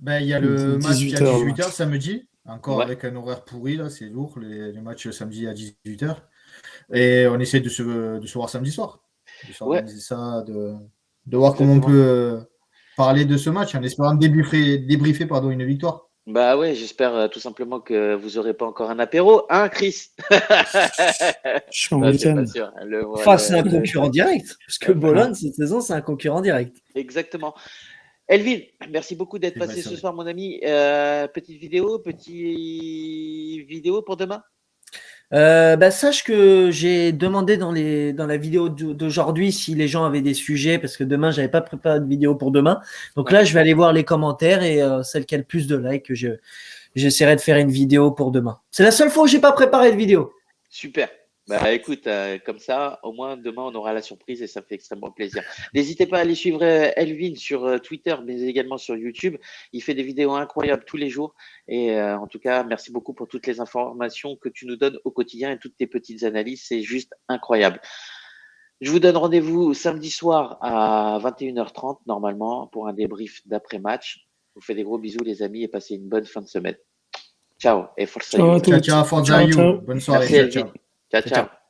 Ben, il y a le match qui est à 18h, 18h samedi, encore Ouais. avec un horaire pourri, là, c'est lourd, les matchs samedi à 18h. Et on essaie de se voir samedi soir, de s'organiser ça, de voir comment on peut parler de ce match en espérant débriefer une victoire. Bah ouais, j'espère tout simplement que vous n'aurez pas encore un apéro, hein, Chris? Je suis en Non, c'est week-end. pas sûr. Le Enfin, voilà. c'est un concurrent direct. Parce que Bologne, cette saison, c'est un concurrent direct. Exactement. Elvin, merci beaucoup d'être C'est passé vrai, ce c'est soir, mon ami. Petite vidéo pour demain? Sache que j'ai demandé dans la vidéo d'aujourd'hui si les gens avaient des sujets, parce que demain, j'avais pas préparé de vidéo pour demain. Donc là, je vais aller voir les commentaires et celle qui a le plus de likes, j'essaierai de faire une vidéo pour demain. C'est la seule fois où j'ai pas préparé de vidéo. Super. Bah écoute, comme ça, au moins demain, on aura la surprise et ça fait extrêmement plaisir. N'hésitez pas à aller suivre Elvin sur Twitter, mais également sur YouTube. Il fait des vidéos incroyables tous les jours. Et en tout cas, merci beaucoup pour toutes les informations que tu nous donnes au quotidien et toutes tes petites analyses. C'est juste incroyable. Je vous donne rendez-vous samedi soir à 21h30, normalement, pour un débrief d'après-match. Je vous fais des gros bisous, les amis, et passez une bonne fin de semaine. Ciao et forza Ciao à Juve. tous. Ciao, Forza Ciao, You. ciao. Bonne soirée. Merci Ciao, Elvin. ciao. Ciao, ciao.